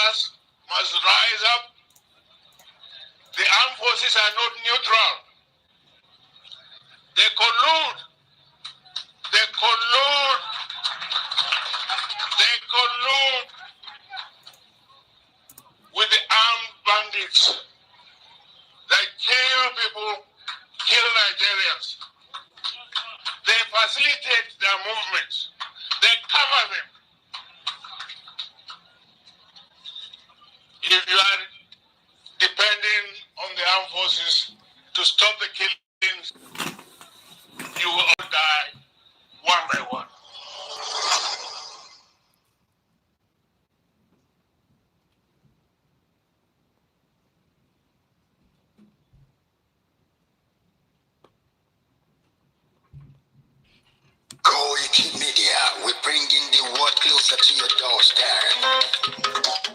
us must rise up. The armed forces are not neutral. They collude. They collude. They collude with the armed bandits. They kill people, kill Nigerians. They facilitate their movements. They cover them. If you are depending on the armed forces to stop the killings, you will all die one by one. Koiki Media, we're bringing the world closer to your doorstep.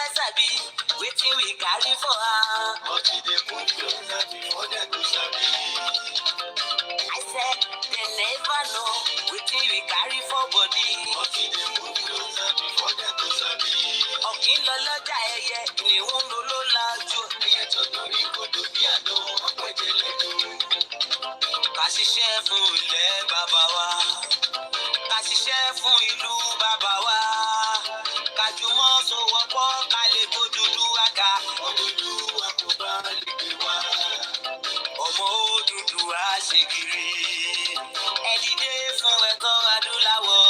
Waiting we carry for her. But they put closer before they do sabi. I said they never know waiting we carry for body. But they put closer before they do sabi. Ọ̀kìn lọ lọ́jà ẹyẹ ni wọ́n lò ló lájú. Ẹyẹ tó torí kodò bí àdó ọ̀pẹ̀jẹ̀ lẹ́nu. Ká ṣiṣẹ́ fún ilẹ̀ bàbá wa. Ká ṣiṣẹ́ fún ìlú bàbá wa. Ká jùmọ̀ sowọ́pọ̀ ká lè gbódúdú àga. Odùduwà kò bá lè gbé wá. Ọmọ Odùduwà ṣe kiri. Ẹ dìde fún ẹ̀kọ́ adúláwọ̀.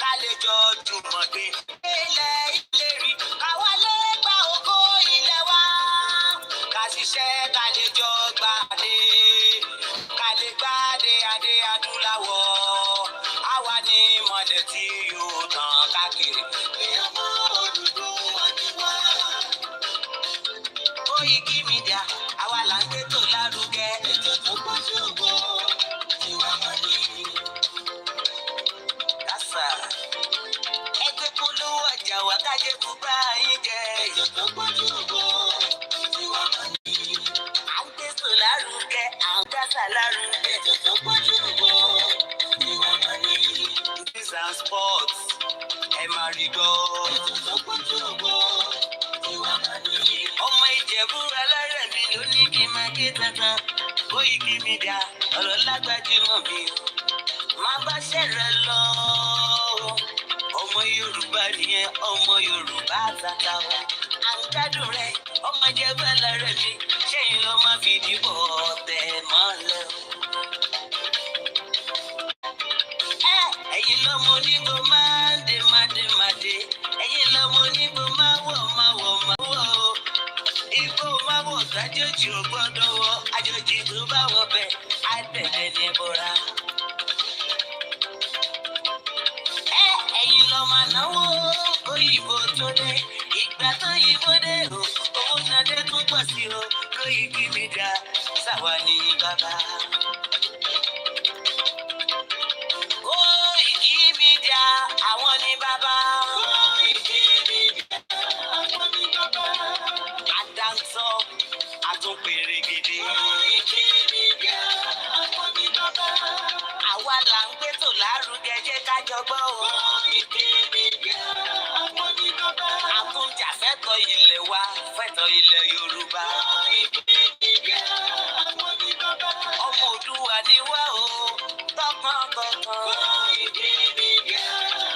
Ká lè jọ jùmọ̀ gbé. Ilẹ̀ ìlérí káwa lè gba ògo ilẹ̀ wa. Ká ṣiṣẹ́ ká lè jọ gbàdé. Ká lè gbàdé adé adúláwọ̀. Àwa ni ìmọ̀lẹ̀ tí yóò tàn káàkiri. Ọmọ Odùduwà ni wá. Koiki Media, àwa là ń gbé tó lárugẹ. Ètò tó pọ̀jù ògbó tí wàá mọ̀ ní. Kásá, ẹgbẹ́ polówó ọjà wà kájé kú bá yín jẹ. Ètò tó pọ̀jù ògbó tí wàá mọ̀ ní. À ń gbé tó lárugẹ, à ń kásá lárugẹ. Ètò tó pọ̀jù ògbó tí wàá mọ̀ ní. News and sports, ẹ máa rí gbọ́. Ètò tó pọ̀jù ògbó tí wàá mọ̀ ní. Ọmọ Ìjẹ̀bú alárẹ̀ mi ló ní kí n máa ké tantan. Koiki Media, ọ̀rọ̀ lágbájú mọ̀ mi o. Má bá ṣẹ̀rẹ̀ lọ. Ọmọ Yorùbá nìyẹn, ọmọ Yorùbá tata o. À ń gbádùn rẹ̀, ọmọ Ìjẹ̀bú alárẹ̀ mi. Ṣẹ́yìn ló máa fi dìbò tẹ̀ mọ́lẹ̀ o. Ẹ̀yin lọ́mọ onígbò máa ń dé mádémádé. Ẹ̀yin lọ́mọ onígbò máa wọ̀ máa wọ̀ máa wọ̀ o. Igbó máa wọ̀ sájòjì ò gbọ́dọ̀ wọ̀. Àjòjì tó bá wọ̀ bẹ́ẹ̀ á tẹ̀lé ní bọ́ra. Ẹ̀yin lọ́mọ ànáwó òyìnbó tó dé. Ìgbà tó yìnbó dé o. Owó Ṣadé tún pọ̀ sí o. Koiki Media, ṣàwa ní bàbá. Koiki Media, àwọn ní bàbá. Koiki Media, àwọn ní bàbá. Àdáńtọ́, àtúnpèrè gidi. Koiki Media, àwọn ní bàbá. Àwa là ń gbé tò lárugẹ jẹ́ ká jọ gbọ́ o. Koiki Media, àwọn ní bàbá. Àtúnjà fẹ́tọ̀ ilẹ̀ wa, fẹ́tọ̀ ilẹ̀ Yorùbá. Koiki Media, àwọn ní bàbá. Ọmọ Oòduà ni wá o, tọkàntọkàn. Koiki Media,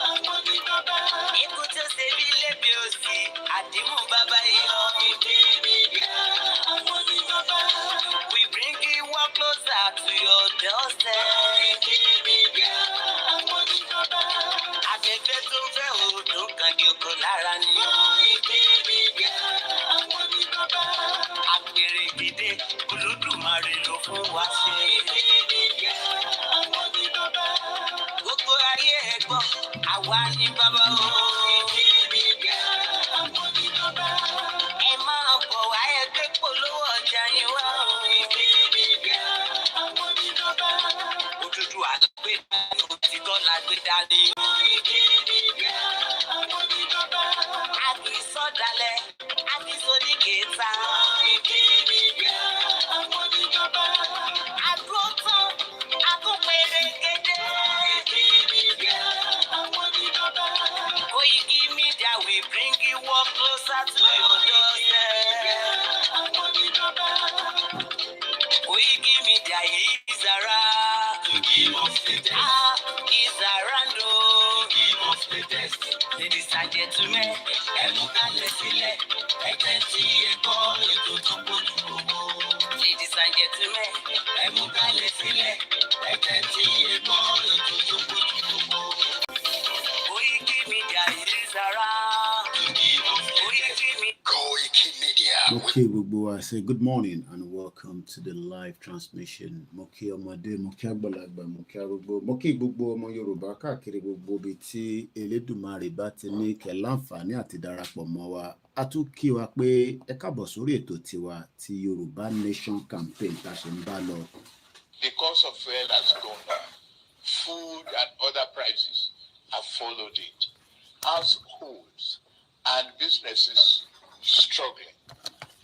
àwọn ní bàbá. Ikú tó ṣe bí lébi òsì, àdìmú bàbá iyọ̀. Koiki Media, Àgbìsọ̀dàlẹ̀, àgbìsọ̀dìgẹ̀ta. Àgbọ̀tán, àtúnpẹ̀rẹ̀gẹ̀dẹ̀. Koiki Media will bring you work closer to your doorstep. Koiki Media is around. To give us the test. Is around. To give us the test. Ladies and gentlemen, ẹ̀mú kalẹ̀ sílẹ̀, ẹ̀jẹ̀ tí ẹ̀kọ́ ètò tó gbójú gbogbo. Ladies and gentlemen, ẹ̀mú kalẹ̀ sílẹ̀, ẹ̀jẹ̀ tí ẹ̀kọ́ ètò tó gbójú gbogbo. Koiki Media is around. Koiki Media. Okay, gbogbo wa say good morning and welcome to the live transmission. Mo kí ọmọdé, mo kí àgbàlagbà, mo kí arúgbó, mo kí gbogbo ọmọ Yorùbá káàkiri gbogbo ibi tí Elédùmarè bá ti ní kẹ́ láǹfààní àti darapọ̀ mọ́ wa. A tún kí wa pé ẹ káàbọ̀ sórí ètò tiwa ti Yorùbá Nation Campaign tá a ṣe ń bá lọ. The cost of fuel has gone down. Food and other prices have followed it. Households and businesses struggling.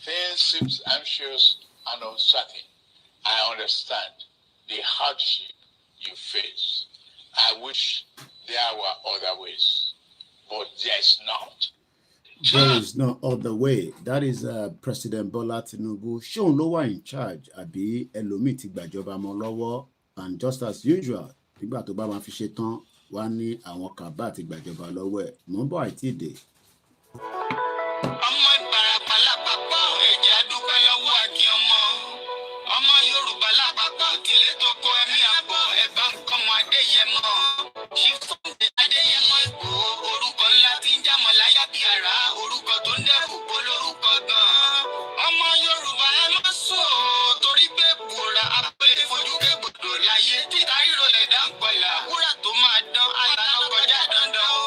Things seem anxious and uncertain. I understand the hardship you face. I wish there were other ways, but there's not. There is no other way. That is President Bola Tinubu. Ṣóun ló wà in charge àbí ẹlòmíì ti gbàjọba mọ́ lọ́wọ́, and just as usual nígbà tó bá máa fi ṣe tán wá ní àwọn kàbá àti gbàjọba lọ́wọ́ ẹ̀. Mò ń bọ̀ àìtí ìdè. Ọmọ Ìbàràpá lápapọ̀ ẹ̀jẹ̀ àdúgbò lọ́wọ́ àti ọmọ Yorùbá lápapọ̀ tilẹ̀ tó kó ẹ̀mí àbọ̀ ẹ̀bá nǹkan mọ́ Adéyẹmọ. Ṣífọ́ǹdé Adéyẹmọ Ìgbòho orúkọ ńlá tí ń jámọ̀ láyà bí ara orúkọ tó ń dẹ́rù bó lórúkọ gan-an. Ọmọ Yorùbá ẹ má sùn o torí pé bùrà abúlé fojú kébùdò láyé títa ríro lẹ̀ dá ń pọ̀lá wúrà tó máa dán alànà kọjá dandan o.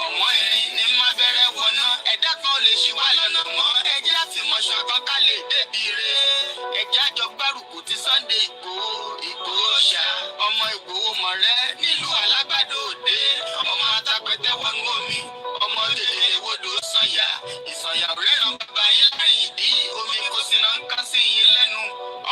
Ọ̀wọ́n ẹ̀rín ní má bẹ̀rẹ̀ wọ̀nà ẹ̀dá kan ò lè ṣì wá lọ́nà mọ́ ẹjẹ́ àfìmọ̀ṣọ̀ kan ká lè débi re ẹjẹ́ àjọ gbárùkù ti Sunday Ìgbòho ṣá ọmọ Ìgbòho mọ̀rẹ́ nílùú Alágbàdo Òde ọmọ Atapẹ̀tẹ̀ wọnú omi ọmọ tètè wodò Ìsànyà òrẹ́ràn bàbá yín láàrin ìdí omi kò sí náà ń ká sí yín lẹ́nu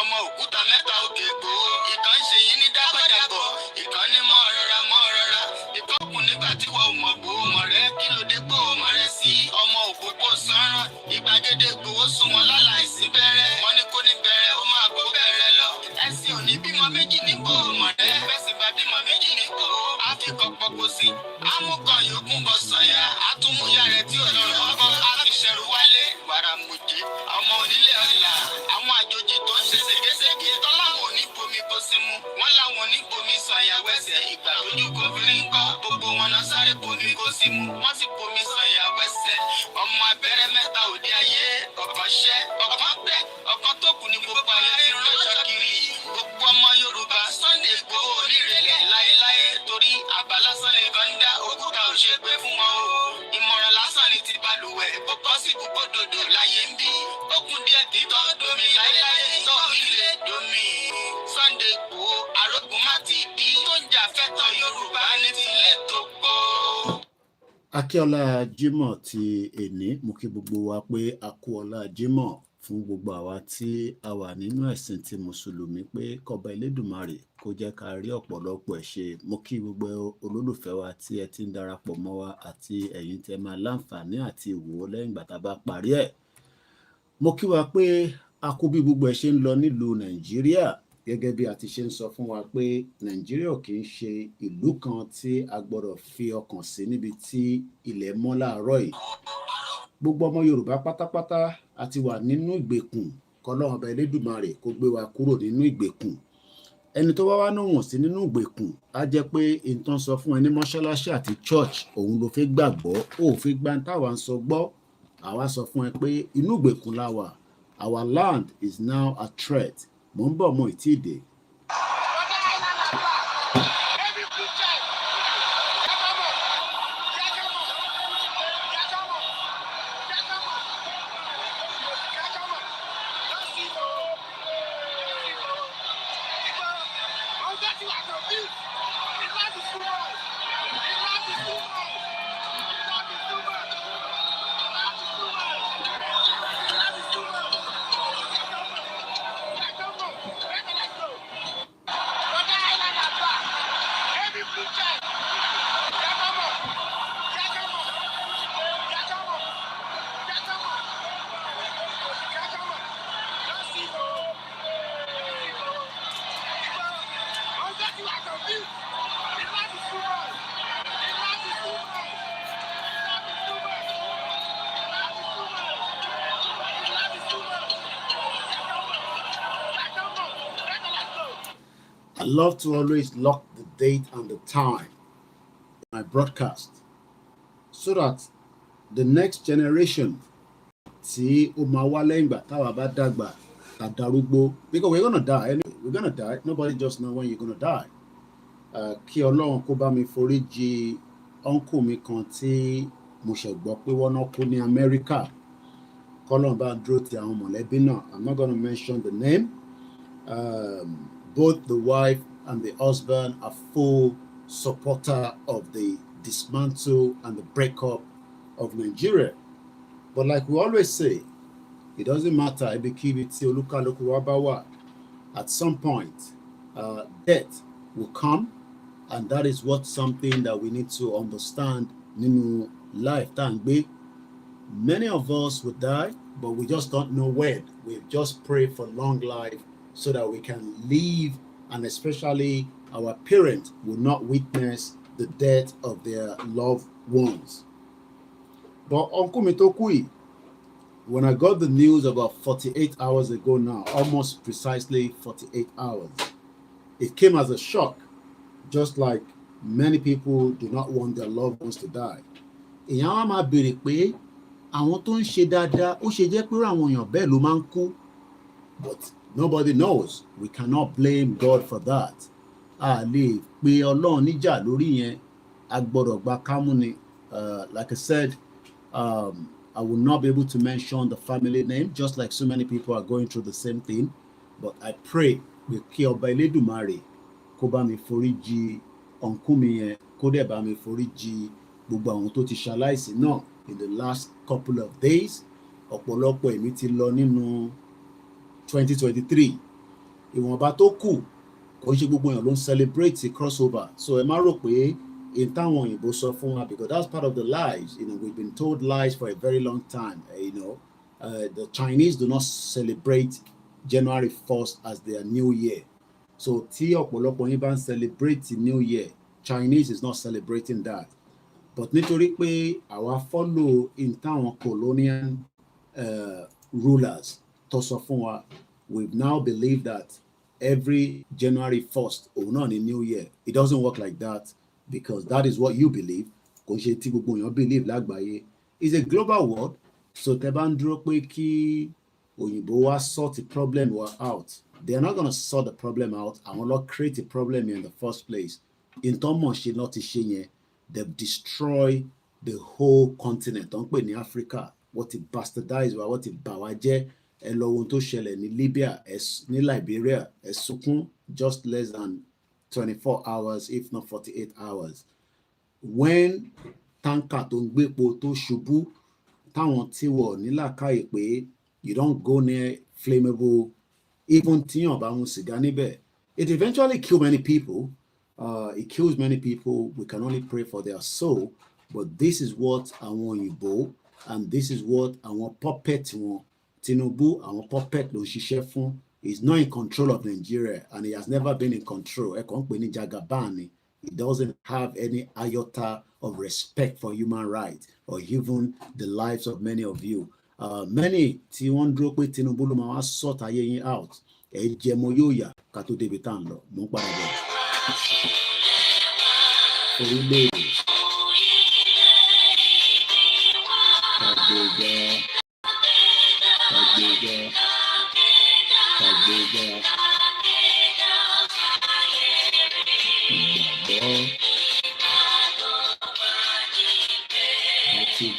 ọmọ òkúta mẹ́ta òkè Ìgbòho ìkan ṣe yín ní dábọ̀dàbọ̀ ìkan ní mọ́ rọra ìkọ́kùn nígbà tí wọ́n mọ̀ Ìgbòho mọ̀rẹ́ kí ló dé Ìgbòho mọ̀rẹ́ sí ọmọ òpópó sánrán ìgbàgede Ìgbòho sùn wọn láláìsí bẹ̀rẹ̀ wọn ní kó ní bẹ̀rẹ̀ ó máa kó bẹ̀rẹ̀ lọ ẹ̀sìn òní bímọ méjì ní Ìgbòho mọ̀rẹ́ bẹ́sìn bá bímọ méjì ní Ìgbòho àfikọ́ pọ̀pọ̀ sí amúkan yòókù bọ̀ sọ̀yà àtúmúyà rẹ̀ tí ò lọ́rọ̀ ọkọ̀ àfiṣẹ́rù wálé wàràmùjẹ́ ọmọ onílé ọ̀la àwọn àjòjì tó ń ṣe ségesège tọ́láwọn òní bomi kó sí mu wọ́n láwọn òní bomi sọ̀yà wẹ́sẹ̀ ìgbà lójú kòfin ń kọ́ gbogbo wọn náà sáré bomi kó sí mu wọ́n sì bomi sọ̀yà wẹ́sẹ̀ ọmọ abẹ́rẹ́ mẹ́ta òde ayé ọ̀kan ṣẹ́ ọ̀kan bẹ̀ ọ̀kan tó kù ní gbogbo ayé tí ránṣọ kiri gbogbo ọmọ Yorùbá Sunday Ìgbòho onírèlẹ̀ láéláé torí àbá lásán lè kàn ń dá òkúta ò ṣe pé fún wọn o ìmọ̀ràn lásán ni ti balùwẹ̀ kò kọ́ sí púpọ̀ dòdò láyé ń bí ó kún díẹ̀ kí tọ́ domi láéláé tó ilé domi Sunday Ìgbòho arógun má ti di tó ń jà fẹ́tọ̀ Yorùbá ní tilé tó kó. Akíọlá Jímọ̀ ti èní, mo kí gbogbo wa pé a kú ọlá Jímọ̀ fún gbogbo àwa tí a wà nínú ẹ̀sìn ti Mùsùlùmí pé kọ́ba Elédùmarè kó jẹ́ ká rí ọ̀pọ̀lọpọ̀ ẹ̀ ṣe. Mo kí gbogbo olólùfẹ́ wa tí ẹ ti ń darapọ̀ mọ́ wa àti ẹ̀yin tí ẹ máa láǹfààní àti ìwò lẹ́yìn ìgbà tá a bá parí ẹ̀. Mo kí wa pé a kú bí gbogbo ẹ̀ ṣe ń lọ nílùú Nàìjíríà gẹ́gẹ́ bí a ti ṣe ń sọ fún wa pé Nàìjíríà kì í ṣe ìlú kan tí a gbọ́dọ̀ fi ọkàn sí níbi tí ilẹ̀ mọ́ láàárọ̀ yìí. Gbogbo ọmọ Yorùbá pátápátá a ti wà nínú ìgbèkùn k'Ọlọ́run Ọba Elédùmarè kó gbé wa kúrò nínú ìgbèkùn. Ẹni tó wá náà wọ̀n sí nínú ìgbèkùn á jẹ́ pé ìtàn sọ fún ẹni mọ́ṣáláṣí àti church òun ló fẹ́ gbàgbọ́ ó fi gbá táwa ń sọ gbọ́. Àwa sọ fún ẹ pé inú ìgbèkùn la wà. Our land is now a threat. Mo ń bọ̀ mọ́ ìtí ìdè. I love to always lock the date and the time in my broadcast so that the next generation tí ó máa wá lẹ́yìn ìgbà táwa bá dàgbà tá darúgbó, because we're gonna die anyway, we're gonna die, nobody just know when you're gonna die. Kí Ọlọ́run kó bá mi foríjì uncle mi kan tí mo ṣẹ̀ gbọ́ pé wọ́n náà kú ní Amẹ́ríkà, kọ́lọ́run bá ń dúró ti àwọn mọ̀lẹ́bí náà. I'm not gonna mention the name. Both the wife and the husband are full supporter of the dismantle and the breakup of Nigeria. But like we always say, it doesn't matter ibikíbi tí olúkálùkù wa bá wà, at some point death will come, and that is what something that we need to understand nínú life tá à ń gbé. Many of us will die, but we just don't know when. We just pray for long life so that we can live, and especially our parents will not witness the death of their loved ones. But Uncle Mitokui, when I got the news about 48 hours ago now, almost precisely 48 hours, it came as a shock, just like many people do not want their loved ones to die. Èèyàn á máa béèrè pé àwọn tó ń ṣe dáadáa ó ṣe jẹ́ pé àwọn èèyàn bẹ́ẹ̀ ló máa ń kú. But nobody knows. We cannot blame God for that. A lè pe Ọlọ́run níjà lórí yẹn, a gbọ́dọ̀ gba kámú ni. Like I said, I will not be able to mention the family name, just like so many people are going through the same thing. But I pray pé kí Ọba Elédùmarè kó bá mi foríjì uncle mi yẹn, kó dẹ̀ bá mi foríjì gbogbo àwọn tó ti ṣaláìsí náà in the last couple of days. Ọ̀pọ̀lọpọ̀ èmi ti lọ nínú 2023. Ìwọ̀nba tó kù kò ń ṣe gbogbo èèyàn ló ń celebrate crossover. So ẹ má rò pé in táwọn òyìnbó sọ fún wa, because that's part of the lies. We've been told lies for a very long time. The Chinese do not celebrate January 1st as their new year. So tí ọ̀pọ̀lọpọ̀ yín bá ń celebrate new year, Chinese is not celebrating that. But nítorí pé àwa follow in táwọn colonial rulers tó sọ fún wa, we've now believed that every January 1st òun náà ni new year. It doesn't work like that, because that is what you believe. Kò ṣe tí gbogbo èèyàn believe lágbàáyé. It's a global world. So tẹ́ bá ń dúró pé kí òyìnbó wá sort the problem out, they are not going to sort the problem out. Àwọn ló create the problem in the first place. In tó mọ̀ ṣe lọ́ ti ṣe yẹn, they've destroyed the whole continent. Tó ń pè ní Africa. Wọ́n ti bastardize wa, wọ́n ti bà wá jẹ́. Ẹ lọ ohun tó ṣẹlẹ̀ ní Libya, ní Liberia, ẹ sunkún just less than 24 hours, if not 48 hours. When tanker tó ń gbépo tó ṣubú, táwọn tí wọ̀ ní làákàyè pé you don't go near flammable, even tíyàn bá mu sìgá níbẹ̀. It eventually killed many people. It kills many people. We can only pray for their soul. But this is what àwọn òyìnbó, and this is what àwọn puppet wọn, Tinubu, àwọn puppet ló ń ṣiṣẹ́ fún. He's not in control of Nigeria, and he has never been in control. He doesn't have any iota of respect for human rights or even the lives of many of you. Many tí wọ́n dúró pé Tinubu ló máa wá sort ayé yín out. Ẹ jẹ́ mo yóò yà ká tó débi tá à ń lọ. Mo ń padà bọ̀. Orílẹ̀-èdè.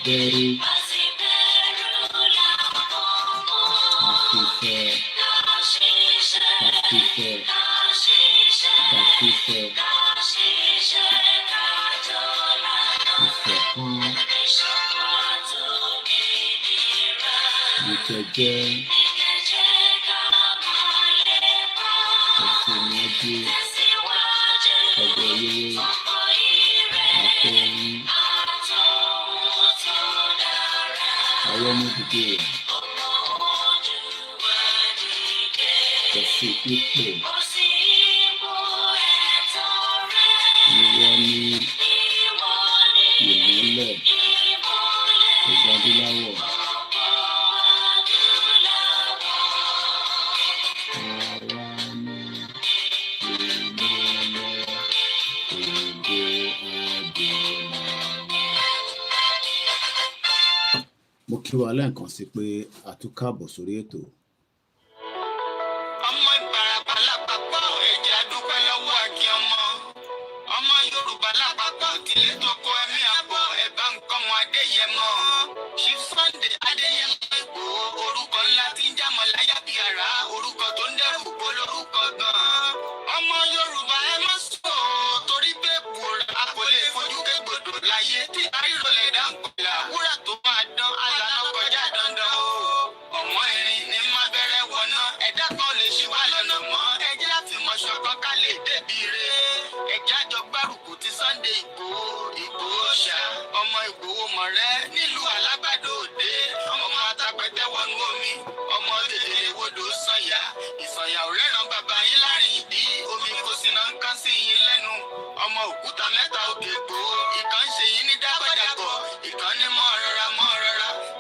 Very kí wa lẹ́ẹ̀kan sí pé a tún káàbọ̀ sórí ètò. ọmọ Ìbàràpá lápapọ̀ ẹ̀jẹ̀ adúpẹ́ lọ́wọ́ àkí ọmọ Yorùbá lápapọ̀ tìlé tó kó ẹ̀mí àbọ̀ ẹ̀bá nǹkan wọn Adéyẹmọ Chief Sunday Adéyẹmọ Ìgbòho orúkọ ńlá tí ń jámọ́ láyà bí ara orúkọ tó ń dẹ́rù bó lórúkọ gan-an ọmọ Yorùbá ẹ má sọ torí pé kúrò a kò lè fojú kégbodò láyé tí àríro lè dá nkọlà wúrà tó máa dán alànà kọjá dandan o ọ̀wọ́n irin ní má bẹ̀rẹ̀ wọ̀nà ẹ̀dá kan lè ṣì wá lọ́nà mọ́ ẹjẹ́ àfimọ̀ ṣọ̀kan ká lè débi re ẹ̀já jọ gbárùkù ti Sunday Ìgbòho ṣá ọmọ Ìgbòho mọ̀rẹ́ nílùú Alágbàdo Òde ọmọ atapẹ̀tẹ̀ wọnú omi ọmọ tètè wodò sànyà ìsànyà òrẹ́ràn bàbá yín láàrin ìdí omi kò sí náà ń kán sí yín lẹ́nu ọmọ òkúta mẹ́ta òkè Ìgbòho ìkan ń ṣe yín ní dábàdàbọ̀ ìkan ní mọ́ rọra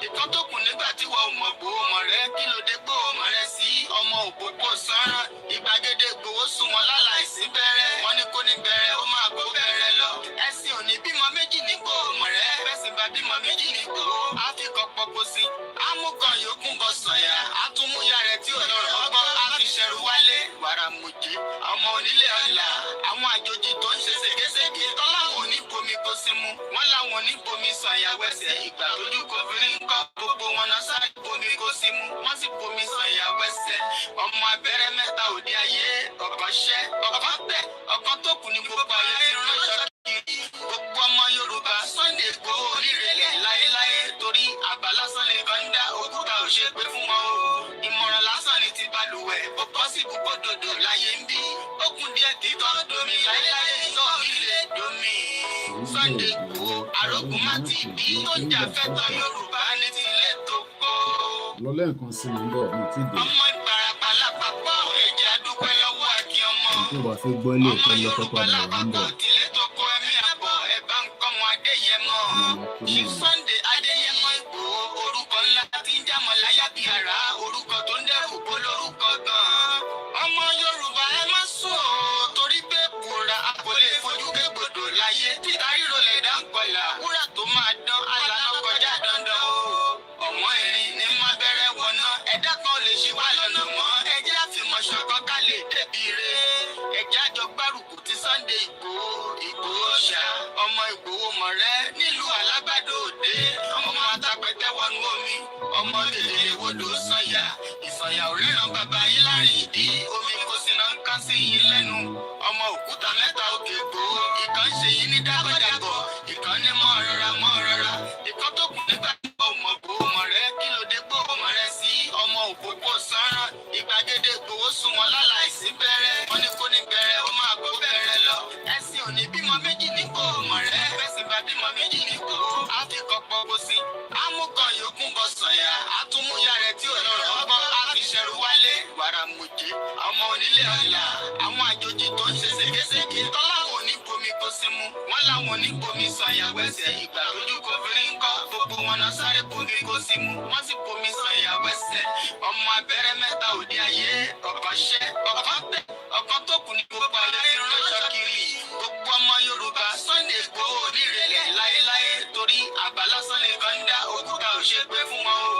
ìkan tó kù nígbà tí wọ́n mọ̀ Ìgbòho mọ̀rẹ́ kí ló dé Ìgbòho mọ̀rẹ́ sí ọmọ òpópó sánrán ìgbàgede Ìgbòho sùn wọn láláìsí bẹ̀rẹ̀ wọn ní kó ní bẹ̀rẹ̀ ó máa kó bẹ̀rẹ̀ lọ ẹ̀sìn òní bímọ méjì ní Ìgbòho mọ̀rẹ́ bẹ́sìn bá bímọ méjì ní Ìgbòho á fi kọ́ pọ́pọ́ sí amúkan yòókù bọ̀ sànyà àtúmúyà rẹ̀ tí ò lọ́rọ̀ ọgbọ́n á fi ṣẹ̀rù wálé wàrà mùjẹ́ ọmọ onílé ọ̀la àwọn àjòjì tó ń ṣe ségesège tọ́láwọn ò ní bomi kó sí mu wọ́n láwọn ò ní bomi sànyà wẹ̀sẹ̀ ìgbà lójú kò fi rí nǹkan gbogbo wọn náà sáré bomi kó sí mu wọ́n sì bomi sànyà wẹ̀sẹ̀ ọmọ abẹ́rẹ́ mẹ́ta òde ayé ọ̀kan ṣẹ́ ọ̀kan tẹ̀ ọ̀kan tó kù ní gbogbo ayé tí ránṣẹ́ kiri gbogbo ọmọ Yorùbá Sunday Ìgbòho onírèlẹ̀ láéláé torí àbá lásán nìkan ń dá òkúta ò ṣe pé fún wọn o ìmọ̀ràn lásán ni ti balùwẹ̀ ó bọ́ sí púpọ̀ dòdò láyé ń bí ó kún díẹ̀ kí tọ́ domi láéláé ìtọ́ ilé domi Sunday Ìgbòho arógun má ti bí tó ń jà fẹ́tọ̀ Yorùbá ní ti ilé tó kó. lọ lẹ́ẹ̀kan sí mi ń bọ̀ mi ti dé. ọmọ Ìbàràpá lápapọ̀ ẹ̀jẹ̀ adúpẹ́ lọ́wọ́ àkí ọmọ tó bá fi gbọ́ ilé ìpẹ́ lọ́kọ́ padà wà ń bọ̀. tìlé tó kó ẹ̀mí àbọ̀ ẹ̀bá nǹkan wọn Adéyẹmọ Chief Sunday Adéyẹmọ Ìgbòho orúkọ ńlá tí ń jámọ́ láyà bí ara orúkọ tó ń dẹ́rù bó lórúkọ gan-an ọmọ Yorùbá ẹ má sùn o torí pé kúrò a kò lè fojú kégbodò láyé tí àríro lè dá nkọlà wúrà tó máa dán alànà kọjá dandan o ọ̀wọ́n irin ní má bẹ̀rẹ̀ wọ̀nà ẹ̀dá kan lè ṣì wá lọ́nà mọ́ ẹjẹ́ àfimọ̀ ṣọ̀kan ká lè débi re ẹjẹ́ àjọ gbárùkù ti Sunday Ìgbòho ṣá ọmọ Ìgbòho mọ̀rẹ́ nílùú Alágbàdo Òde ọmọ atapẹ̀tẹ̀ wọnú omi ọmọ tètè wodò sànyà ìsànyà òrẹ́ràn bàbá yín láàrin ìdí omi kò sí náà ń kán sí yín lẹ́nu ọmọ òkúta mẹ́ta òkè Ìgbòho ìkan ń ṣe yín ní dábàdàbọ̀ ìkan ní mọ́ rọra ìkan tó kù nígbà tí wọ́n mọ̀ Ìgbòho mọ̀rẹ́ kí ló dé Ìgbòho mọ̀rẹ́ sí ọmọ òpópó sánrán ìgbàgede Ìgbòho sùn wọn láláìsí bẹ̀rẹ̀ wọn ní kó ní bẹ̀rẹ̀ ó máa kó bẹ̀rẹ̀ lọ ẹ̀sìn òní bímọ méjì ní Ìgbòho mọ̀rẹ́ bẹ́sìn bá bímọ méjì ní Ìgbòho á fi kọ́ pọ́pọ́ sí amúkan yòókù bọ̀ sànyà àtúmúyà rẹ̀ tí ò lọ́rọ̀ ọgbọ́n á fi ṣẹ̀rù wálé wàrà mùjẹ́ ọmọ onílé ọ̀la àwọn àjòjì tó ń ṣe ségesège tọ́láwọn ò ní bomi kó sí mu wọ́n láwọn ò ní bomi sànyà wẹ̀sẹ̀ ìgbà lójú kò fi rí nǹkan gbogbo wọn náà sáré bomi kó sí mu wọ́n sì bomi sànyà wẹ̀sẹ̀ ọmọ abẹ́rẹ́ mẹ́ta òde ayé ọ̀kan ṣẹ́ ọ̀kan tẹ̀ ọ̀kan tó kù ní gbogbo ayé tí ránṣẹ́ kiri gbogbo ọmọ Yorùbá Sunday Ìgbòho onírèlẹ̀ láéláé torí àbá lásán nìkan ń dá òkúta ò ṣe pé fún wọn o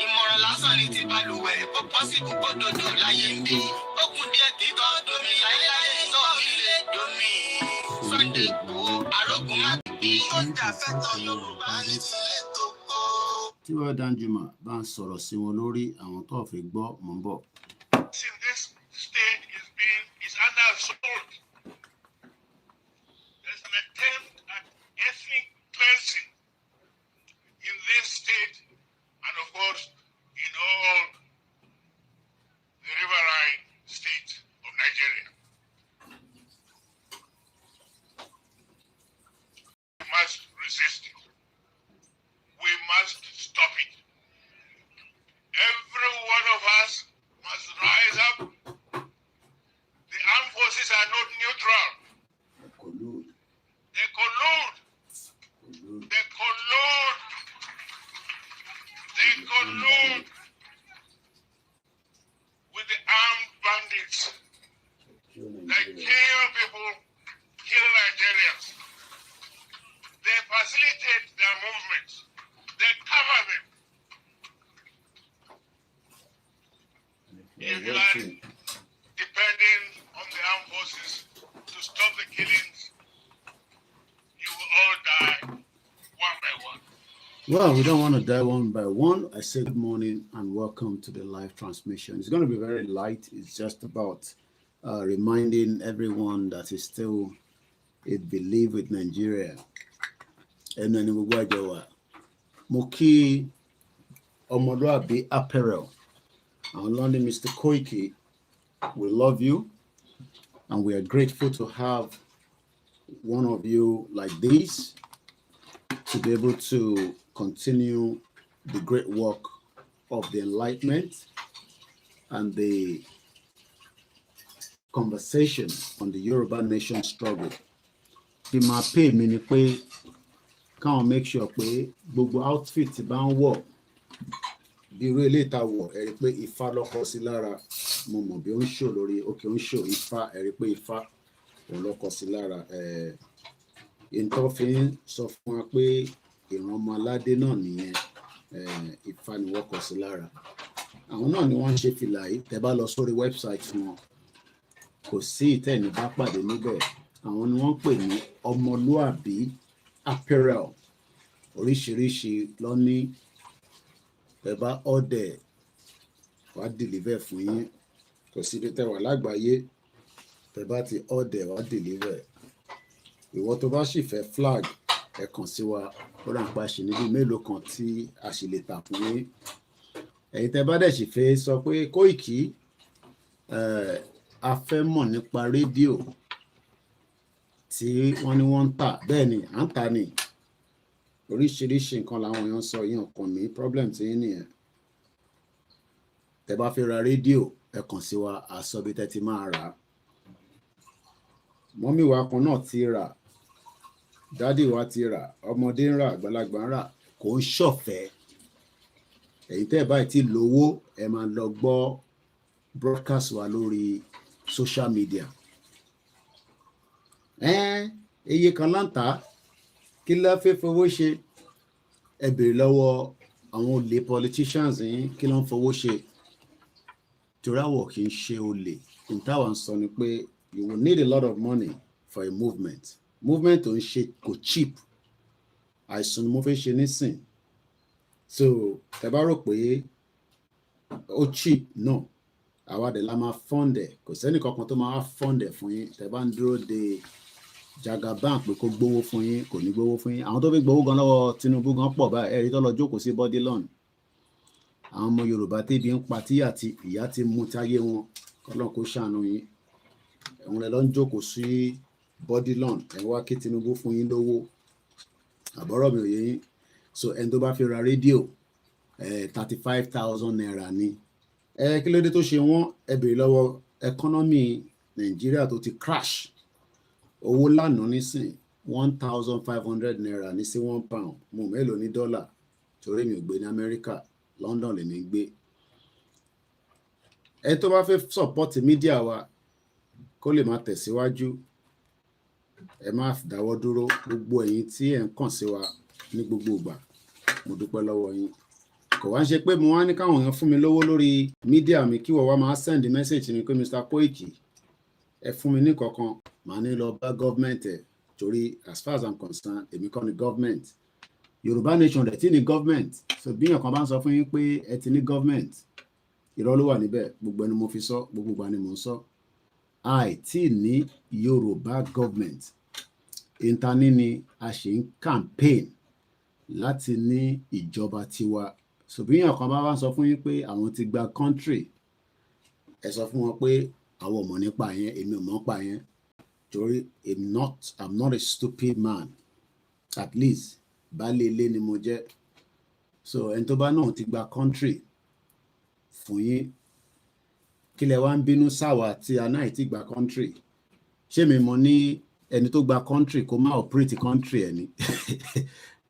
ìmọ̀ràn lásán ni ti balùwẹ̀ ó bọ́ sí púpọ̀ dòdò láyé ń bí ó kún díẹ̀ kí tọ́ domi láéláé ìtọ́ ilé domi Sunday Ìgbòho arógun má ti bí tó ń jà fẹ́tọ̀ Yorùbá ní ti ilé tó kó. tí wọ́n Danjuma bá ń sọ̀rọ̀ sí wọn lórí àwọn tó fi gbọ́ mọ́ ń bọ̀. In this state is under assault. There's an attempt at ethnic cleansing in this state and of course in all the riverine states of Nigeria. We must resist it. We must stop it. Every one of us must If you are depending on the armed forces to stop the killings, you will all die one by one. Well, we don't want to die one by one. I say good morning and welcome to the live transmission. It's going to be very light. It's just about reminding everyone that is still a belief with Nigeria. And then we go to Moki Omoluabi Apparel. Our London Mr. Koiki, we love you and we are grateful to have one of you like this to be able to continue the great work of the enlightenment and the conversation on the Yoruba nation struggle. Bí máa pè mí ni pé káwọn make sure pé gbogbo outfit tí bá ń wọ̀ bí irú eléyìí tá wọ̀ ẹ rí pé ifá lọ́kọ sí lára mo mọ̀ bí ó ń ṣò lórí òkè ó ń ṣò ifá ẹ rí pé ifá òun lọ́kọ sí lára ìtọ́ fi ń sọ fún wa pé ìran ọmọ aládé náà nìyẹn ifá ni wọ́n kọ sí lára àwọn náà ni wọ́n ń ṣe fìlà yìí tẹ́ bá lọ sórí website wọn kò sí ìtẹ́ni bá pàdé níbẹ̀ àwọn ni wọ́n pè ní ọmọlúàbí apparel oríṣiríṣi lọ́ní ẹ bá ọ̀dẹ̀ wá deliver fún yín kò sí ibi tẹ́ wà lágbàáyé tẹ́ bá ti ọ̀dẹ̀ wá deliver ìwọ tó bá sì fẹ́ flag ẹ kàn sí wa ó rà ń pa ṣì níbi mélòó kan tí a sì lè tà fún yín ẹ̀yin tẹ́ bá dẹ̀ sì fẹ́ sọ pé Kóìkì a fẹ́ mọ̀ nípa rédíò tí wọ́n ní wọ́n ń tà bẹ́ẹ̀ ni à ń tà ní oríṣiríṣi nǹkan làwọn èèyàn sọ yín ọkàn mi problem tí yín nìyẹn tẹ́ bá fẹ́ ra rédíò ẹ kàn sí wa àsọ bí tẹ́ ti máa rà á mọ́mí wa kan náà ti rà dádì wa ti rà ọmọdé ń rà àgbàlagbà ń rà kò ń ṣọ̀fẹ́ ẹ̀yin tẹ́ báyìí ti lówó ẹ máa lọ gbọ́ broadcast wa lórí social media iye kan láǹtà kí la fẹ́ fowó ṣe ẹ bèrè lọ́wọ́ àwọn olè politicians yín kí ló ń fowó ṣe torí àwọ̀ kì í ṣe olè ìtawà ń sọ ni pé you will need a lot of money for a movement ò ń ṣe kò cheap àìsàn ni mo fẹ́ ṣe nísìn so tẹ́ bá rò pé ó cheap náà àwa dẹ̀ la máa fund ẹ̀ kò sẹ́ni kankan tó máa fund ẹ̀ fún yín tẹ́ bá ń dúró de Jagaban pé kó gbowó fún yín kò ní gbowó fún yín àwọn tó fi gbowó gan lọ́wọ́ Tinubu gan pọ̀ báyìí ẹ̀rí tó lọ jókòó sí body loan àwọn ọmọ Yorùbá tẹ́bi ń pa tí àti ìyá ti mú táyé wọn kọ́lọ́n kó ṣàánú yín ẹ̀wọ̀n rẹ̀ lọ ń jókòó sí body loan ẹ̀ wá kí Tinubu fún yín lówó àbọ̀rọ̀ mi ò yé yín so ẹni tó bá fi ra rédíò 35,000 naira ni kí ló dé tó ṣe wọ́n ẹ bèrè lọ́wọ́ ẹkọ́nọ́mì Nàìjíríà tó ti crash owó lánàá nísìn 1,500 naira ní sí £1 mo mélòó ní dọ́là torí mi ò gbé ní Amẹ́ríkà London lè ní gbé ẹ tó bá fẹ́ support mídíà wa kó lè máa tẹ̀síwájú ẹ má dáwọ́ dúró gbogbo ẹ̀yin tí ẹ̀ ń kàn sí wa ní gbogbo ìgbà mo dúpẹ́ lọ́wọ́ yín kò wá ń ṣe pé mo wá ní káwọn èèyàn fún mi lówó lórí mídíà mi kí wọ́n wá máa send message mi pé Mr. Koiki ẹ fún mi ní kankan màá ní lọ bá gọ́ọ̀mẹ̀ntì ẹ̀ torí as far as I'm concerned èmi kọ́ ni gọ́ọ̀mẹ̀ntì Yorùbá nation rẹ̀ tí ní gọ́ọ̀mẹ̀ntì so bí èèyàn kan bá ń sọ fún yín pé ẹ ti ní gọ́ọ̀mẹ̀ntì irọ́ ló wà níbẹ̀ gbogbo ẹni mo fi sọ gbogbo ìgbà ni mo ń sọ àìtí ní Yorùbá gọ́ọ̀mẹ̀ntì ìtaní ni a ṣe ń campaign láti ní ìjọba tiwa so bí èèyàn kan bá wá sọ fún yín pé àwọn ti gba country ẹ sọ fún wọn pé àwọn ò mọ̀ nípa yẹn èmi ò mọ̀ nípa yẹn torí I'm not a stupid man at least baálé ilé ni mo jẹ́ so ẹni tó bá náà ti gba country fún yín kí lẹ wá ń bínú sáwà tí a náà ti gba country ṣé mi mọ̀ ní ẹni tó gba country kó má operate country ẹ̀ ní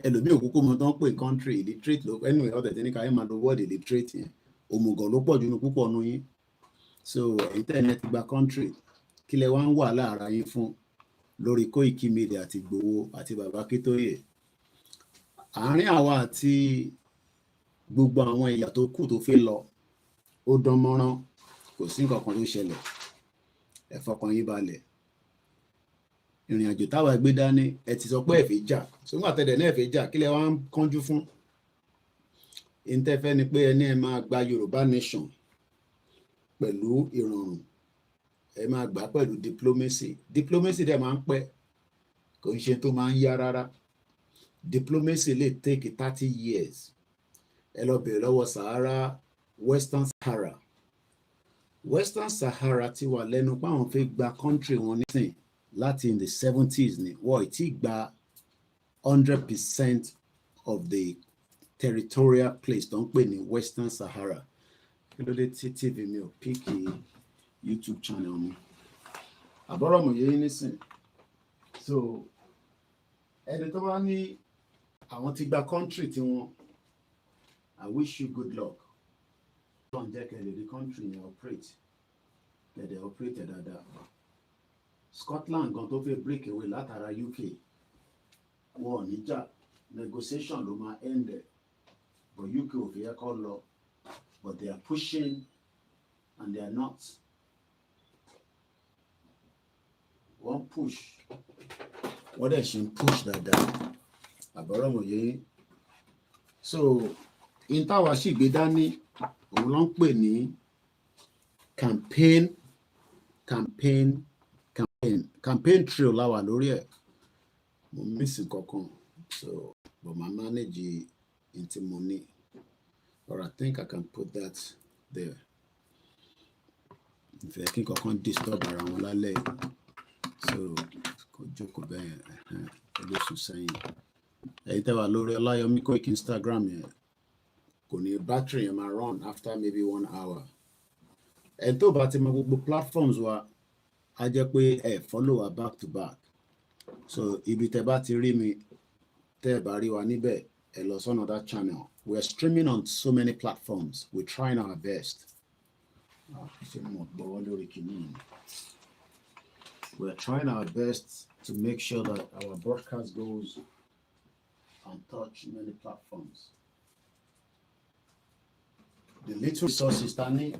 ẹlòmíì òkúkú mo tán pè country illiterate ló anyway ọ̀tẹ̀ tí ní ká yẹn máa lo word illiterate yẹn òmùgọ̀ ló pọ̀ jù ní púpọ̀ nu yín so ẹ̀yin tẹ́lẹ̀ ti gba country kí lẹ wá ń wà láàárọ̀ yín fún lórí Koiki Media àti Igboho àti bàbá Akíntóyè àárín àwa àti gbogbo àwọn ẹ̀yà tó kù tó fi lọ ó dán mọ́rán kò sí nǹkan kan tó ṣẹlẹ̀, ẹ fọkàn yín balẹ̀. Ìrìn àjò táwa gbé dání, ẹ ti sọ pé ẹ fẹ́ jà, sóńgbà tẹ̀dẹ̀ náà ẹ fẹ́ jà, kí lẹ wá ń kánjú fún? Ìntẹ́fẹ́ ni pé ẹni ẹ máa gba Yorùbá nation pẹ̀lú ìrọ̀rùn, ẹ máa gbà pẹ̀lú diplomacy. Diplomacy dẹ̀ máa ń pẹ́, kò ń ṣe tó máa ń yá rárá. Diplomacy lè take 30 years. Ẹ lọ bèèrè lọ́wọ́ Sahara, Western Sahara. Western Sahara ti wà lẹ́nu pé àwọn fẹ́ gba country wọn nísìn láti in the 70s ni. Wọ́n ti gba 100% of the territorial place tó ń pè ní Western Sahara. Kí ló dé tí TV mi ò píkì YouTube channel mi? Àbọ̀rọ̀ mọ̀ yé nísìn. So ẹni tó bá ní àwọn ti gba country tí wọn, I wish you good luck. Don't jẹ́ kẹ́lẹ̀ the country yẹn operate. Kẹ́lẹ̀ operate dáadáa. Scotland gan tó fẹ́ break away látara UK. Wọ́n ò ní jà. Negotiation ló máa end there. But UK ò fi yẹ kó lọ. But they are pushing and they are not. One push. Wọ́n dẹ̀ ṣe ń push dáadáa. Àbọ̀rọ̀ mọ̀ yé. So in táwa sì gbé dání, òun ló ń pè ní campaign trail láwà lórí ẹ̀. Mo miss kankan, so but my manage into money, or I think I can put that there. Ìfẹ́ kí kankan disturb ara wọn lálẹ́, so kò jókòó bẹ́ẹ̀ ló sùn sẹ́yìn. Ẹ̀yin tẹ́ wà lórí Ọláyọmí Koiki Instagram yẹn, kò ní battery yẹn máa run after maybe 1 hour. Ẹ̀ tó bá ti mọ gbogbo platforms wa, á jẹ́ pé ẹ follow wa back to back. So ibi tẹ́ bá ti rí mi, tẹ́ bá rí wa níbẹ̀, ẹ lọ sọ́nà that channel. We are streaming on so many platforms. We're trying our best. We are trying our best to make sure that our broadcast goes and touch many platforms. The little resources Tani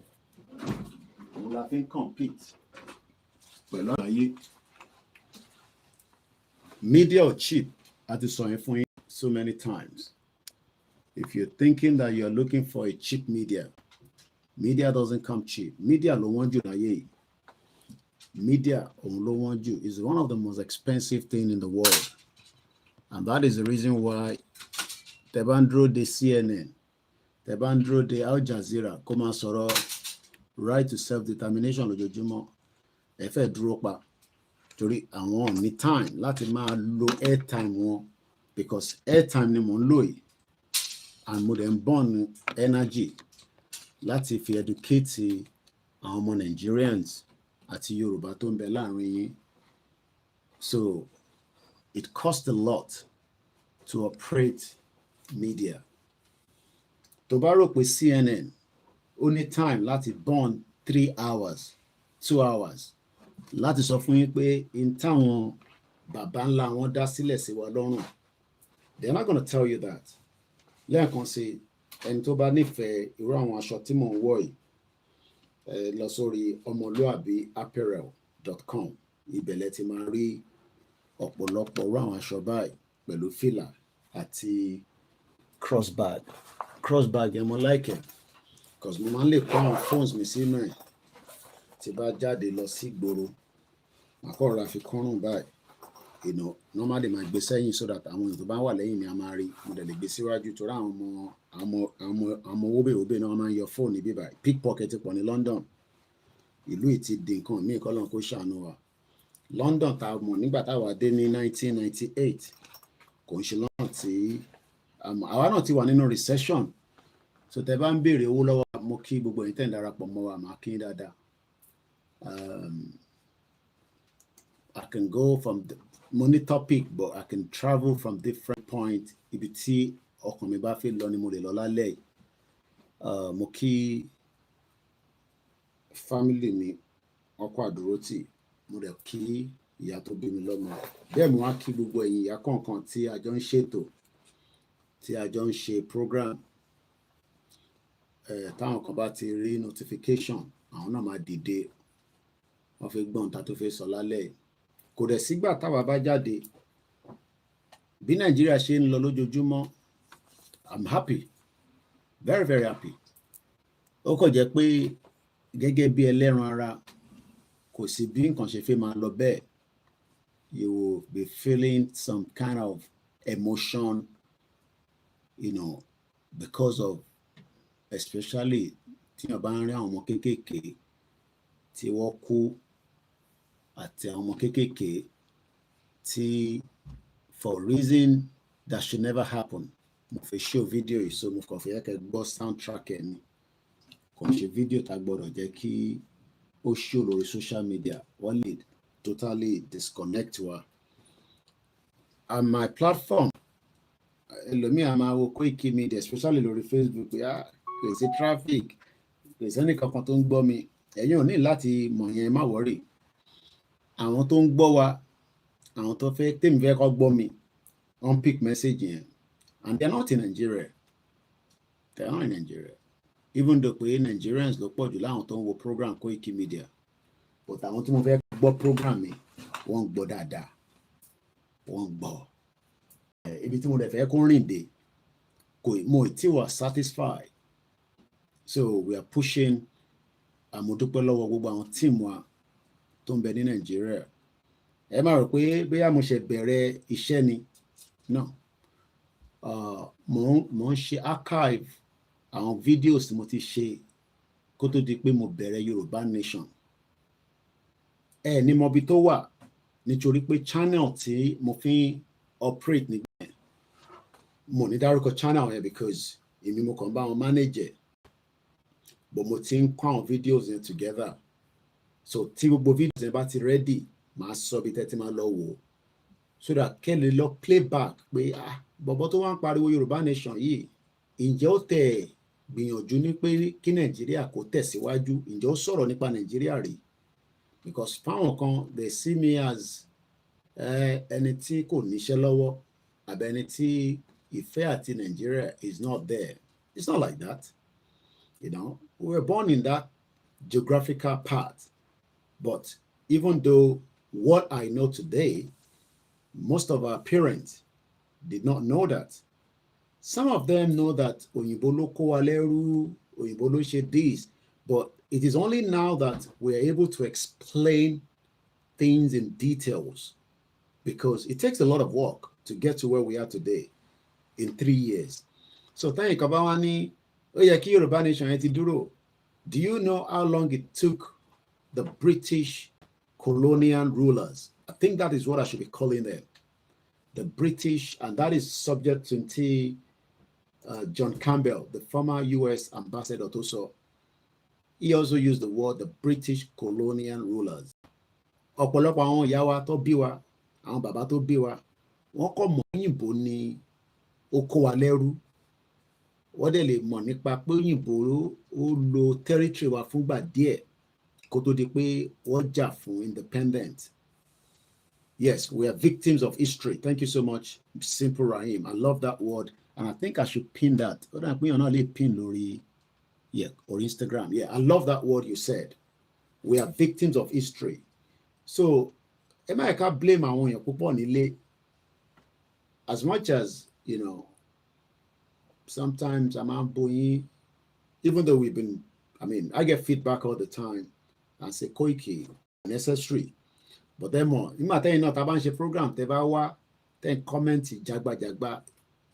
will have been compete. Media or cheap, as I saw for so many times. If you're thinking that you're looking for a cheap media, media doesn't come cheap. Media lo want you na. Media lo want you is one of the most expensive things in the world. And that is the reason why Tebandro de CNN, Tebandro de Al Jazeera, Koma Soro, right to self-determination lójoojúmọ́, ẹ fẹ́ dúró pa. Torí àwọn ní time láti máa lo airtime wọn, because airtime ni mo ń lò yìí, and mo dẹ̀ ń burn energy láti fi educate àwọn ọmọ Nigerians àti Yorùbá tó ń bẹ láàrin yín. So it costs a lot to operate media. Tó bá rò pé CNN ó ní time láti burn 3 hours, 2 hours láti sọ fún yín pé in táwọn bàbá ńlá wọn dá sílẹ̀ sí wa lọ́rùn, they're not going to tell you that. Lẹ́ẹ̀kan sí ẹni tó bá nífẹ̀ẹ́ irú àwọn aṣọ tí mò ń wọ̀ yìí, lọ sórí ọmọlúàbíapparel.com. Ibẹ̀lẹ̀ ti máa rí ọ̀pọ̀lọpọ̀ irú àwọn aṣọ báyìí pẹ̀lú fìlà àti crossbag yẹn mo like it, because mo máa ń lè kó àwọn phones mi sínú ẹ̀ tí bá jáde lọ sí ìgboro. Màá kọ́ ra fi kọ́rùn báyìí, normally máa gbé sẹ́yìn so that àwọn èèyàn tó bá wà lẹ́yìn mi a máa rí. Mo dẹ̀ lè gbé síwájú torí àwọn ọmọ owóbèwóbè náà máa ń yọ fóònù níbí báyìí. Pickpocket pọ̀ ní London. Ìlú yìí ti di nǹkan míì, kọ́lọ́n kó ṣàánú wa. London tá a mọ̀ nígbà táwa dé ní 1998 kò ń ṣe lọ́nà tí àwa náà ti wà nínú recession. So tẹ́ bá ń béèrè owó lọ́wọ́, mo kí gbogbo ẹ̀yin tẹ́ ń darapọ̀ mọ́ wa, màá kí yín dáadáa. I can go from the money topic, but I can travel from different points. Ibi tí ọkàn mi bá fẹ́ lọ ni mo lè lọ lálẹ́ yìí. Mo kí family mi, ọkọ àdúrótì, mo dẹ̀ kí ìyá tó bí mi lọ́mọ. Bẹ́ẹ̀ mo wá kí gbogbo ẹ̀yin ìyá kọ̀ọ̀kan tí a jọ ń ṣètò, tí a jọ ń ṣe program. táwọn kan bá ti rí notification àwọn náà máa dìde wọ́n fi gbọ́n ta tó fẹ́ sọ lálẹ́ yìí. Kò dẹ̀ sígbà táwa bá jáde bí Nàìjíríà ṣe ń lọ lójoojúmọ́ I'm happy, very very happy. Ó kàn jẹ́ pé gẹ́gẹ́ bí ẹlẹ́ran ara kò sí bí nǹkan ṣe fẹ́ máa lọ bẹ́ẹ̀. You will be feeling some kind of emotion, you know, because of especially tí wọ́n bá ń rí àwọn ọmọ kéékèèké tí wọ́n kú àti àwọn ọmọ kéékèèké tí for reason that should never happen. Mo fi show video yìí so mo kàn fi kẹ́ gbọ́ soundtrack ẹ̀ ni kò ṣe video tá gbọ́dọ̀ jẹ́ kí ó show lórí social media wọ́n lè totally disconnect wa. And my platform ẹlòmíì a máa wo Koiki Media especially lórí Facebook kò sí traffic kò sí ẹnì kankan tó ń gbọ́ mi ẹ̀yin ò ní láti mọ̀ yẹn má worry. Àwọn tó ń gbọ́ wa àwọn tó fẹ́ tèmi fẹ́ kọ́ gbọ́ mi wọ́n pick message yẹn and they're not in Nigeria. They're not in Nigeria. Even though pé Nigerians ló pọ̀ jù láwọn tó ń wo program Koiki Media but àwọn tí mo fẹ́ gbọ́ program mi wọ́n ń gbọ́ dáadáa wọ́n ń gbọ́ ibi tí mo dẹ̀ fẹ́ kó rìn dé mo tí wà satisfied so we are pushing àmọ̀dúpẹ́ lọ́wọ́ gbogbo àwọn team wa tó ń bẹ ní Nàìjíríà. Ẹ má rò pé bóyá mo ṣe bẹ̀rẹ̀ iṣẹ́ ni no mo ń ṣe archive àwọn videos tí mo ti ṣe kó tó di pé mo bẹ̀rẹ̀ Yorùbá Nation. Ní mo bi tó wà nítorí pé channel tí mo fi operate nígbà yẹn mo ní dárúkọ channel yẹn because èmi mo kàn bá wọn manage but mo ti ń kó àwọn videos yẹn together so tí gbogbo videos yẹn bá ti ready màá sọ bí tẹ́tí máa lọ wò so that kẹ́lẹ́ lọ playback pé bọ̀bọ̀ tó wá ń pariwo Yorùbá Nation yìí ǹjẹ́ ó tẹ̀ gbìyànjú ní pé kí Nàìjíríà kó tẹ̀síwájú ǹjẹ́ ó sọ̀rọ̀ nípa Nàìjíríà rí because fáwọn kan they see me as ẹni tí kò níṣẹ́ lọ́wọ́ àbí ẹni tí ìfẹ́ àti Nàìjíríà is not there. It's not like that. You know, we were born in that geographical part but even though what I know today most of our parents did not know that. Some of them know that Òyìnbó ló kó wa lẹ́rú, Òyìnbó ló ṣe this, but it is only now that we are able to explain things in details because it takes a lot of work to get to where we are today in 3 years. So thank you, Kabawani. Oh yeah, Yorùbá Nation yẹn ti dúró. Do you know how long it took the British colonial rulers? I think that is what I should be calling them. The British, and that is subject to John Campbell, the former US ambassador also. He also used the word the British colonial rulers. Ọ̀pọ̀lọpọ̀ àwọn ìyá wa tó bí wa, àwọn bàbá tó bí wa, wọ́n kọ́ mọ̀ Òyìnbó ní ó kó wa lẹ́rú. Wọ́n dẹ̀ lè mọ̀ nípa pé Òyìnbó ó lo territory wa fúngbà díẹ̀ kó tó di pé wọ́n jà fún independent. Yes, we are victims of history. Thank you so much, Simple Rahim. I love that word. And I think I should pin that. Or pin Lori, or Instagram. Yeah, I love that word you said. We are victims of history. So, I can't blame my own. As much as, you know, sometimes I'm unboying, even though I get feedback all the time and say, Koiki, necessary. But then more, you might tell you not a program, then comment jagba.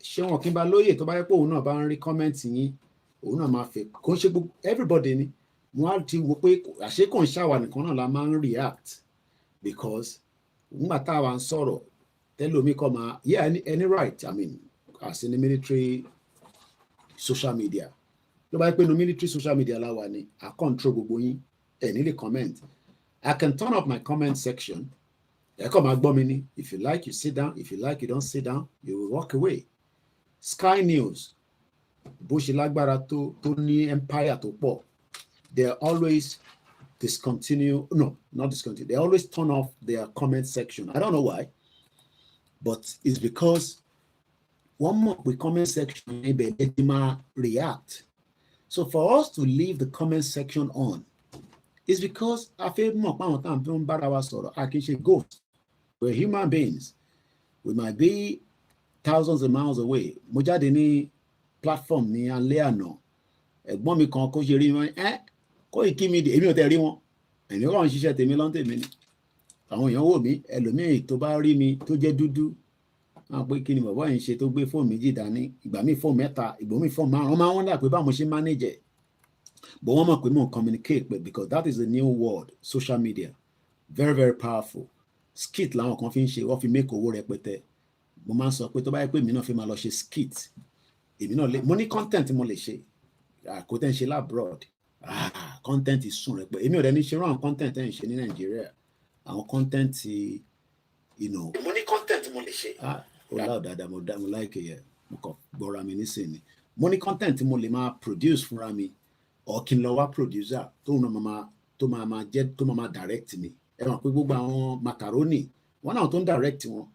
Ṣé wọn kí n bá lóye tó bá yẹ pé òun náà bá ń rí kọ́mẹ́ǹtì yín òun náà máa fẹ́ kó ń ṣe gbogbo everybody ni mo á ti wo pé àṣé kò ń ṣàwà nìkan náà la máa ń react because nígbà tá a wà ń sọ̀rọ̀ tẹ́lómi kọ́ máa any right as in the military social media ló bá yẹ pé no military social media la wà ní I control gbogbo yín ẹ̀ nílé comment I can turn up my comment section ẹ̀ kọ́ máa gbọ́ mi ní if you like you sit down if you like you don't sit down you will walk away. Sky News, bó ṣe lágbára tó ní empire tó pọ̀, they always they always turn off their comment section. I don't know why, but it's because one more with comment section maybe they might react. So for us to leave the comment section on, it's because I feel more about time to ghosts. We're human beings. We might be thousands of miles away. Mo jáde ní platform ní alẹ́ àná. Ẹ̀gbọ́n mi kan kó ṣe rí wọn kó ìkí mi dé èmi ò tẹ̀ rí wọn. Èmi kàn ń ṣiṣẹ́ tèmi lọ́n tèmi ni. Àwọn èèyàn wò mí ẹlòmíì tó bá rí mi tó jẹ́ dúdú. Wọ́n pé kí ni bàbá yìí ṣe tó gbé fóònù méjì dání. Ìgbà míì fóònù mẹ́ta, ìgbà míì fóònù márùn-ún. Wọ́n máa ń wọ́n dà pé báwo mo ṣe manage ẹ̀. But one more we communicate with, because that is a new word, social media. Very, very powerful. Skit làwọn kan fi ń ṣe, wọ́n fi make owó rẹpẹtẹ. Mo máa ń sọ pé tó bá yẹ pé mi náà fi máa lọ ṣe skit. Èmi náà lè mo ní content mo lè ṣe. Kò tẹ́ ń ṣe labroad. Content is sùn rẹpẹ. Èmi ò dẹ̀ ní ṣe rán content ẹ̀ ń ṣe ní Nàìjíríà. Àwọn content mo ní content mo lè ṣe. Ó láò dáadáa mo like ẹ̀ mo kàn gbọ́ra mi nísìnyí. Mo ní content mo lè máa produce fúnra mi. Or kí n lọ wá producer tó máa direct mi. Ẹ mọ̀ pé gbogbo àwọn macaroni wọn náà tó ń direct wọn.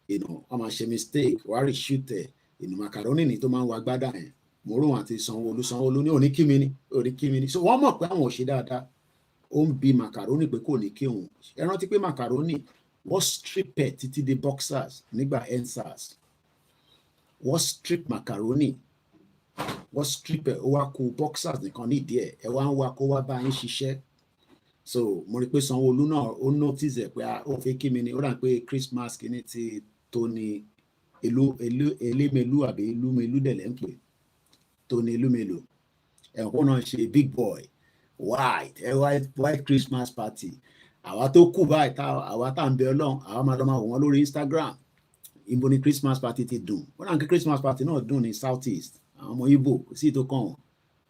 Wọ́n máa ṣe mistake, wàá reshoot ẹ̀. Macaroni ni tó máa ń wa gbádà yẹn. Mo rò wọn àti Sanwó-Olú ní òní kí mi ni. So wọ́n mọ̀ pé àwọn ò ṣe dáadáa. Ó ń bi macaroni pé kò ní kí òun. Ẹ rántí pé macaroni wọ́n strip ẹ̀ títí di boxers nígbà EndSARS. Wọ́n strip macaroni. Wọ́n strip ẹ̀ ó wá kó boxers nìkan nídìí ẹ̀ ẹ wá ń wá kó wá bá yín ṣiṣẹ́. So mo rí pé Sanwó-Olú náà ó notice ẹ̀ pé ó fẹ́ kí mi ni ó rà pé Christmas kìíní ti tó ní elémelu àbí elúmelu dẹ̀ lẹ́ ń pè tó ní elúmelu. Ẹ̀kọ́ náà ṣe big boy white Christmas party. Àwa tó kù báyìí àwa tá à ń bẹ Ọlọ́run àwa máa lọ máa wò wọ́n lórí Instagram. Ibo ni Christmas party ti dùn. Ó rà pé Christmas party náà dùn ní South East. Àwọn ọmọ Igbo sí tó kàn wọ́n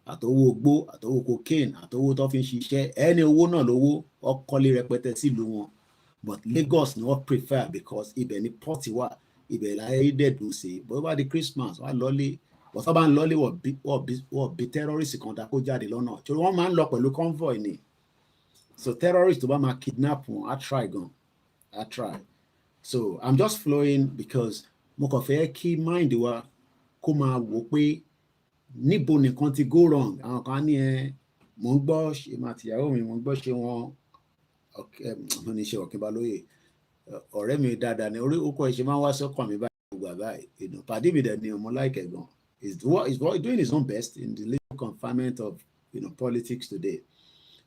àtọwọ́ ogbó àtọwọ́ cocaine àtọwọ́ tó fi ń ṣiṣẹ́ ẹni owó náà lówó ọkọlé rẹpẹtẹ sílùú wọn. But Lagos ni wọ́n prefer because ibẹ̀ ni port wà ibẹ̀ láyé dẹ̀dùn sí. Bó bá di Christmas wà lọ́lé but tó bá ń lọ́lé wọ́n bí terrorist kan dá kó jáde lọ́nà. Torí wọ́n máa ń lọ pẹ̀lú convoy ni. So terrorist tó bá máa kidnap wọn á try. So I'm just flowing because mo kàn fẹ́ kí mind wa kó máa wò pé níbo nìkan ti go wrong. Àwọn kan ní mò ń gbọ́ ṣe máa tìyàwó mi mò ń gbọ́ ṣe wọn mo ní ṣe Ọ̀kínbalóyè ọ̀rẹ́ mi dáadáa ní orí okò ìṣe máa ń wá sọ́kàn mi báyìí gbogbo àbáyé pàdé mi dẹ̀ ni ọmọ láìkẹ̀ gan is doing his own best in the little confinement of politics today.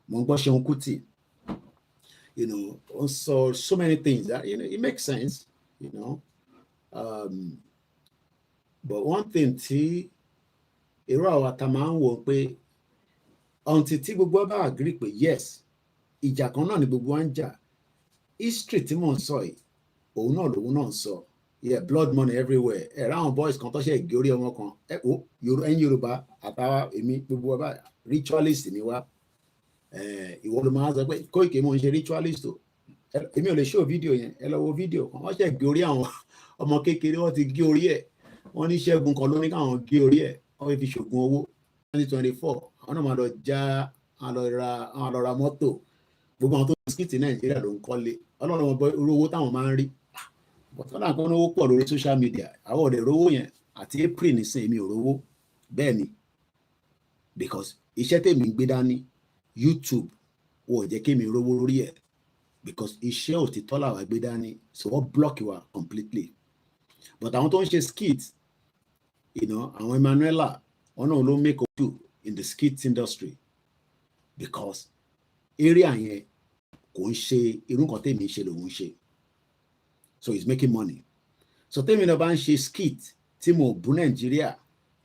Mo ń gbọ́ Ṣeun Kútì so many things that it makes sense but one thing tí irú àwa ta máa ń wò pé until tí gbogbo ọba agree pé yes ìjà kan náà ni gbogbo wa ń jà history tí mò ń sọ yìí òun náà lòun náà ń sọ blood money everywhere ráwọn boys kan tó ṣe ìgé orí ọmọ kan ẹ̀yin Yorùbá àtàwa èmi gbogbo ọba ritualist ni wá ìwọ ló máa sọ pé Kóìkì mò ń ṣe ritualist o èmi ò lè show fídíò yẹn ẹ lọ wo fídíò kan wọ́n ṣe gé orí àwọn ọmọ kékeré wọ́n ti gé orí ẹ̀ wọ́n ní Ṣẹ́gun kan ló ní káwọn gé orí ẹ̀ wọ́n fi ṣògùn owó 2024 àwọn náà máa lọ já àwọn lọ ra mọ́tò gbogbo àwọn tó ń skit Nàìjíríà ló ń kọ́lé Ọlọ́run ọmọ irú owó táwọn máa ń rí bọ́tọ́lá kan owó pọ̀ lórí social media àwọn ọ̀dẹ̀ rówó yẹn àti April nísìn èmi ò rówó bẹ́ẹ̀ ni because iṣẹ́ tèmi ń gbé dání YouTube wọ́n ò jẹ́ kí mi rówó lórí ẹ̀ because iṣẹ́ òtítọ́ làwa gbé dání so wọ́n block wa completely but àwọn tó ń ṣe skit àwọn Emmanuela wọn náà ló make up in the skit industry because area yẹn kò ń ṣe irú nǹkan tèmi ṣe lòun ṣe so he's making money so tèmi náà bá ń ṣe skit tí mo bú Nàìjíríà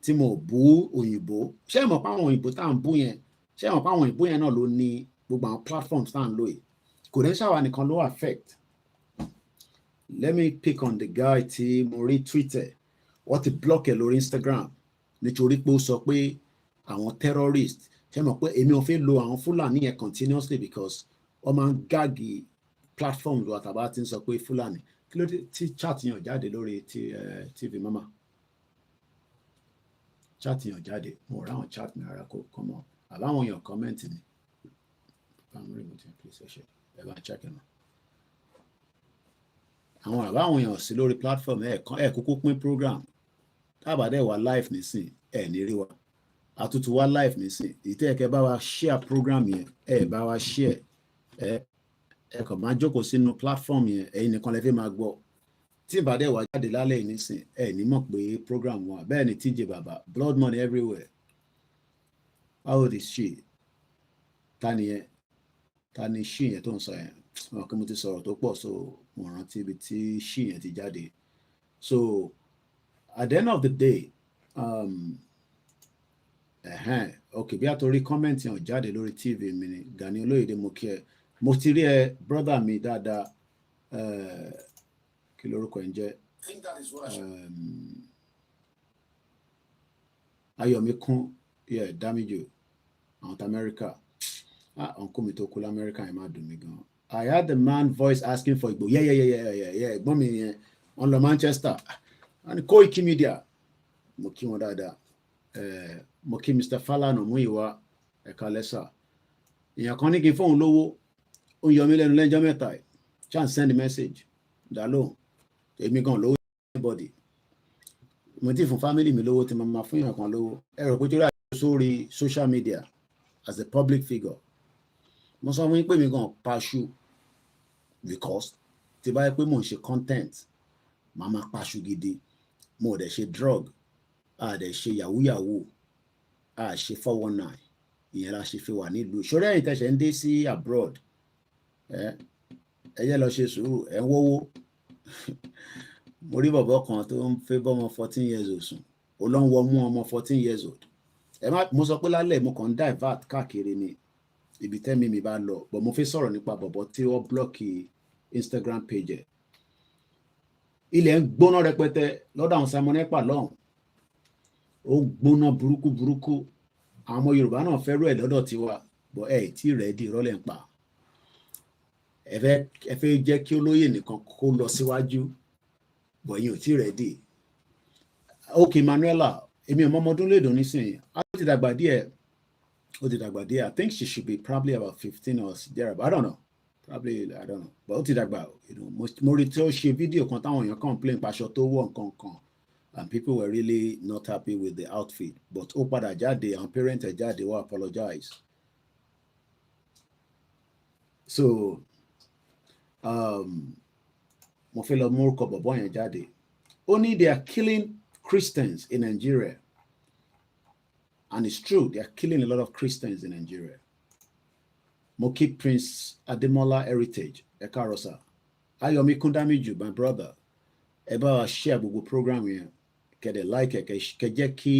tí mo bú òyìnbó ṣé mo pa àwọn òyìnbó tá à ń bú yẹn ṣé mo pa àwọn òyìnbó yẹn náà ló ní gbogbo àwọn platforms tá à ń lò yìí kò dẹ́ ṣàwà nìkan ló affect. Let me pick on the guy tí mo rí Twitter wọ́n ti block ẹ̀ lórí Instagram nítorí pé ó sọ pé àwọn terrorist ṣe mọ̀ pé èmi ò fẹ́ lo àwọn Fúlàní yẹn continuously because wọ́n máa ń gáàgì platforms wa tàbá ti ń sọ pé Fúlàní kí ló dé tí chat yàn jáde lórí TV mama chat yàn jáde mo rà àwọn chat ní ara kó come on àbáwọn èèyàn comment ni ẹ bá check ẹ̀ náà àwọn àbáwọn èèyàn sí lórí platform ẹ̀ kúkú pín program tábàdẹ̀ wà live nísìn ẹ̀ ní rí wa àtútù wá live nísìn ìtẹ́ ẹ̀kẹ́ bá wa share program yẹn bá wa share ẹ kàn máa jókòó sínú platform yẹn ẹ̀yin nìkan lè fi máa gbọ́ tí ìbàdí wà jáde lálẹ́ nísìn ní mọ̀ pé program wa bẹ́ẹ̀ ni TJ Baba blood money everywhere how old is she ta ni she yẹn tó ń sọ yẹn wọn kí mo ti sọ̀rọ̀ tó pọ̀ so mo rántí ibi tí she yẹn ti jáde so at the end of the day okay bí a tó rí comment yẹn jáde lórí TV mi ni Gani Olóyèdè mo kí ẹ mo ti rí ẹ brother mi dáadáa kí lórúkọ ẹ̀ ń jẹ́ Ayọ̀míkún Dámíjò àwọn tí Amẹ́ríkà uncle mi tó kú l'Amẹ́ríkà yẹn máa dùn mí gan. I had the man voice asking for Igbo ẹ̀gbọ́n mi yẹn wọ́n lọ Manchester wọ́n ní Koiki Media mo kí wọn dáadáa mo kí Mr. Falana Muyiwa ẹ̀ka lẹ́sà èèyàn kan ní kí n fóun lówó ó ń yọ mí lẹ́nu lẹ́jọ́ mẹ́ta ẹ̀ chance send message dá lóhùn èmi gan lówó anybody mo ti fún family mi lówó tí mo máa fún èèyàn kan lówó ẹ̀rọ pé torí àjọ sórí social media as a public figure mo sọ fún yín pé mi gan paṣu because tí bá yẹ pé mò ń ṣe content màá máa paṣu gidi mo dẹ̀ ṣe drug a dẹ̀ ṣe yahoo a ṣe 419 ìyẹn la ṣe fi wà nílùú ìṣòro ẹ̀yìn tẹ̀sẹ̀ ń dé sí abroad ẹ̀yẹ lọ ṣe sùúrù ẹ̀ ń wọ́wọ́ mo rí bọ̀bọ̀ kan tó ń fẹ́ bọ́mọ 14 years old sùn ó lọ ń wọ mú ọmọ 14 years old mo sọ pé lálẹ́ mo kàn ń divert káàkiri ni ibi tẹ́mi mi bá lọ but mo fẹ́ sọ̀rọ̀ nípa bọ̀bọ̀ tí wọ́n blọ́ọ̀kì Instagram page ẹ̀ ilẹ̀ ń gbóná rẹpẹtẹ lọ́dọ̀ àwọn Simon Ekpa lọ́hùn ó gbóná burúkú àwọn ọmọ Yorùbá náà fẹ́rù ẹ̀ lọ́dọ̀ tiwa bọ́ tí rẹ̀ di ìrọ́lẹ̀ ń pa ẹ fẹ́ jẹ́ kí olóyè nìkan kó lọ síwájú bọ̀ yín ò tí rẹ̀ di okay Manuela èmi ọmọ ọmọdún lè dùn nísìnyí ó ti dàgbà díẹ̀ I think she should be probably about 15 or there but I don't know but ó ti dàgbà mo rí tí ó ṣe fídíò kan táwọn èèyàn complain paṣọ tó wọ̀ nǹkan and people were really not happy with the outfit but ó padà jáde àwọn parents ẹ̀ jáde wọ́n apologize so mo fẹ́ lọ mú orúkọ bọ̀bọ̀ yẹn jáde ó ní they are killing Christians in Nigeria and it's true they are killing a lot of Christians in Nigeria mo kí Prince Ademola Heritage ẹ̀ka rosa Ayọ̀míkún Dámíjù my brother ẹ bá wa share gbogbo program yẹn kẹ̀dẹ̀ like kẹ jẹ́ kí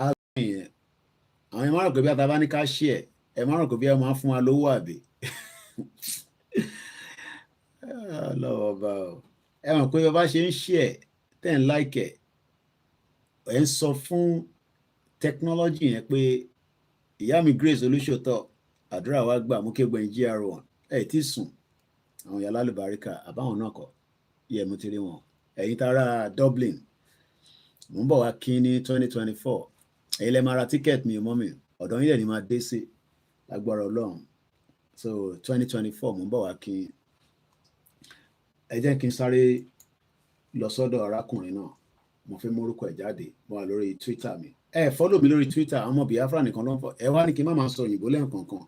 á yẹn àwọn ẹ̀mọ́ àrùkọ̀ bí àtàbá ní ká share ẹ̀mọ́ àrùkọ̀ bí ẹ máa fún wa lówó àbí lọ́wọ́ bá ọ ẹ mọ̀ pé bá ṣe ń share tẹ́ ń like ẹ̀ ń sọ fún technology yẹn pé ìyá mi Grace Olúṣòótọ́ àdúrà wa gbà mú kégbọ̀n GR1 tí sùn àwọn ìyá lálùbáríkà àbáwọn náà kọ yẹ mo ti rí wọn ẹ̀yin tara Dublin mo ń bọ̀ wá kí ní 2024 ẹ̀yin lẹ máa ra ticket mi mọ́ mi ọ̀dọ̀ yín dẹ̀ ni máa dé sí lágbára Ọlọ́run so 2024 mo ń bọ̀ wá kí ẹ jẹ́ kí n sáré lọ sọ́dọ̀ arákùnrin náà mo fẹ́ mórúkọ ẹ̀ jáde mo wà lórí Twitter mi follow mi lórí Twitter àwọn ọmọ Biafra nìkan ló ń fọ ẹ wá ní kí n má máa sọ òyìnbó lẹ́ẹ̀kọ̀ọ̀kan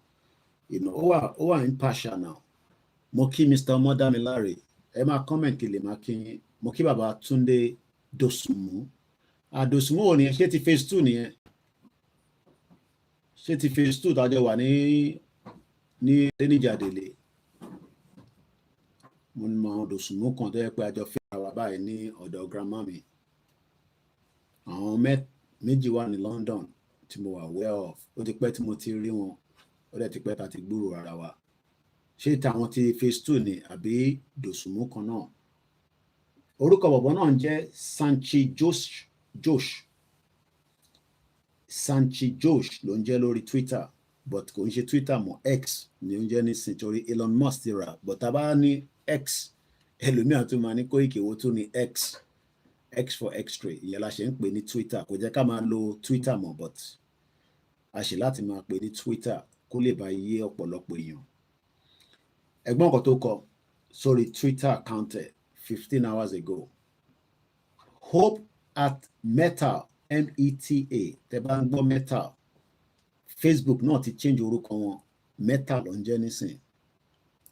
ó wà impartial now mo kí Mr. Ọmọdámiláre ẹ máa comment kí lè máa kí yín mo kí bàbá Túndé Dòsùnmú Dòsùnmú ò ní ṣé ti phase 2 nìyẹn ṣé ti phase 2 tàjọ wà ní Dénìjàdèlè mo ní mọ àwọn Dòsùnmú kan tó yẹ pé àjọ fẹ́ àwa báyìí ní ọ̀dọ̀ grandma mi àwọn méjì wà ní London tí mo wà aware of ó ti pẹ́ tí mo ti rí wọn ó dẹ̀ ti pẹ́ tá ti gbúrò ara wa ṣé táwọn ti phase 2 ni àbí Dòsùnmú kan náà orúkọ bọ̀bọ̀ náà ń jẹ́ Sanchi Josh ló ń jẹ́ lórí Twitter but kò ń ṣe Twitter mọ́ X ni ó ń jẹ́ nísìn torí Elon Musk ti rà but tá a bá ní X ẹlòmíràn tó máa ní Koiki owó tó ní X for X-ray ìyẹn la ṣe ń pè ní Twitter kò jẹ́ ká máa lo Twitter mọ́ but a ṣe láti máa pè ní Twitter kó lè bá yé ọ̀pọ̀lọpọ̀ èèyàn ẹ̀gbọ́n kan tó kọ sórí Twitter account 15 hours ago hope at metal META tẹ́ bá ń gbọ́ Meta. Facebook náà ti change orúkọ wọn, Meta ló ń jẹ́ nísìn.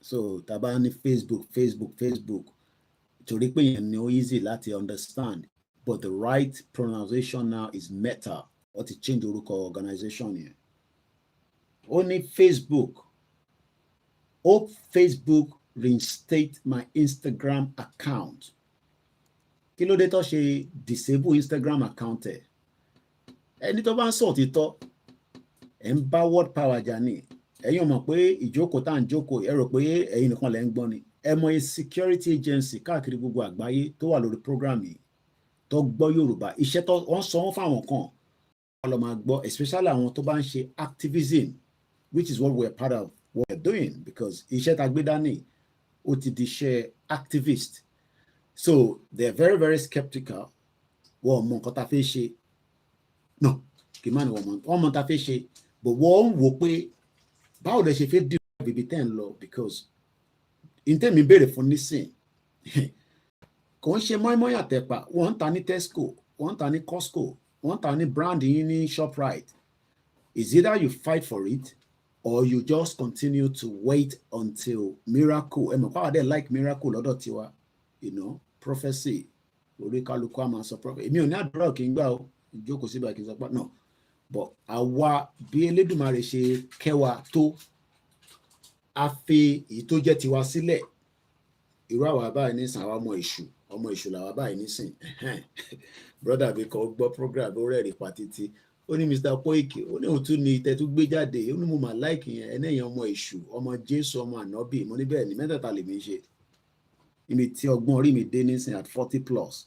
So tá bá ní Facebook torí pé yẹn ni ó easy láti understand, but the right pronunciation now is Meta. Wọ́n ti change orúkọ organization yẹn. Ó ní Facebook reinstate my Instagram account. Kí ló dé tó ṣe disable Instagram account ẹ̀? Ẹni tó bá ń sọ òtítọ́ ẹ̀ ń bá word power jà ní. Ẹ̀yin ò mọ̀ pé ìjókòó tá à ń jókòó ẹ rò pé ẹ̀yin nìkan lẹ́ ń gbọ́ ni. Ẹ mọ̀ a security agency káàkiri gbogbo àgbáyé tó wà lórí program yìí tó gbọ́ Yorùbá. Iṣẹ́ tó wọ́n sọ wọ́n fáwọn kan wọ́n lọ máa gbọ́, especially àwọn tó bá ń ṣe activism, which is what we are part of what we are doing, because iṣẹ́ tá gbé dání ó ti di iṣẹ́ activist. So they are very, very skeptical. Wọ́n mọ̀ nǹkan tá fẹ́ ṣe. No, kì í má ní wọ́n mọ̀ tá fẹ́ ṣe. But wọ́n ń wò pé báwo lẹ ṣe fẹ́ dì bíbí tẹ́ ń lọ, because ìtẹ́mi béèrè fún nísìn kò ń ṣe mọ́ínmọ́ín àtẹ̀pà, wọ́n ń ta ní Tesco, wọ́n ń ta ní Costco, wọ́n ń ta ní brand yín ní Shoprite. Is either you fight for it or you just continue to wait until miracle. Ẹ mọ̀ pàwọ́ dẹ̀ like miracle lọ́dọ̀ tiwa, you know, prophecy orí kálukú àmà sọ prophet. Èmi ò ní àdúrà kí n gbà ó ìjókòó síbà kí n sọ pé no, but àwa bí Elédùmarè ṣe kẹwàá tó a fi èyí tó jẹ́ tiwa sílẹ̀. Irú àwa báyìí nísìn àwa ọmọ èṣù làwa báyìí nísìn. Brother mi kan gbọ́ program ó rẹ́rìí pa títí ó ní Mr. Koiki ó ní òtún ní ìtẹ́ tó gbé jáde ó ní mo mà láìkì yẹn ẹnẹ́yìn ọmọ èṣù ọmọ Jésù ọmọ ànábì. Mo ní bẹ́ẹ̀ ni mẹ́tẹ̀ẹ̀ta lèmi ṣe. Ibi tí ọgbọ́n orí mi dé nísìn at 40+,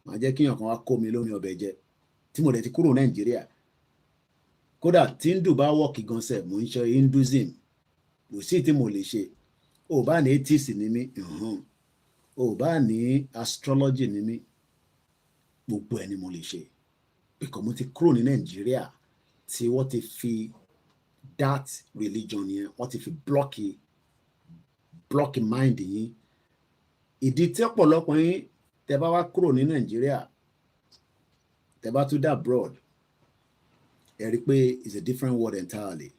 màá jẹ́ kíyàn kan wá kó mi lómi ọbẹ̀ jẹ tí mo dẹ̀ ti kúrò Nàìjíríà. Kódà tí Hindu bá wọ́ọ̀kì gan sẹ̀ mò ń ṣe Hinduism, kò sí tí mo lè ṣe. Ò bá ní atheist ní mí, ò bá ní astrology ní mí, gbogbo ẹ̀ ni mo lè ṣe. Because mo ti kúrò ní Nàìjíríà tí wọ́n ti fi that religion yẹn wọ́n ti fi block mind yín. Ìdí tí ọ̀pọ̀lọpọ̀ yín tẹ́ bá wá kúrò ní Nàìjíríà tẹ́ bá tún dá abroad ẹ rí pé it's a different world entirely.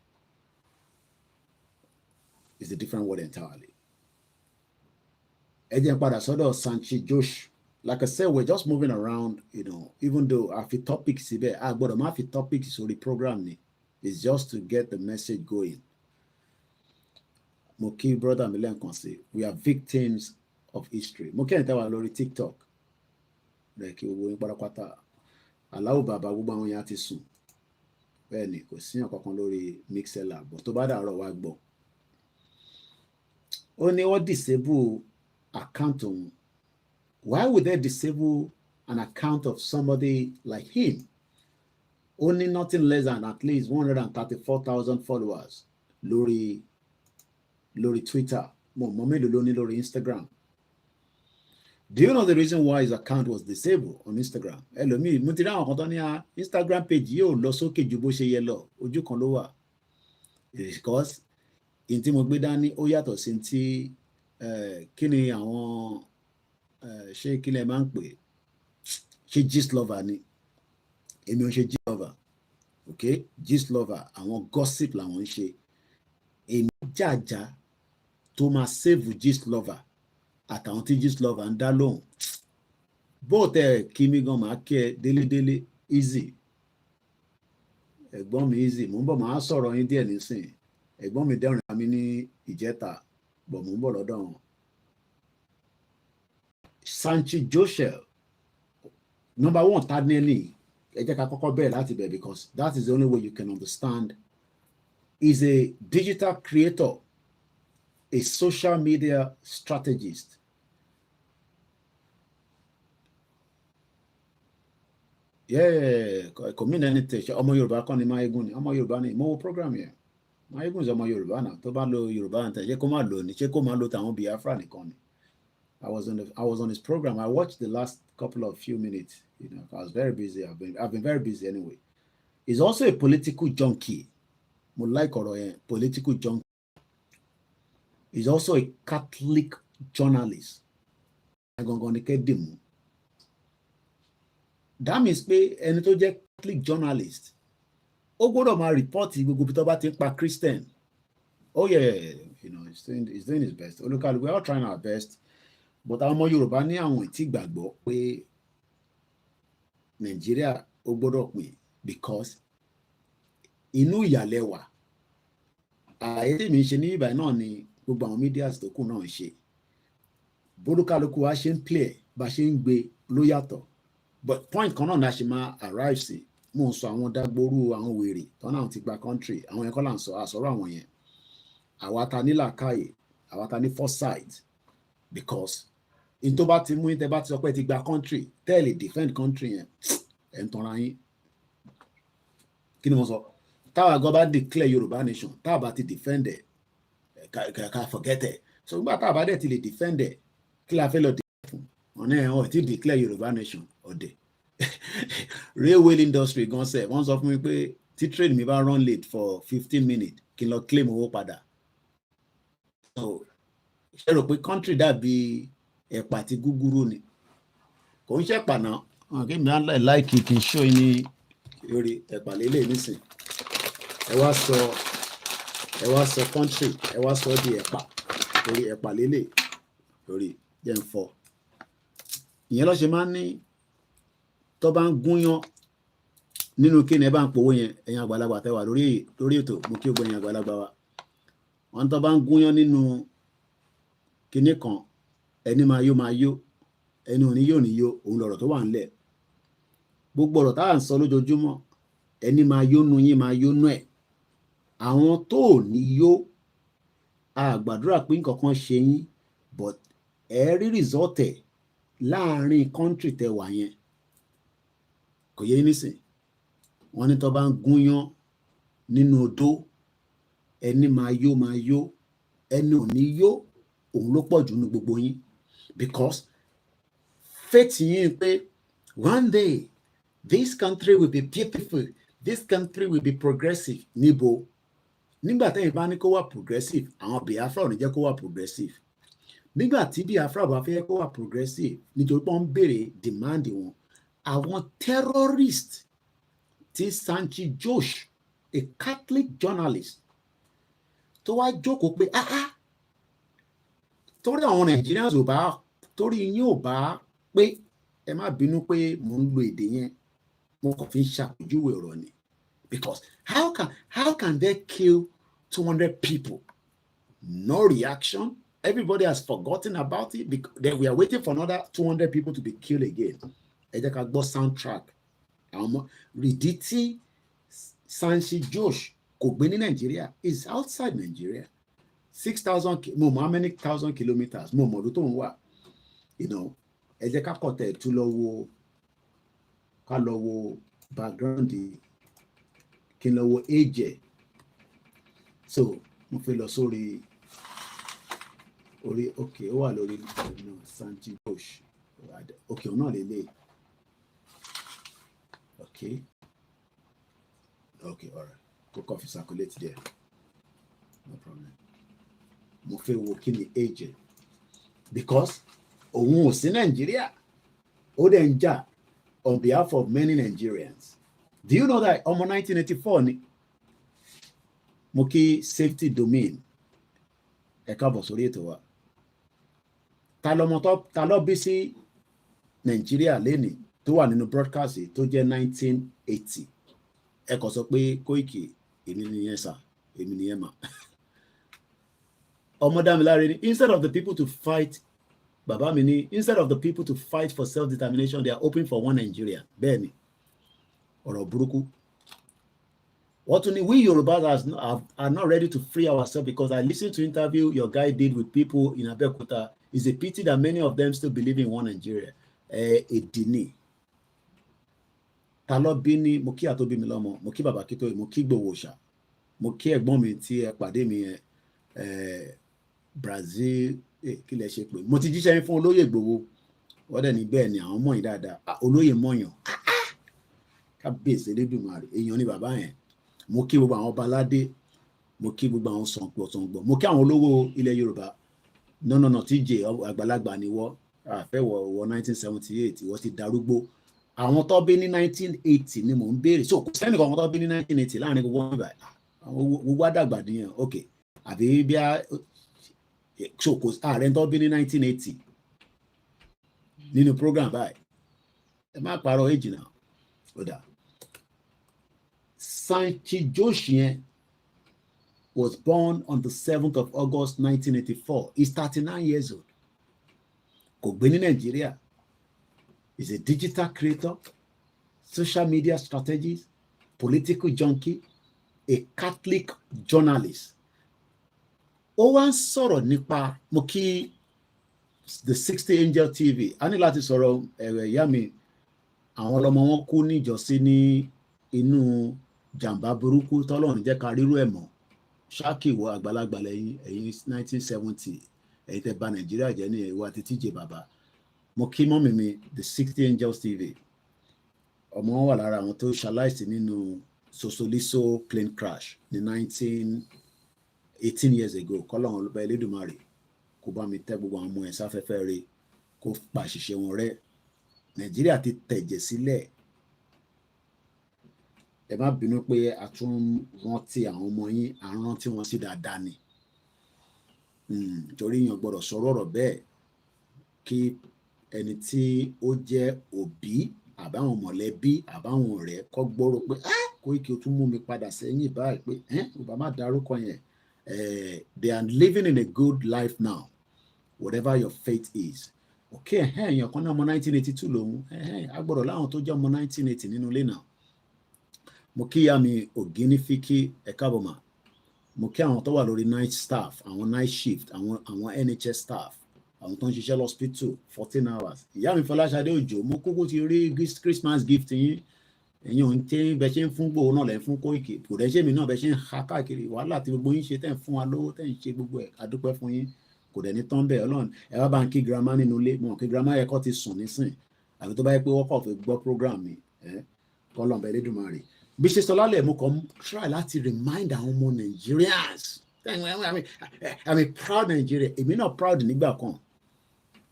It's a different world entirely. Ẹ jẹ́ n padà sọ́dọ̀ Sanchi Josh. Like I said, we're just moving around, you know, even though I fi topics síbẹ̀, a gbọ́dọ̀ má fi topics sórí program ni. It's just to get the message going. Mo kí brother mi lẹ́ǹkan sí, we are victims of history. Mo kẹ́yìn tẹ́wà lórí TikTok. Rẹ̀ kí owó yín pátápátá. Aláwọ̀ bàbá gbogbo àwọn yẹn á ti sùn. Bẹ́ẹ̀ ni, kò síyàn kankan lórí Mixlr, but tó bá dàárọ̀ wá gbọ́. Ó ní wọ́n disable account òun. Why would they disable an account of somebody like him? Only nothing less than at least 134,000 followers lórí Twitter. Mo mélòó ló ní lórí Instagram. Do you know the reason why his account was disabled on Instagram? Ẹlòmíì mo ti rí àwọn kan tó ní Instagram page yóò lọ sókè ju bó ṣe yẹ lọ, ojú kan ló wà. Because in tí mo gbé dání ó yàtọ̀ sí ti kí ni àwọn ṣé kí lẹ máa ń pè ṣé gist lover ni. Èmi ò ṣe gist lover, okay? Gist lover àwọn gossip làwọn ń ṣe. Èmi jàjà tó máa save gist lover àtàwọn tí gist lover ń dá lóhùn. Bó tẹ kí mi gan máa kí ẹ délédélé easy. Ẹ̀gbọ́n mi easy, mo ń bọ̀ máa sọ̀rọ̀ yín díẹ̀ nísìn. Ẹ̀gbọ́n mi dẹ́rùn àmì ní ìjẹta, bọ̀ mo ń bọ̀ lọ́dọ̀ wọn. Sanchi Joshua, number one, Tadneli, ẹ jẹ́ ká kọ́kọ́ bẹ̀rẹ̀ láti bẹ̀, because that is the only way you can understand. Is a digital creator, a social media strategist. Yeah, kò mean anything. Ọmọ Yorùbá kọ́ ni Máyégún ni, ọmọ Yorùbá ni, mo wo program yẹn. Máyégún is ọmọ Yorùbá náà, tó bá lo Yorùbá náà, ṣé kó má lò ní, ṣé kó má lo tàwọn Biafra nìkan ni. I was on his program. I watched the last couple of few minutes. You know, I was very busy. I've been very busy anyway. He's also a political junkie. Mo like ọ̀rọ̀ yẹn, political junkie. He's also a Catholic journalist. Gangan ni kẹ́ dìmú. that means pé ẹni tó jẹ́ Catholic journalist ó gbọ́dọ̀ máa report gbogbo bí tó bá ti ń pa Christian. Oh yeah, you know, he's doing his best. Olúkálùkù, we are all trying our best, but àwọn ọmọ Yorùbá ní àwọn ìtì gbàgbọ́ pé Nàìjíríà ó gbọ́dọ̀ pín because inú ìyàlẹ̀ wà. Àyè tí mi ń ṣe ní ìbàyìí náà ni gbogbo àwọn medias tó kù náà ń ṣe. Olúkálùkù wa ṣe ń play bá ṣe ń gbé ló yàtọ̀, but point kan náà la ṣe máa arrive sí. Mo ń sọ àwọn dágbóró àwọn wèrè tó náà ti gba country, àwọn yẹn kọ́ là ń sọ àsọ̀rọ̀ àwọn yẹn. Àwa ta ní làákàyè, àwa ta ní foresight, because in tó bá ti mú yín tẹ́ bá ti sọ pé ti gba country tẹ́ lè defend country yẹn ẹ̀ ń tanra yín. Kí ni mo sọ? Táwa gan bá declare Yorùbá nation, táwa bá ti defend ẹ̀ ká forget ẹ̀. So nígbà táwa bá dẹ̀ ti lè defend ẹ̀ kí la fẹ́ lọ defend fún? Ọ̀nà ẹ̀ ọ̀ ti declare Yorùbá nation ọ̀dẹ̀. Railway industry gan sẹ̀ wọ́n sọ fún mi pé tí train mi bá run late for 15 minutes kí n lọ claim owó padà. So ṣe rò pé country dàbí ẹ̀pà àti gúgúrú ni? Kò ń ṣẹ̀pà náà. Kí mi á láìkí kí n ṣó yín ní orí ẹ̀pà lélẹ̀ nísìn. Ẹ wá sọ country, ẹ wá sọ di ẹ̀pà orí ẹ̀pà lélẹ̀ lórí jẹ́ ń fọ́. Ìyẹn ló ṣe máa ń ní tó bá ń gúnyán nínú kí ni ẹ bá ń powó yẹn, ẹ̀yin àgbàlagbà tẹ́wà lórí ètò, mo kí gbogbo ẹ̀yin àgbàlagbà wa. Wọ́n tó bá ń gúnyán nínú kinní kan, ẹni máa yó, ẹni ò ní yó, òun lọ̀rọ̀ tó wà ńlẹ̀. Gbogbo ọ̀rọ̀ tá à ń sọ lójoojúmọ́, ẹni máa yó nu yín máa yó nú ẹ̀. Àwọn tó ò ní yó, a gbàdúrà pé nǹkan kan ṣe yín, but ẹ rí result ẹ̀ láàárín country tẹ wà yẹn. Kò yé nísìn. Wọ́n ní tó bá ń gúnyán nínú odó, ẹni máa yó, ẹni ò ní yó, òun ló pọ̀ jù ní gbogbo yín. Because faith yín pé one day this country will be beautiful, this country will be progressive. Níbo? Nígbà tẹ́yìn bá ní kó wà progressive, àwọn Biafra ò ní jẹ́ kó wà progressive. Nígbà tí Biafra bá fẹ́ kó wà progressive, nítorí pé wọ́n ń béèrè demand wọn, àwọn terrorist tí Sanchi Josh, a Catholic journalist, tó wá jókòó pé torí àwọn Nigerians ò bá, torí yín ò bá pé ẹ má bínú pé mò ń lo èdè yẹn, mo kàn fi ń ṣàpèjúwe ọ̀rọ̀ ni. Because how can they kill 200 people? No reaction. Everybody has forgotten about it because we are waiting for another 200 people to be killed again. Ẹ jẹ́ ká gbọ́ soundtrack. Àwọn ìdí tí Sanchi Josh kò gbé ní Nigeria is outside Nigeria. 6,000, mo mọ̀ how many thousand kilometers, mo mọ̀ ọdún tó ń wà. You know, ẹ jẹ́ ká kọ̀ tẹ̀ tú ká lọ wo background kí n lọ wo age ẹ̀. So mo fi lọ sórí okay, ó wà lórí Sanchi Josh. Okay, ọ̀nà lélẹ̀. Okay, all right. Go coffee circulate there. No problem. Mo fẹ́ wo kí ni age ẹ̀. Because òun ò sí Nàìjíríà, ó dẹ̀ ń jà on behalf of many Nigerians. Do you know that ọmọ 1984 ni? Mo kí safety domain. Ẹ káàbọ̀ sórí ètò wa. Ta ló bí sí Nàìjíríà lénìí tó wà nínú broadcast tó jẹ́ 1980. Ẹ kàn sọ pé Kóìkì, èmi nìyẹn sà, èmi nìyẹn mà. Ọmọ Dámiláre ni, instead of the people to fight, bàbá mi ní, instead of the people to fight for self-determination, they are hoping for one Nigeria. Bẹ́ẹ̀ ni, ọ̀rọ̀ burúkú. What tún ní, we Yorubas are not ready to free ourselves because I listened to interview your guy did with people in Abeokuta. It's a pity that many of them still believe in one Nigeria. Èdè ni. Ta ló bí ní, mo kí àtó bí mi lọ́mọ, mo kí bàbá Kítóyè, mo kí Gbòwòṣà, mo kí ẹ̀gbọ́n mi tí ẹ pàdé mi Brazil, kí lẹ ṣe pé mo ti jíṣẹ́ fún olóyè Ìgbòho, wọ́n dẹ̀ ní bẹ́ẹ̀ ni àwọn mọ̀ yín dáadáa. Olóyè mọ̀yàn, kábíyèsí Elédùmarè, èèyàn ni bàbá yẹn. Mo kí gbogbo àwọn ọba aládé, mo kí gbogbo àwọn sọ̀ngbọ̀, mo kí àwọn olówó ilẹ̀ Yorùbá. No, TJ àgbàlagbà ni wọ́n, àfẹ́wọ̀ 1978, wọ́n ti darúgbó. àwọn tó bí ní 1980 ni mò ń béèrè so kò sẹ́nìkan àwọn tó bí ní 1980 láàrin gbogbo wọn báyìí gbogbo àdàgbà nìyẹn ok àbí bí a so kò ààrẹ tó bí ní 1980 nínú program báyìí ẹ má parọ́ èjì náà ó dà Sanchi Joshi yẹn was born on the 7th of August 1984 he's 39 years old kò gbé ní Nàìjíríà. He's a digital creator, social media strategist, political junkie, a Catholic journalist. Ó wá ń sọ̀rọ̀ nípa mo kí the 60 Angel TV. A ní láti sọ̀rọ̀ ìyá mi àwọn ọlọ́mọ wọn kú níjọ́sí ní inú jàǹbá burúkú tọ́lọ́run jẹ́ ká rírú ẹ̀ mọ́. Ṣáàkì wọ àgbàlagbà lẹ́yìn 1970 ẹ̀yin tẹ́ bà Nàìjíríà jẹ́ ní ìwà àti tíje bàbá. Mo kí mọ́mì mi the 60 Angels TV ọmọ wọn wà lára àwọn tó ṣaláìsí nínú Sosoliso plane crash ní 18 years ago kọ́lọ́run olùbá Elédùmarè kó bá mi tẹ́ gbogbo àwọn ọmọ ẹ̀ sáfẹ́fẹ́ rẹ̀ kó pa àṣìṣe wọn rẹ́ Nàìjíríà ti tẹ̀jẹ̀ sílẹ̀ ẹ má bínú pé a tún rántí àwọn ọmọ yín à ń rántí wọn sí dáadáa ni torí yàn gbọ́dọ̀ sọ̀rọ̀ ọ̀rọ̀ bẹ́ẹ̀ kí ẹni tí ó jẹ́ òbí àbáwọn mọ̀lẹ́bí àbáwọn ọ̀rẹ́ kọ́ gbọ́rọ̀ pé Koiki ó tún mú mi padà sẹ́yìn báyìí pé ọba má dárúkọ yẹn they are living in a good life now whatever your fate is okay èèyàn kan náà ọmọ 1982 lòun a gbọ́dọ̀ láwọn tó jẹ́ ọmọ 1980 nínú ilé náà mo kí ìyá mi Ògínnífíkí ẹ̀kábọ̀mà mo kí àwọn tó wà lórí night staff àwọn night shift àwọn NHS staff àwọn tó ń ṣiṣẹ́ lọ́spítù 14 hours ìyá mi Fọláṣadé Òjó mo kúkú ti rí Christmas gift yín ẹ̀yin ò ń tẹ́ bẹ́ẹ̀ ṣe ń fún gbòó náà lẹ́ ń fún Koiki kò dẹ́ ṣe mí náà bẹ́ẹ̀ ṣe ń ha káàkiri wàhálà tí gbogbo yín ṣe tẹ́ ń fún wa lówó tẹ́ ń ṣe gbogbo ẹ̀ adúpẹ́ fún yín kò dẹ̀ ní tán bẹ́ẹ̀ Ọlọ́run ẹ wá bá ń kí girama nínú ilé mọ̀ kí girama yẹ kọ́ ti sùn nísìn àbí tó bá yẹ pé wọ́n kọ̀ fi gbọ́ program mi kọ́lọ́n bẹ́ẹ̀ Elédùmarè bí ṣe sọ lálẹ́ mo kàn try láti remind àwọn ọmọ Nigerians I'm a proud Nigerian èmi náà proud nígbà kan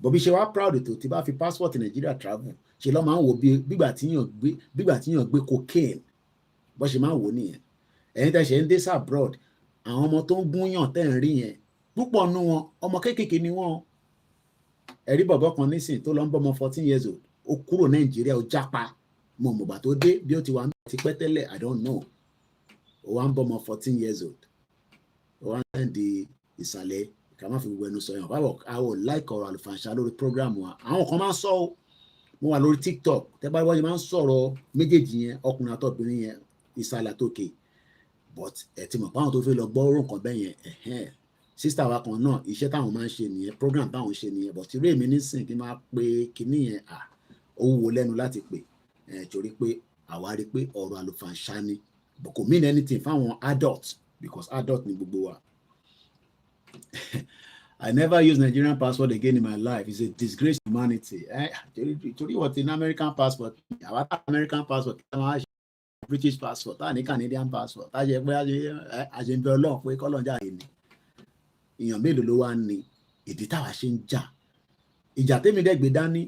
bọ̀bí ṣe wá proud tó ti bá fi passport Nigeria travel ṣe lọ́ máa ń wò bígbà tí yàn gbé cocaine bó ṣe máa ń wò nìyẹn ẹ̀yin tẹ́ ṣe ń dé abroad àwọn ọmọ tó ń gúnyàn tẹ́ ń rí yẹn púpọ̀ nú wọn ọmọ kéékèèké ni wọ́n ẹ̀rí bọ̀bọ̀ kan nísìn tó lọ ń bọ́ ọmọ 14 years old ó kúrò Nàìjíríà ó jápa mo mọ̀gbà tó dé bí ó ti wà ti pẹ́ tẹ́lẹ̀ I don't know ó wá ń bọ́ ọmọ 14 years old ó wá ń di ìsàlẹ̀ ká má fi gbogbo ẹnu sọ yàn báwọ̀ àwọn like ọ̀rọ̀ àlùfànṣá lórí program wa àwọn kan máa ń sọ ọ́ mo wà lórí TikTok tẹ́bá wọ́n máa ń sọ̀rọ̀ méjèèjì yẹn ọkùnrin àtọ́bìnrin yẹn ìsàlẹ̀ àtòkè but ẹ̀ ti mọ̀ páwọn tó fẹ́ lọ gbọ́ orun kan bẹ́ẹ̀ yẹn sísítà wa kan náà iṣẹ́ táwọn máa ń ṣe nìyẹn program táwọn ṣe nìyẹn but irú èmi nísìn kí n máa pe kinní yẹn ó wúwo lẹ́nu láti pè torí pé àwa rí pé ọ̀rọ̀ àlùfànṣá ni but kò mean anything fáwọn adults because adult ni gbogbo wa. I never use Nigerian passport again in my life. It's a disgrace to humanity. Torí wọ́n ti ní American passport, àwa tá American passport, British passport, tá ní Canadian passport, tá jẹ́ pé àjẹmbẹ́ Ọlọ́run pé kọ́lọ́njà yìí ni. Èèyàn mélòó ló wá ní ìdí táwa ṣe ń jà. Ìjà tèmi dẹ́gbẹ̀ dání.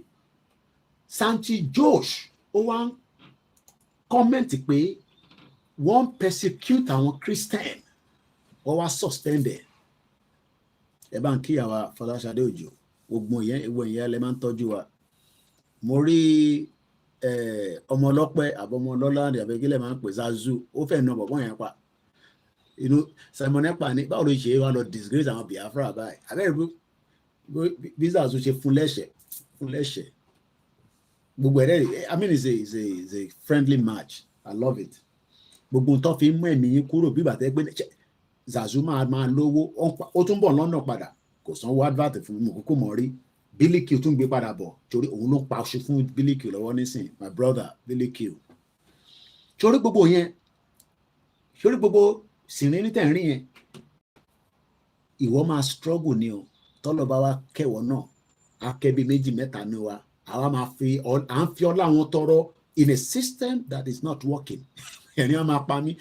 Sanchi Josh ó wá ń kọ́mẹ́ǹtì pé wọ́n persecute àwọn Christian wọ́n wá suspended. Ẹ bá ń kí àwa Fọláṣadé Òjó gbogbo ìyẹn lẹ máa ń tọ́jú wa mo rí ọmọ ọlọ́pẹ́ àbọ̀mọ ọlọ́lá ní àbẹ̀gílẹ̀ máa ń pè Zazu ó fẹ́ nà bọ̀bọ̀ yẹn pa inú Simon Ekpa ní báwo ló ṣe wá lọ disgrace àwọn Biafra báyìí abẹ́rẹ́ bí Zazu ṣe fún lẹ́sẹ̀ gbogbo ẹ̀rẹ́ I mean it's a friendly match I love it gbogbo tó fi mú ẹ̀mí yín kúrò bí bàtẹ́ pé Zazu máa lówó ó tún bọ̀ lọ́nà padà kò sanwó advert fún mi kókó mọ̀ rí Biliki tún gbé padà bọ̀ torí òun ló pa aṣọ fún Biliki lọ́wọ́ nísìn my brother Biliki torí gbogbo yẹn torí gbogbo sìnrín ní tẹ̀rín yẹn ìwọ máa struggle ni o tọ́lọ́ba wa kẹwọ́ náà akẹ́bí méjì mẹ́ta ni wa àwa máa à ń fi ọlá wọn tọrọ in a system that is not working ẹ̀rín wọn máa pa mí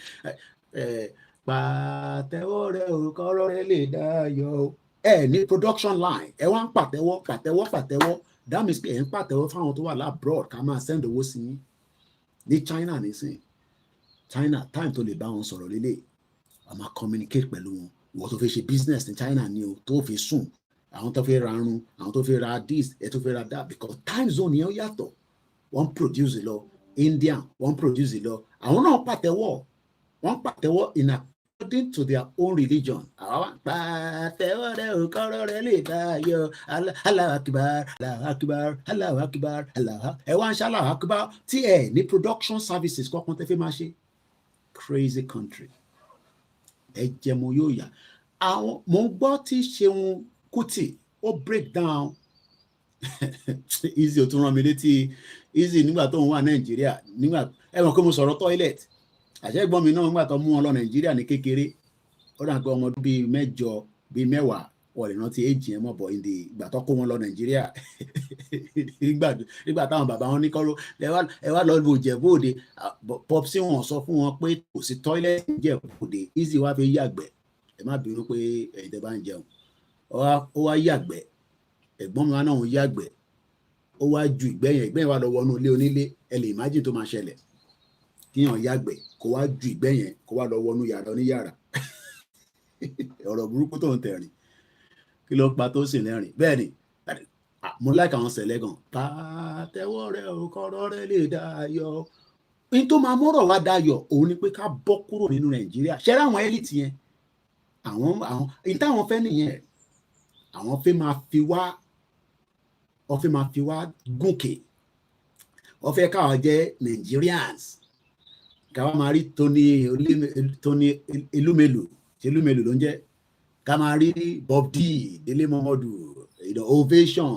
pàtẹ́wọ́ rẹ orúkọ ọ̀rọ̀ rẹ lè dáyọ̀ ẹ ní production line ẹ wá ń pàtẹ́wọ́ that means pé ẹ̀ ń pàtẹ́wọ́ fáwọn tó wà labroad ká máa send owó sí yín ní China nísìn China time tó lè bá wọn sọ̀rọ̀ lélẹ̀ a máa communicate pẹ̀lú wọn ìwọ tó fi ṣe business ní China ni o tó fi sùn àwọn tó fi ra arun àwọn tó fi ra this ẹ̀ tó fi ra that because time zone yẹn ó yàtọ̀ wọ́n produce lọ Indian wọ́n produce lọ àwọn náà pàtẹ́wọ́ wọ́n pàtẹ́wọ́ in according to their own religion àwọn pàtẹ́wọ́ rẹ̀ ò kọ́rọ́ rẹ̀ lè dáyọ̀ Allahu Akbar Allahu Akbar Allahu Akbar ẹ wá ń ṣe Allahu Akbar tí ẹ ní production services kọ́kàn tẹ́ fẹ́ máa ṣe crazy country ẹ jẹ́ mo yóò yà àwọn mo ń gbọ́ tí Ṣeun Kútì ó break down easy ò tún rán mi létí easy nígbà tó ń wà Nàìjíríà nígbà ẹ mọ̀ pé mo sọ̀rọ̀ toilet àṣẹ́gbọ́n mi náà nígbà tó mú wọn lọ Nàìjíríà ní kékeré ó dà pé ọmọ ọdún bíi 8 bíi 10 wọ́n lè rántí èjì ẹ̀ mọ̀ bọ̀ ìdí ìgbà tó kó wọn lọ Nàìjíríà nígbà táwọn bàbá wọn ní kọ́rọ́ ẹ wá lọ lu Ìjẹ̀bú Òde popsi wọn sọ fún wọn pé kò sí toilet Ìjẹ̀bú Òde easy wá fi yàgbẹ́ ẹ má bínú pé ẹ̀yin tẹ́ bá ń jẹun ó wá yàgbẹ́ ẹ̀gbọ́n mi wá náà ń yàgbẹ́ ó wá ju ìgbẹ́ yẹn wá lọ wọnú ilé onílé ẹ lè imagine tó máa ṣẹlẹ̀ kíyàn yàgbẹ́ kó wá ju ìgbẹ́ yẹn kó wá lọ wọnú yàrá oníyàrá ọ̀rọ̀ burúkú tó ń tẹ̀rìn kí ló pa tó sì lẹ́rìn bẹ́ẹ̀ ni mo like àwọn sẹ̀lẹ̀ gan pàtẹ́wọ́ rẹ̀ ò kọ́rọ́ rẹ̀ lè dáyọ̀ ní tó máa mọ́rọ̀ wá dáyọ̀ òun ni pé ká bọ́ kúrò nínú Nàìjíríà ṣẹ́rẹ́ àwọn elite yẹn àwọn ní táwọn fẹ́ nìyẹn àwọn fẹ́ máa fi wá gòkè wọ́n fẹ́ káwọn jẹ́ Nigerians káwọn máa rí Tony Elumelu ló ń jẹ́ ká máa rí Bob D Délé Mọ́mọ́dù ovation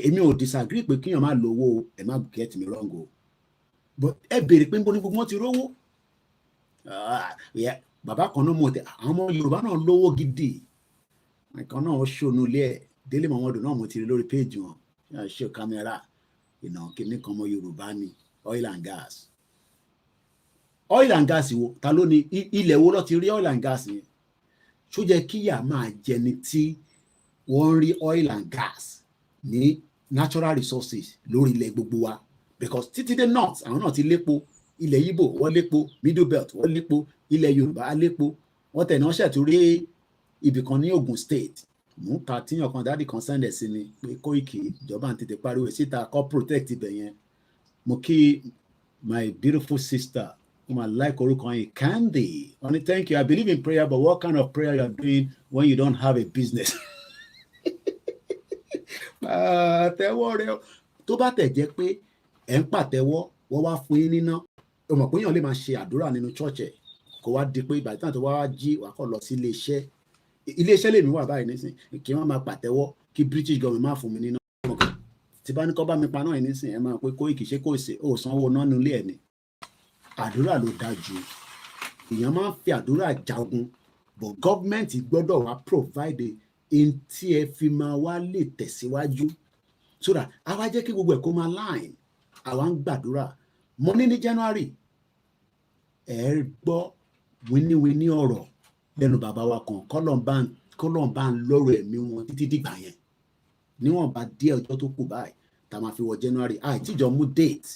èmi ò disagree pé kíyàn máa lówó ẹ má get me wrong o but ẹ béèrè pé níbo ni gbogbo wọn ti rówó bàbá kan náà mọ̀ tẹ́ àwọn ọmọ Yorùbá náà lówó gidi nǹkan náà ṣònú ilé ẹ̀ Délé Mọ́mọ́dù náà mo ti rí lórí péjì wọn ṣe kámẹ́rà kìíní kan ọmọ Yorùbá ni oil and gas wo ta ló ní ilẹ̀ wo ló ti rí oil and gas yẹn ṣó jẹ́ kíyà máa jẹni tí wọ́n rí oil and gas ní natural resources lórí ilẹ̀ gbogbo wa because títí dé north àwọn náà ti lépo ilẹ̀ Ìgbò wọ́n lépo middle belt wọ́n lépo ilẹ̀ Yorùbá lépo wọ́n tẹ̀ náà ṣètò rí ibì kan ní Ogun State mú ka tíyàn kan dáàdì kan sẹ́ndẹ̀ sí ni pé Kóìkì ìjọba tètè pariwo síta kọ́ protect ibẹ̀ yẹn mo kí my beautiful sister whom I like orúkọ yẹn Candy only thank you I believe in prayer but what kind of prayer you are doing when you don't have a business pàtẹ́wọ́ rẹ tó bá tẹ̀ jẹ́ pé ẹ̀ ń pàtẹ́wọ́ wọ́n wá fún yín níná o mọ̀ pé èèyàn lè máa ṣe àdúrà nínú church ẹ̀ kó wá di pé ìgbà tí wọ́n wá jí wà kọ́ lọ sí iléeṣẹ́ lèmi wà báyìí nísìn kí wọ́n máa pàtẹ́wọ́ kí British government máa fún mi níná tí bá ní kọ́ bá mi paná ẹ̀ nísìn ẹ máa pé Kóìkì ṣe kò ṣe ó sanwó náà nílé ẹ̀ ni àdúrà ló dáa jù èèyàn máa ń fi àdúrà jagun but government gbọ́dọ̀ wá provide in tí ẹ fi máa wá lè tẹ̀síwájú so that àwa jẹ́ kí gbogbo ẹ̀ kó máa line àwa ń gbàdúrà mo ní January ẹ gbọ́ wíníwíní ọ̀rọ̀ lẹ́nu bàbá wa kan kọ́lọ̀ bá ń lọ́rọ̀ ẹ̀mí wọn títí dìgbà yẹn níwọ̀n bá díẹ̀ ọjọ́ tó kù báyìí tá a máa fi wọ January àìtíjọ mú date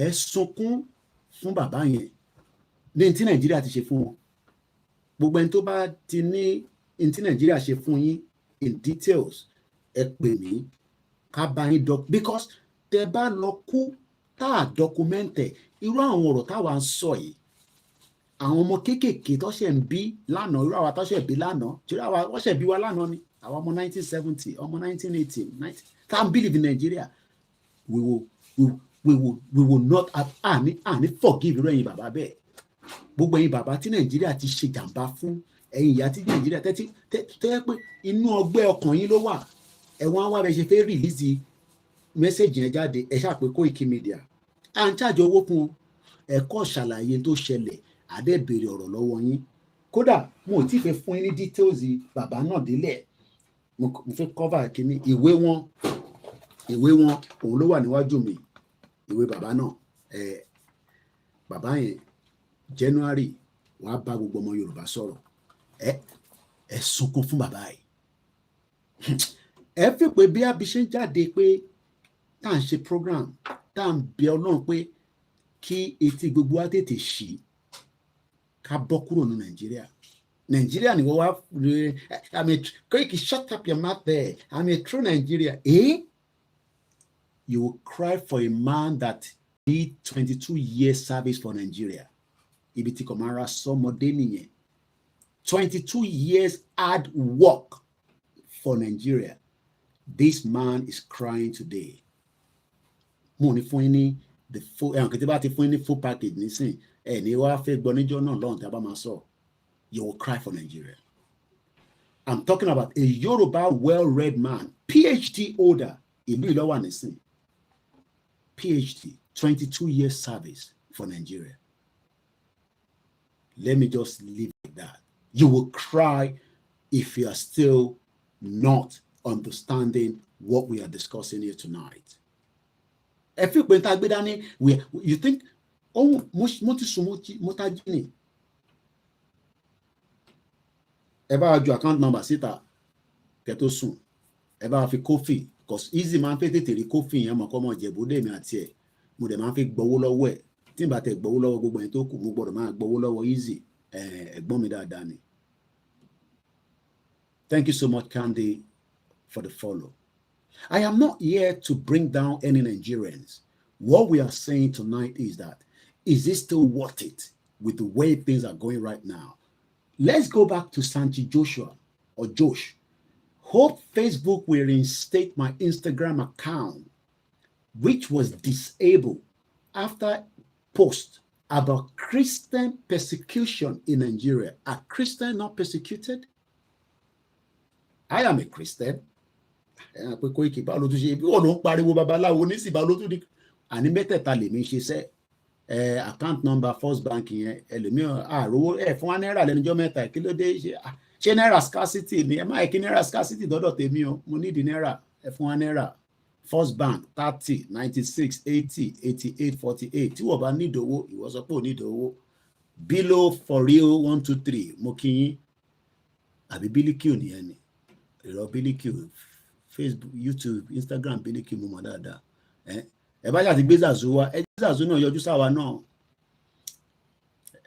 ẹ sunkún fún bàbá yẹn ní tí Nàìjíríà ti ṣe fún wọn gbogbo ẹni tó bá ti ní tí Nàìjíríà ṣe fún yín in details ẹ pè mí ká bá yín because tẹ bá lọ kú tá a documented irú àwọn ọ̀rọ̀ táwa ń sọ yìí àwọn ọmọ kéékèèké tó ṣẹ̀ ń bí lánàá irú àwa tó ṣẹ̀ bí lánàá tí wọ́n ṣẹ̀ bí wa lánàá ni àwọn ọmọ 1970 ọmọ 1980 tá ń believe in Nigeria we will not have any forgive irú ẹ̀yin bàbá bẹ́ẹ̀ gbogbo ẹ̀yin bàbá tí Nàìjíríà ti ṣe jàǹbá fún ẹ̀yin ìyá tí Nàìjíríà tẹ́ pé inú ọgbẹ́ ọkàn yín ló wà ẹ̀wọ̀n wá bẹ ṣe fẹ́ rìlíìsì mẹ́sẹ̀jì yẹn jáde ẹ̀ ṣàpè Koiki Media à ń ṣàjọ owó fún ẹ̀kọ́ ṣàlàyé tó ṣẹlẹ̀ àdẹ́bèrè ọ̀rọ̀ lọ́wọ́ yín kódà mo ò tí fẹ́ fún yín ní details bàbá náà délẹ̀ mo fẹ́ cover kínní ìwé wọn òun ló wà níwájú mi ìwé bàbá náà bàbá yẹn January wọ́n á bá gbogbo ọmọ Yorùbá sọ̀rọ̀ ẹ sunkún fún bàbá yìí ẹ fi pé bí abiṣẹ́ ń jáde pé tá à ń ṣe program tá à ń bẹ Ọlọ́run pé kí etí gbogbo wa tètè ṣí ká bọ́ kúrò ní Nàìjíríà ni wọ́n wá Koiki, shut up your mouth there, I'm a true Nigeria. You will cry for a man that did 22 years service for Nigeria. Ibi tí kò máa ra sọmọdé nìyẹn. 22 years hard work for Nigeria. This man is crying today. Mo ní fún yín ní the full kìtì bá ti fún yín ní full package nísìn ní wàá fẹ́ gbọ́ níjọ́ náà lọ́run tí a bá máa sọ. You will cry for Nigeria. I'm talking about a Yoruba well-read man, PhD holder, ìlú Ìlọ́wà nísìn. PhD, 22 years service for Nigeria. Let me just leave it like that. You will cry if you are still not understanding what we are discussing here tonight. If you think, oh, motagini. Eba ju account number síta kẹ́tó sùn. Eba fi coffee, because easy man fẹ́ tètè rí coffee yẹn mọ̀ kọ́ mọ̀ jẹ̀bú dèmi àti ẹ̀. Mo dẹ̀ máa fi gbowó lọ́wọ́ ẹ̀. Tí n bá tẹ̀ gbowó lọ́wọ́ gbogbo ẹni tó kù mo gbọ́dọ̀ máa gbowó lọ́wọ́ easy. Ẹ̀gbọ́n mi dáadáa ni. Thank you so much, Candy, for the follow. I am not here to bring down any Nigerians. What we are saying tonight is that, is it still worth it with the way things are going right now? Let's go back to Sanchi Joshua or Josh. Hope Facebook will reinstate my Instagram account, which was disabled after post about Christian persecution in Nigeria. Are Christians not persecuted? I am a Christian. Account number First Bank yẹn ẹlòmíràn àròwó fún wa náírà lẹ́nujọ́ mẹ́ta kí ló dé ṣe náírà scarcity ni ẹ má kí náírà scarcity dọ́dọ̀ tèmi o mo nídìí náírà fún wa náírà First Bank 30 96 80 88 48 tí wọ́n bá nídìí owó ìwọ sọ pé ò nídìí owó Bilo for real 123 mo kí yín àbí bílíkì ò nìyẹn ni ìrọ̀ bílíkì Facebook YouTube Instagram bílíkì mo mọ̀ dáadáa ẹ bá yà ti gbé Zazu wa ẹ jẹ́ Zazu náà yọjú sáwa náà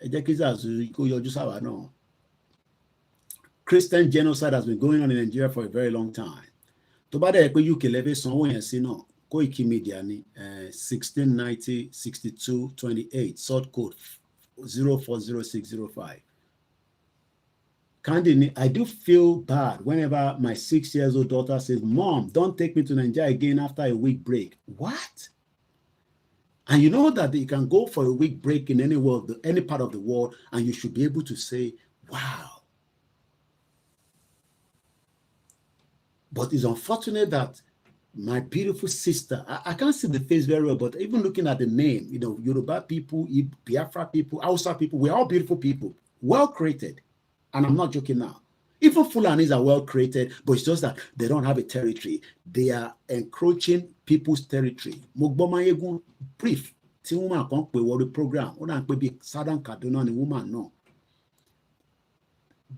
ẹ jẹ́ kí Zazu kó yọjú sáwa náà. Christian genocide has been going on in Nigeria for a very long time. Tó bá dẹ̀ pé UK lẹ́fẹ̀ẹ́ sanwó yẹn sí náà Koiki Media ní 1690 62 28 sort code 040605. Candy, I do feel bad whenever my 6-year-old daughter says, "Mom, don't take me to Nigeria again after a week break." What? And you know that you can go for a week break in any part of the world, and you should be able to say, "Wow." But it's unfortunate that my beautiful sister, I can't see the face very well, but even looking at the name, Yoruba people, Biafra people, Hausa people, we're all beautiful people, well created. And I'm not joking now. Even Fulanis are well created, but it's just that they don't have a territory. They are encroaching people's territory. Mogbomayegun brief. Tí woman kan pè wọrí program. Ó náà pè bí Southern Kaduna ni woman náà.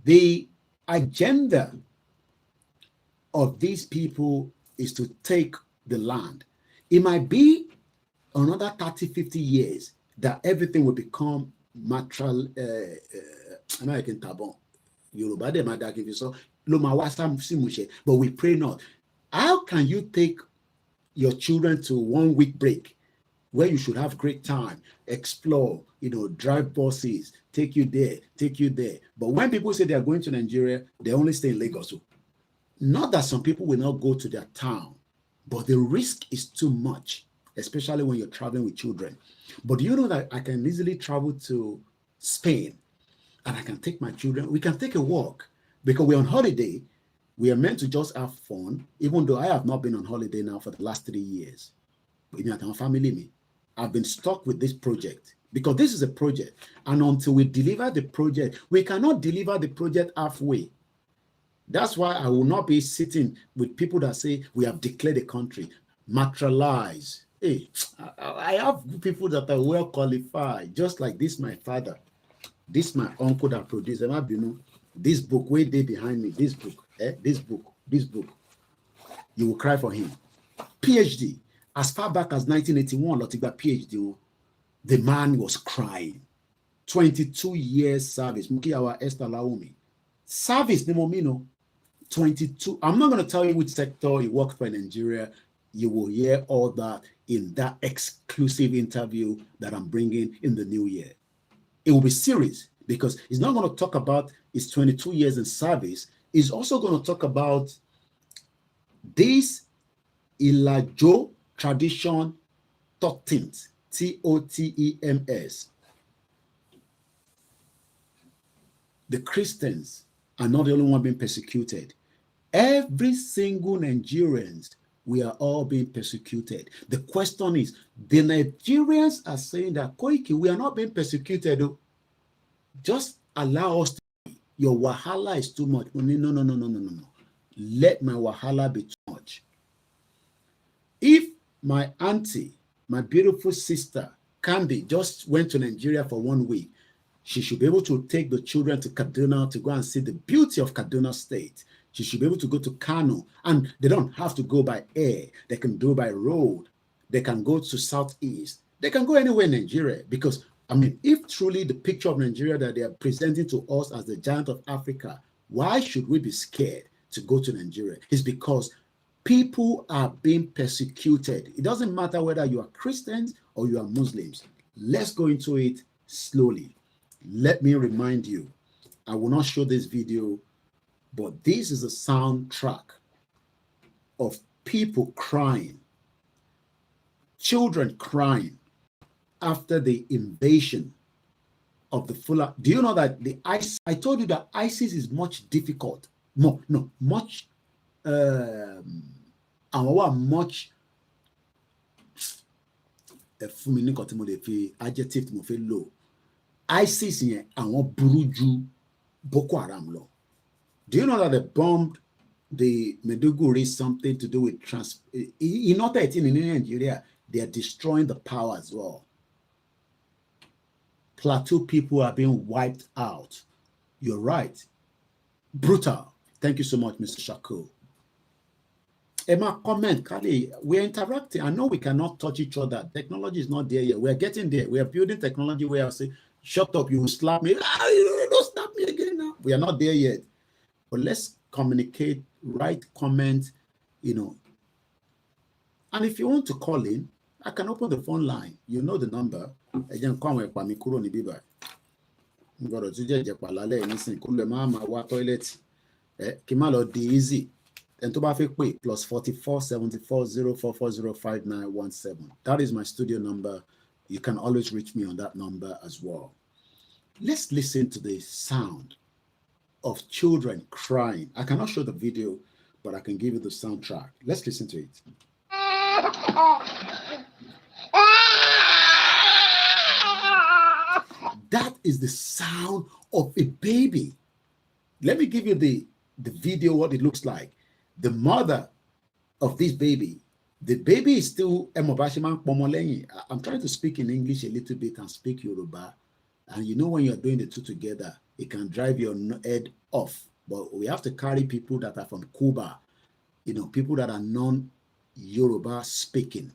The agenda of these people is to take the land. It might be another 30, 50 years that everything will become natural. American tabon. Yoruba de madakiviso loma wasam simushe, but we pray not. How can you take your children to 1 week break where you should have great time, explore, drive buses, take you there. But when people say they are going to Nigeria, they only stay in Lagos. Not that some people will not go to their town, but the risk is too much, especially when you're traveling with children. But do you know that I can easily travel to Spain and I can take my children? We can take a walk because we're on holiday. We are meant to just have fun, even though I have not been on holiday now for the last 3 years. I've been stuck with this project because this is a project. And until we deliver the project, we cannot deliver the project halfway. That's why I will not be sitting with people that say we have declared a country, materialize. Hey, I have people that are well qualified, just like this, my father. This my uncle that produced them. This book way there behind me. This book. you will cry for him. PhD, as far back as 1981, Lotigba PhD, the man was crying. 22 years service. Mukiawa Esther Laomi. Service, Nemomino. 22. I'm not going to tell you which sector he worked for in Nigeria. You will hear all that in that exclusive interview that I'm bringing in the new year. It will be serious because he's not going to talk about his 22 years in service. He's also going to talk about this Ilajo tradition 13th, TOTEMS. The Christians are not the only one being persecuted. Every single Nigerians, we are all being persecuted. The question is, the Nigerians are saying that, Koiki, we are not being persecuted. Just allow us to be. Your wahala is too much. No. Let my wahala be too much. If my auntie, my beautiful sister, Candy, just went to Nigeria for 1 week, she should be able to take the children to Kaduna to go and see the beauty of Kaduna State. She should be able to go to Kano, and they don't have to go by air. They can go by road. They can go to Southeast. They can go anywhere in Nigeria because, I mean, if truly the picture of Nigeria that they are presenting to us as the giant of Africa, why should we be scared to go to Nigeria? It's because people are being persecuted. It doesn't matter whether you are Christians or you are Muslims. Let's go into it slowly. Let me remind you, I will not show this video, but this is a soundtrack of people crying, children crying after the invasion of the Fulani. Do you know that the ISIS, I told you that ISIS is much difficult. Much adjective mo fe low. ISIS yẹn àwọn burú ju Boko Haram lọ. Do you know that they bombed the Maiduguri, something to do with in Nigeria, they are destroying the power as well. Plateau people are being wiped out. You're right. Brutal. Thank you so much, Mr. Shakur. Emma, comment, Kali, we're interacting. I know we cannot touch each other. Technology is not there yet. We're getting there. We are building technology where I say, shut up, you will slap me. Don't slap me again now. We are not there yet. But let's communicate, write comments, And if you want to call in, I can open the phone line. You know the number. Again, come with Pamikuro Nibiba. You got to do Palale and listen. Kule mama wa toilet. Kimalo di easy. And to +44 74 0440 5917. That is my studio number. You can always reach me on that number as well. Let's listen to the sound of children crying. I cannot show the video, but I can give you the soundtrack. Let's listen to it. That is the sound of a baby. Let me give you the video, what it looks like. The mother of this baby, the baby is still I'm trying to speak in English a little bit and speak Yoruba. And when you're doing the two together, it can drive your head off. But we have to carry people that are from Cuba, people that are non-Yoruba speaking.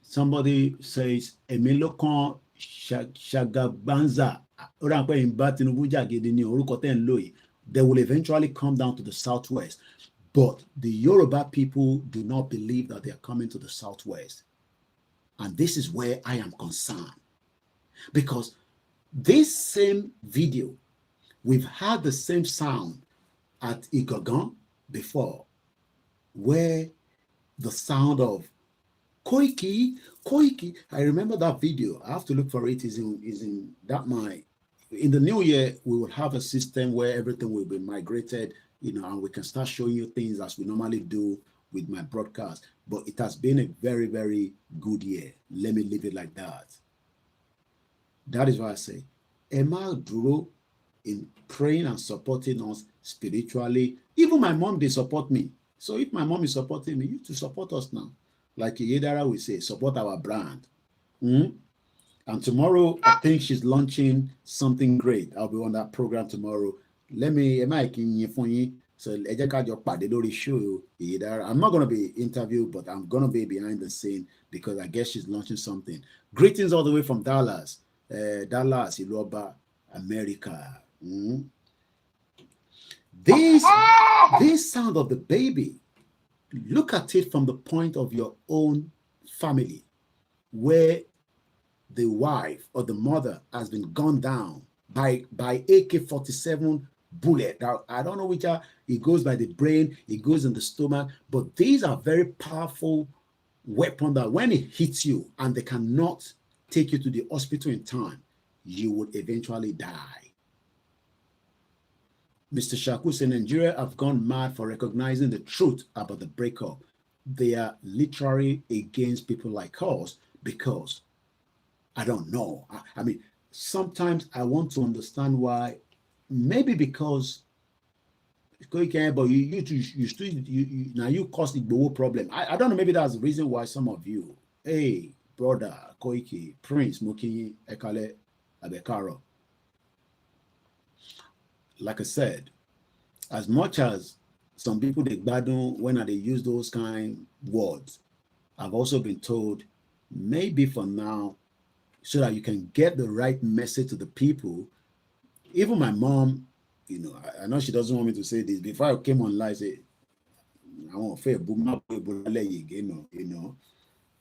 Somebody says, Emilokon Shagabanza, they will eventually come down to the southwest. But the Yoruba people do not believe that they are coming to the southwest. And this is where I am concerned. Because this same video, we've had the same sound at Igogon before, where the sound of Koiki. I remember that video. I have to look for it. Is in that in the new year, we will have a system where everything will be migrated, and we can start showing you things as we normally do with my broadcast. But it has been a very, very good year. Let me leave it like that. That is why I say, Emma Duro in praying and supporting us spiritually. Even my mom, they support me. So if my mom is supporting me, you to support us now. Like Yedara will say, support our brand. And tomorrow, I think she's launching something great. I'll be on that program tomorrow. Let me, So show. I'm not going to be interviewed, but I'm going to be behind the scene because I guess she's launching something. Greetings all the way from Dallas, Dallas, Iloba, America. This sound of the baby, look at it from the point of your own family, where the wife or the mother has been gunned down by AK-47 bullet. Now, I don't know which it goes by the brain, it goes in the stomach, but these are very powerful weapons that when it hits you and they cannot take you to the hospital in time, you would eventually die. Mr. Shaku said Nigeria have gone mad for recognizing the truth about the breakup. They are literally against people like us because I don't know. I mean, sometimes I want to understand why. Maybe because but you still now you cause the Igboho problem. I don't know. Maybe that's the reason why some of you, hey brother Koiki, Prince Muki Ekale Abekaro. Like I said, as much as some people they gbadun when they use those kind words, I've also been told maybe for now, so that you can get the right message to the people. Even my mom, I know she doesn't want me to say this. Before I came online, I say, I want to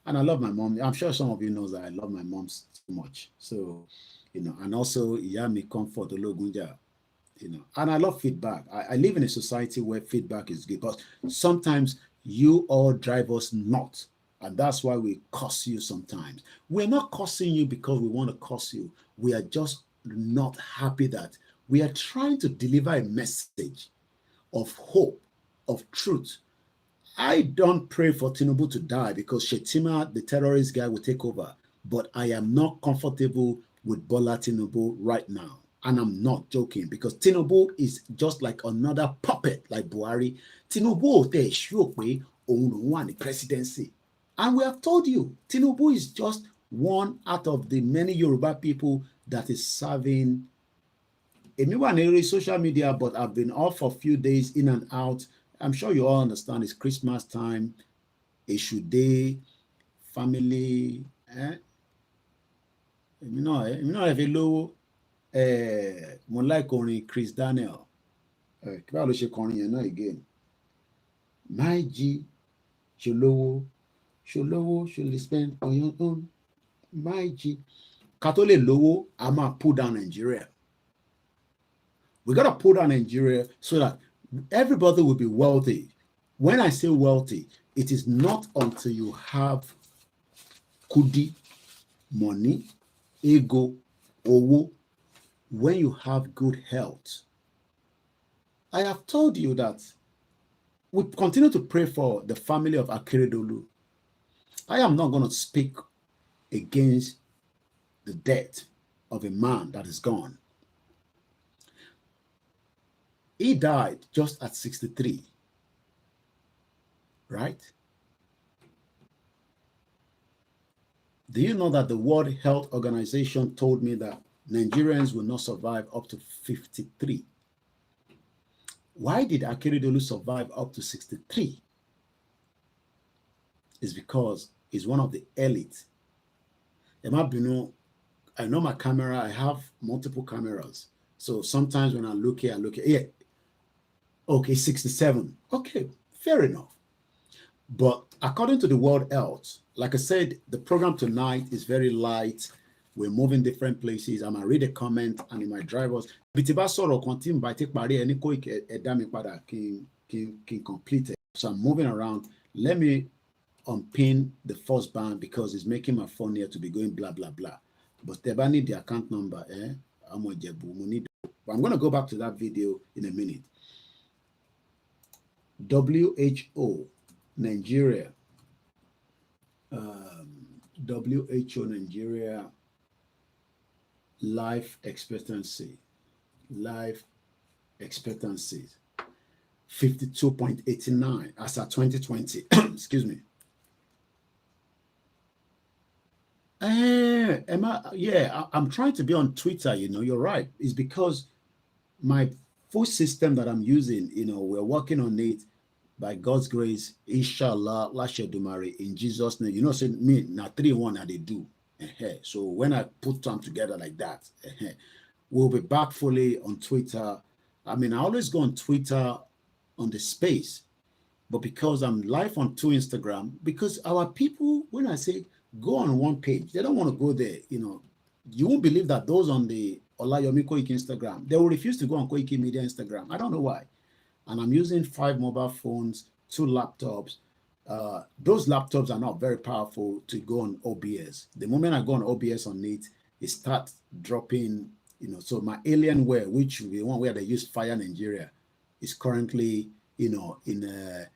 and I love my mom. I'm sure some of you know that I love my mom so much. So, and also Iyami Comfort Ologunja, and I love feedback. I live in a society where feedback is good, but sometimes you all drive us nuts. And that's why we curse you sometimes. We're not cursing you because we want to curse you. We are just not happy that we are trying to deliver a message of hope, of truth. I don't pray for Tinubu to die because Shetima, the terrorist guy, will take over. But I am not comfortable with Bola Tinubu right now. And I'm not joking because Tinubu is just like another puppet like Buhari. Tinubu te sure on the presidency. And we have told you, Tinubu is just one out of the many Yoruba people that is serving. Social media, but I've been off for a few days in and out. I'm sure you all understand it's Christmas time, Issue Day, family. Mo like orin Chris Daniel. Kí bá ló ṣe kọrin yẹn náà again? My G, ṣolówó, ṣolè spend on your own. My G. Katole lowo, I'ma pull down Nigeria. We got to pull down Nigeria so that everybody will be wealthy. When I say wealthy, it is not until you have kudi, money, ego, owo, when you have good health. I have told you that we continue to pray for the family of Akeredolu. I am not going to speak against the death of a man that is gone. He died just at 63, right? Do you know that the World Health Organization told me that Nigerians will not survive up to 53? Why did Akeredolu survive up to 63? It's because he's one of the elite. I know my camera, I have multiple cameras. So sometimes when I look here, yeah. Okay, 67. Okay, fair enough. But according to the World Health, like I said, the program tonight is very light. We're moving different places. I'm gonna read a comment and in my drivers. Complete it. So I'm moving around. Let me unpin the first band because it's making my phone here to be going blah blah blah. But they need the account number. I'm gonna go back to that video in a minute. WHO Nigeria. WHO Nigeria life expectancy 52.89 as at 2020. Excuse me. I'm trying to be on Twitter, you're right. It's because my full system that I'm using, we're working on it by God's grace, inshallah, Lashedumari, in Jesus' name. Say me, now 3-1 and they do. So when I put them together like that, we'll be back fully on Twitter. I always go on Twitter on the space, but because I'm live on Instagram, because our people, when I say go on one page, they don't want to go there. You won't believe that those on the Olayomi Koiki Instagram, they will refuse to go on Koiki Media Instagram. I don't know why. And I'm using 5 mobile phones, 2 laptops. Those laptops are not very powerful to go on OBS. The moment I go on OBS on it starts dropping, so my Alienware, which we want where they use Fire Nigeria, is currently, in a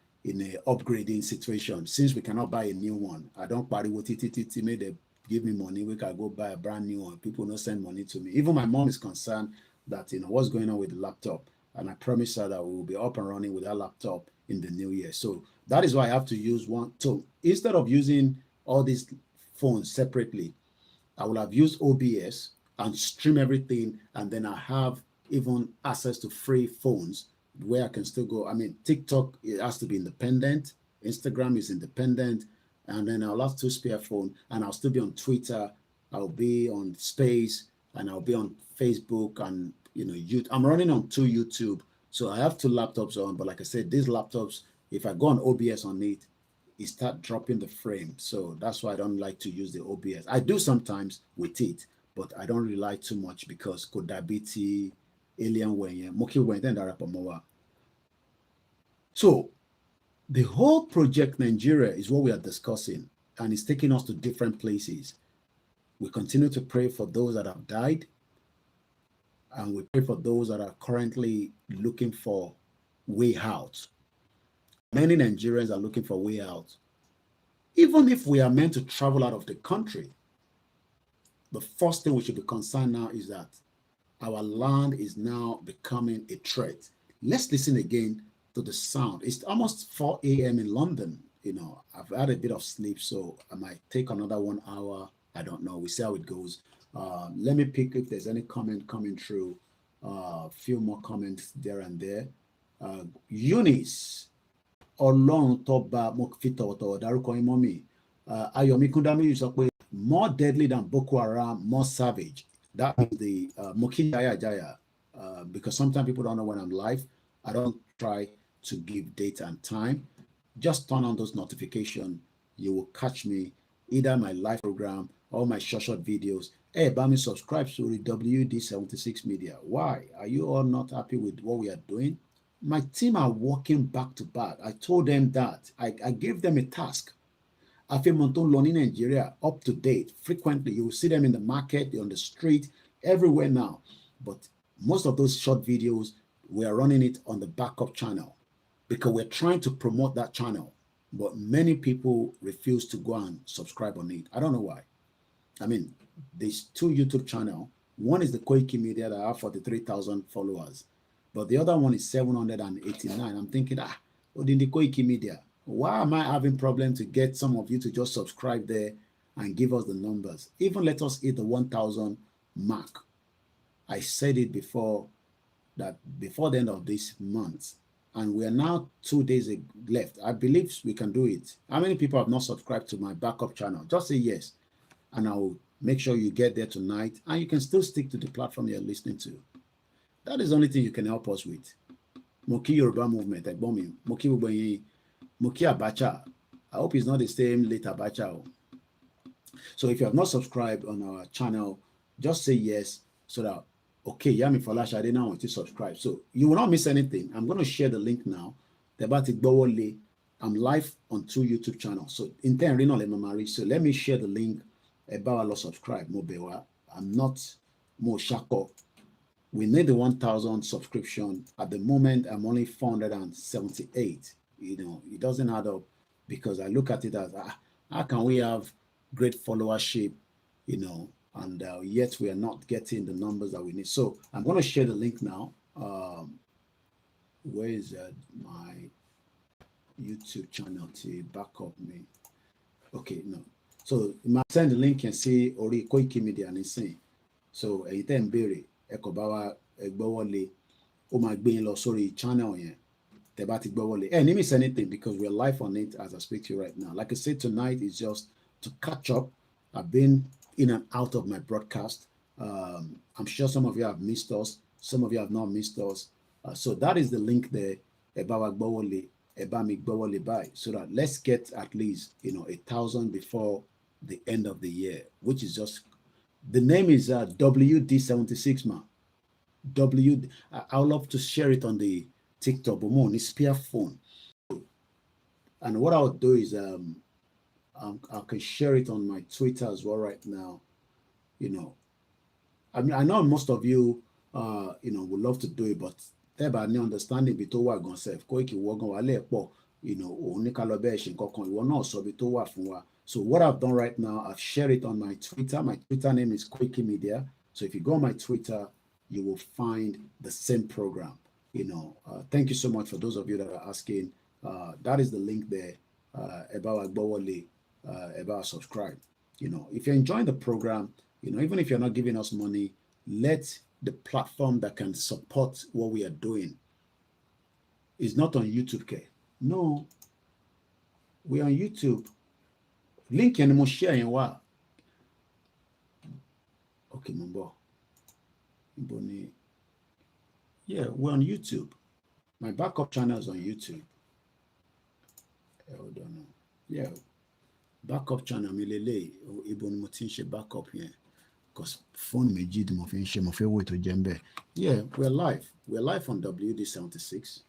upgrading situation. Since we cannot buy a new one, I don't party with it, made they give me money, we can go buy a brand new one. People don't send money to me. Even my mom is concerned that, what's going on with the laptop. And I promise her that we will be up and running with that laptop in the new year. So that is why I have to use one. So instead of using all these phones separately, I will have used OBS and stream everything. And then I have even access to free phones where I can still go. TikTok, it has to be independent. Instagram is independent. And then I'll have 2 spare phones, and I'll still be on Twitter. I'll be on Space, and I'll be on Facebook, and I'm running on 2 YouTube. So I have 2 laptops on, but like I said, these laptops, if I go on OBS on it start dropping the frame. So that's why I don't like to use the OBS. I do sometimes with it, but I don't rely too much because could that be Alienware, Moki Wenten. So the whole project Nigeria is what we are discussing, and it's taking us to different places. We continue to pray for those that have died, and we pray for those that are currently looking for way out. Many Nigerians are looking for way out. Even if we are meant to travel out of the country, the first thing we should be concerned now is that our land is now becoming a threat. Let's listen again to the sound. It's almost 4 a.m. in London. I've had a bit of sleep, so I might take another 1 hour. I don't know. We see how it goes. Let me pick if there's any comment coming through. Few more comments there and there. Eunice, Ọlọ́run tó bá mo fi tọ̀wọ̀tọ̀wọ̀ dárúkọ yín mọ́ mi. Ayọ̀mí Kúndámí sọ pé more deadly than Boko Haram, more savage. That means the Moki Jaya, because sometimes people don't know when I'm live. I don't try to give date and time. Just turn on those notifications. You will catch me either my live program or my short videos. Hey, Bami, subscribe to the WD76 Media. Why? Are you all not happy with what we are doing? My team are working back to back. I told them that. I gave them a task. I feel Monton Loni Nigeria up to date. Frequently, you will see them in the market, on the street, everywhere now. But most of those short videos, we are running it on the backup channel because we're trying to promote that channel. But many people refuse to go and subscribe on it. I don't know why. There's 2 YouTube channels. One is the Koiki Media that have 43,000 followers. But the other one is 789. I'm thinking, in the Koiki Media, why am I having problem to get some of you to just subscribe there and give us the numbers? Even let us hit the 1,000 mark. I said it before, that before the end of this month, and we are now 2 days left. I believe we can do it. How many people have not subscribed to my backup channel? Just say yes, and I will make sure you get there tonight, and you can still stick to the platform you're listening to. That is the only thing you can help us with. Moki Yoruba movement, Moki Ubanyi, Moki Abacha. I hope it's not the same late Abacha. So if you have not subscribed on our channel, just say yes, so that, okay, Yami Falash, I didn't want to subscribe. So you will not miss anything. I'm going to share the link now. I'm live on 2 YouTube channels. So so let me share the link about subscribe. I'm not more shako. We need the 1,000 subscription. At the moment, I'm only 478. It doesn't add up because I look at it as, how can we have great followership, and yet we are not getting the numbers that we need. So I'm going to share the link now. Where is my YouTube channel to back up me? Okay, no. So you might send the link and see Ori Koiki Media and say. So then Berry Ekobawa Egbowole. ó máa gbé yín lọ sórí channel yẹn tẹ́ bá ti gbọ́ wọlé. Ẹ ní miss anything because we're live on it as I speak to you right now. Like I said, tonight is just to catch up. I've been in and out of my broadcast. I'm sure some of you have missed us. Some of you have not missed us. So that is the link there. So that let's get at least 1,000 before the end of the year, which is just the name is WD76 man. I would love to share it on the TikTok, but more on the spare phone. And what I'll do is I can share it on my Twitter as well right now. I mean, I know most of you would love to do it, but tẹ́bà ní understanding bí tó wà gan sef Koiki wọ́gán wà lẹ́ẹ̀pọ̀ òun ní ká lọ bẹ́ẹ̀ ṣe nǹkan kan ìwọ náà sọ bí tó wà fún wa. So what I've done right now, I've shared it on my Twitter. My Twitter name is Koiki Media. So if you go on my Twitter, you will find the same program. Thank you so much for those of you that are asking. That is the link there. About subscribe. If you're enjoying the program, even if you're not giving us money, let the platform that can support what we are doing is not on YouTube. Okay? No, we're on YouTube. Link and share in what? Okay, Mumbo. Yeah, we're on YouTube. My backup channel is on YouTube. Hold on. Yeah, backup channel mi lele ibo ni mo ti ń ṣe backup yẹn because phone méjì tí mo fi ń ṣe mo fẹ́ wò tó jẹ́ ń bẹ̀. Yeah, we're live on WD76.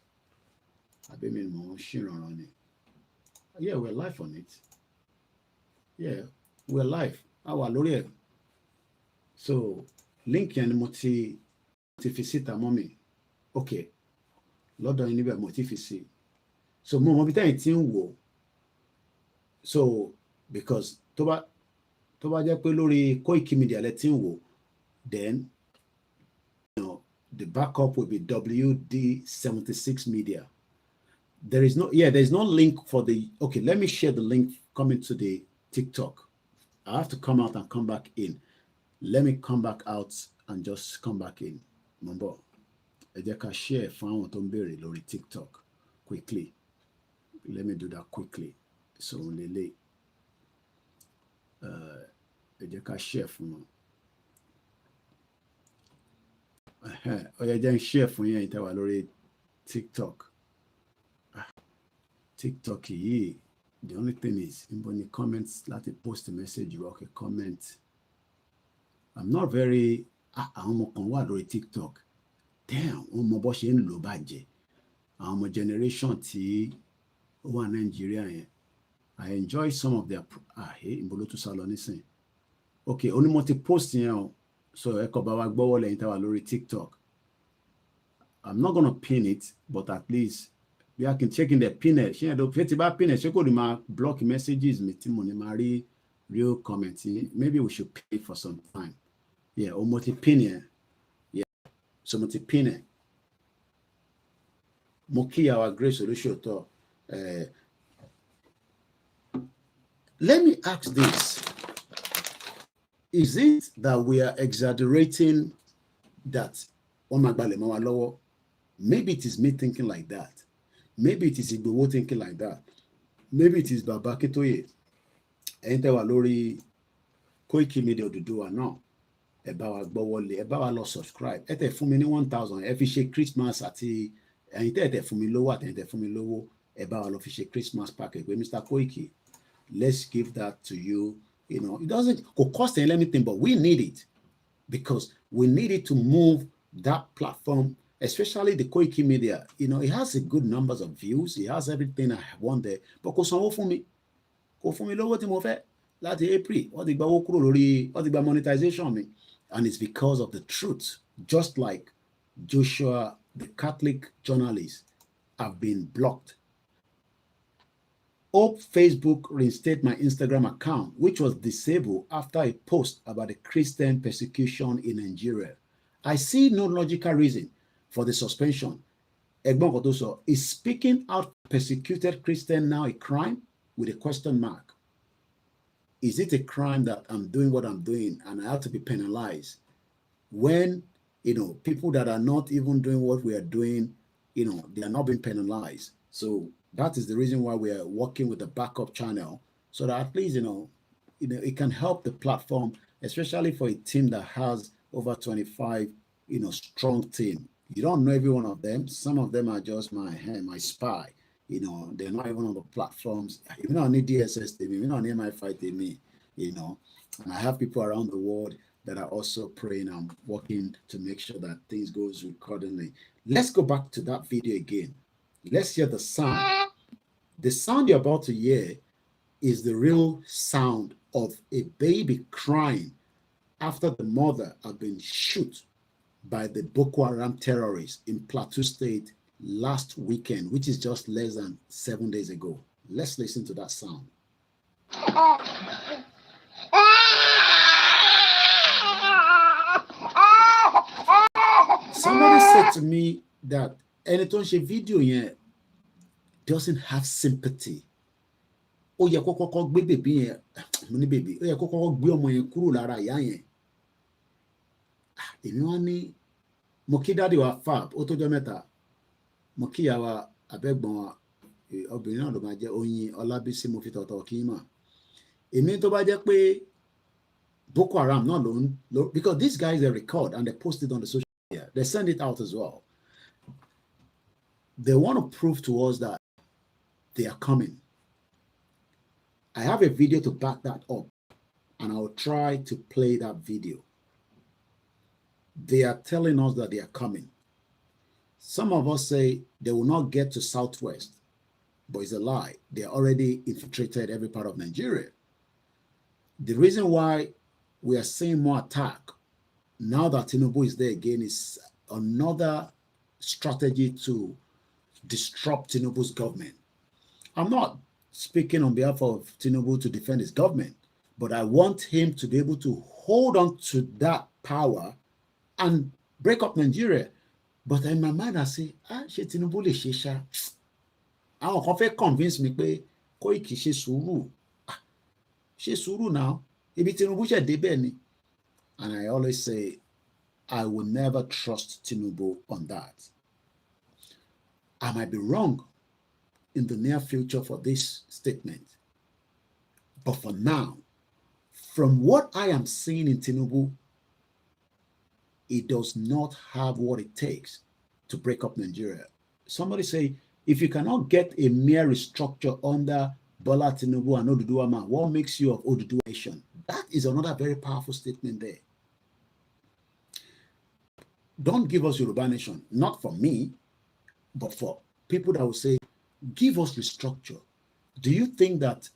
Àbí mi mo ń ṣìrànràn ni. Yeah, we're live on it. Yeah, we're live. A wà lórí ẹ̀. So link yẹn ni mo ti fi síta mọ́ mi. Okay, lọ́dọ̀ yín níbẹ̀ mo ti fi sí. So mo mọ bí tẹ́yìn tí ń wò. So because tó bá jẹ́ pé lórí Koiki Media lẹ tí ń wò, then the backup will be WD76 Media. There's no link for the, okay, let me share the link coming to the TikTok. I have to come out and come back in. Let me come back out and just come back in. Mambo, ẹ jẹ́ ká share fún àwọn tó ń béèrè lórí TikTok quickly. Let me do that quickly. So lele ẹ jẹ́ ká share fún wọn. Ó yẹ jẹ́ ń share fún yín tẹ́ wà lórí TikTok. TikTok yìí, the only thing is níbo ni comments láti post a message you okay comment. I'm not very àwọn ọmọ kan wà lórí TikTok. Damn, wọ́n mọ bó ṣe ń lò bàjẹ́. Àwọn ọmọ generation tí ó wà Nigeria yẹn. I enjoy some of their ìbolo tún sá lọ nísìn. Okay, only mo ti post yẹn o. So ẹ kọ bá wa gbọ́wọ́ lẹ́yìn tá wà lórí TikTok. I'm not gonna pin it, but at least we can check in the pin it. Ṣé ẹ̀dọ̀ fẹ́ ti bá pin it, ṣé kò ní máa block messages mi tí mo ní máa rí real comments. Maybe we should pay for some time. Yeah, o mo ti pin yẹn. Yeah, so mo ti pin it. Mo kí our Grace Olúṣòótọ́. Let me ask this. Is it that we are exaggerating that? Maybe it is me thinking like that. Maybe it is Igboho thinking like that. Maybe it is Baba Akintoye. Ẹ̀yin tẹ́ wà lórí Koiki Media Odùduwà náà. Ẹ bá wa gbọ́ wọlé, ẹ bá wa lọ subscribe. Ẹ tẹ̀ fún mi ní 1,000. Ẹ fi ṣe Christmas àti ẹ̀yin tẹ́ fún mi lówó àti ẹ̀yin tẹ́ fún mi lówó. Ẹ bá wa lọ fi ṣe Christmas package with Mr. Koiki. Let's give that to you. It doesn't cost anything, but we need it because we need it to move that platform, especially the Koiki Media. It has a good numbers of views. It has everything I want there. But kò sanwó fún mi lówó tí mo fẹ́ láti April. Wọ́n ti gba owó kúrò lórí, wọ́n ti gba monetization mi. And it's because of the truth. Just like Joshua, the Catholic journalist, have been blocked. Hope Facebook reinstate my Instagram account, which was disabled after a post about the Christian persecution in Nigeria. I see no logical reason for the suspension. Egbon Kotoso, is speaking out persecuted Christian now a crime? With a question mark. Is it a crime that I'm doing what I'm doing and I have to be penalized when people that are not even doing what we are doing, they are not being penalized. So that is the reason why we are working with a backup channel, so that at least, it can help the platform, especially for a team that has over 25, strong team. You don't know every one of them. Some of them are just my spy. They're not even on the platforms. Even on the DSS team, even on MI5 team, and I have people around the world that are also praying and working to make sure that things goes accordingly. Let's go back to that video again. Let's hear the sound. The sound you're about to hear is the real sound of a baby crying after the mother had been shot by the Boko Haram terrorists in Plateau State last weekend, which is just less than 7 days ago. Let's listen to that sound. Somebody said to me that ẹni tó ń ṣe fídíò yẹn doesn't have sympathy. Ó yẹ kó kọ́kọ́ gbé bèbí yẹn, mo ní bèbí, ó yẹ kó kọ́kọ́ gbé ọmọ yẹn kúrò lára ìyá yẹn. Èmi wá ní, mo kí dáàdì wa Fab, ó tójọ́ mẹ́ta, mo kí ìyá wa abẹ́gbọ̀n wa, obìnrin náà ló máa jẹ́ Oyin Ọlábísí, mo fi tọ̀tọ̀ kí mà. Èmi tó bá jẹ́ pé Boko Haram náà ló, because these guys, they record and they post it on the social media. They send it out as well. They want to prove to us that they are coming. I have a video to back that up, and I'll try to play that video. They are telling us that they are coming. Some of us say they will not get to Southwest, but it's a lie. They already infiltrated every part of Nigeria. The reason why we are seeing more attack now that Tinubu is there again is another strategy to disrupt Tinubu's government. I'm not speaking on behalf of Tinubu to defend his government, but I want him to be able to hold on to that power and break up Nigeria. But in my mind, I say, ṣé Tinubu lè ṣe ṣá? Àwọn kan fẹ́ convince me pé Koiki ṣe sùúrù. Ṣe sùúrù now. Ibi Tinubu ṣe débẹ̀ ni. And I always say, I will never trust Tinubu on that. I might be wrong in the near future for this statement. But for now, from what I am seeing in Tinubu, it does not have what it takes to break up Nigeria. Somebody say, if you cannot get a mere restructure under Bola Tinubu and Oduduwa man, what makes you of Oduduwa nation? That is another very powerful statement there. Don't give us Yoruba nation, not for me, but for people that will say, give us restructure. Do you think that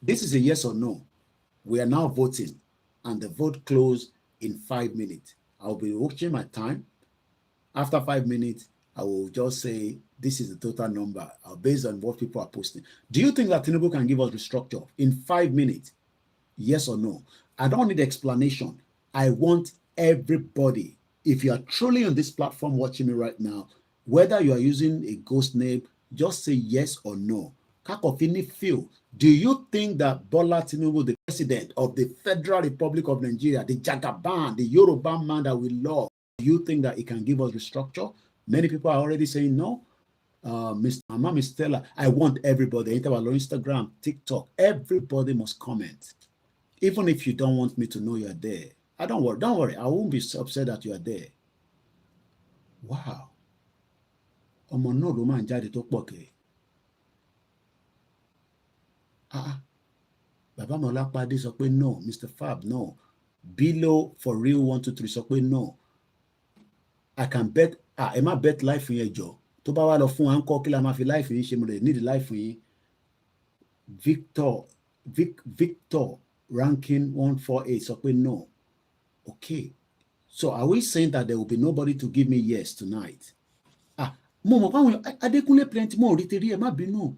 this is a yes or no? We are now voting, and the vote closed in 5 minutes. I'll be watching my time. After 5 minutes, I will just say, this is the total number based on what people are posting. Do you think that Tinubu can give us restructure in 5 minutes? Yes or no? I don't need explanation. I want everybody. If you are truly on this platform watching me right now, whether you are using a ghost name, just say yes or no. Kakofini feel. Do you think that Bola Tinubu, the president of the Federal Republic of Nigeria, the Jagaban, the Yoruba man that we love, do you think that he can give us restructure? Many people are already saying no. Mama, Miss Stella, I want everybody, Instagram, TikTok, everybody must comment. Even if you don't want me to know you're there. Don't worry. I won't be upset that you are there. Wow. Ọmọ náà ló máa ń jáde tó pọ̀ kẹ́. Bàbá Mọ́lápàdé sọ pé no. Mr. Fab, no. Bilo for real 123 sọ pé no. I can bet. Ẹ má bet life fún yẹn jọ. Tó bá wà lọ fún wa ń kọ́ kí la máa fi life yín ṣe, mo lè need life fún yín. Victor ranking 148 sọ pé no. Okay. So are we saying that there will be nobody to give me yes tonight? Mo mọ̀ pàwọn Adékúnlé plenty mo rí tẹ̀rí ẹ̀ má bínú.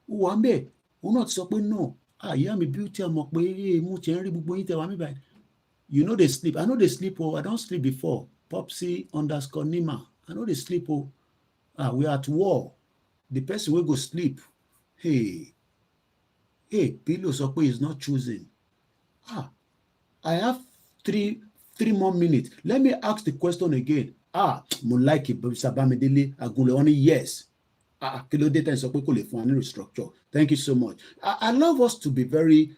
Wà ń bẹ̀, òun náà ti sọ pé no. Ìyá mi beauty mọ̀ pé mo ti ń rí gbogbo yín tẹ̀ wá mi báyìí. You know they sleep. I know they sleep. Oh, I don't sleep before. Popsy_Nima. I know they sleep. Oh, we are at war. The person will go sleep. Hey, Pillow sọ pé is not choosing. I have three 3 more minutes. Let me ask the question again. Mo like it, Mr. Bamidele Agunle, only yes. Kilo data and restructure. Thank you so much. I love us to be very,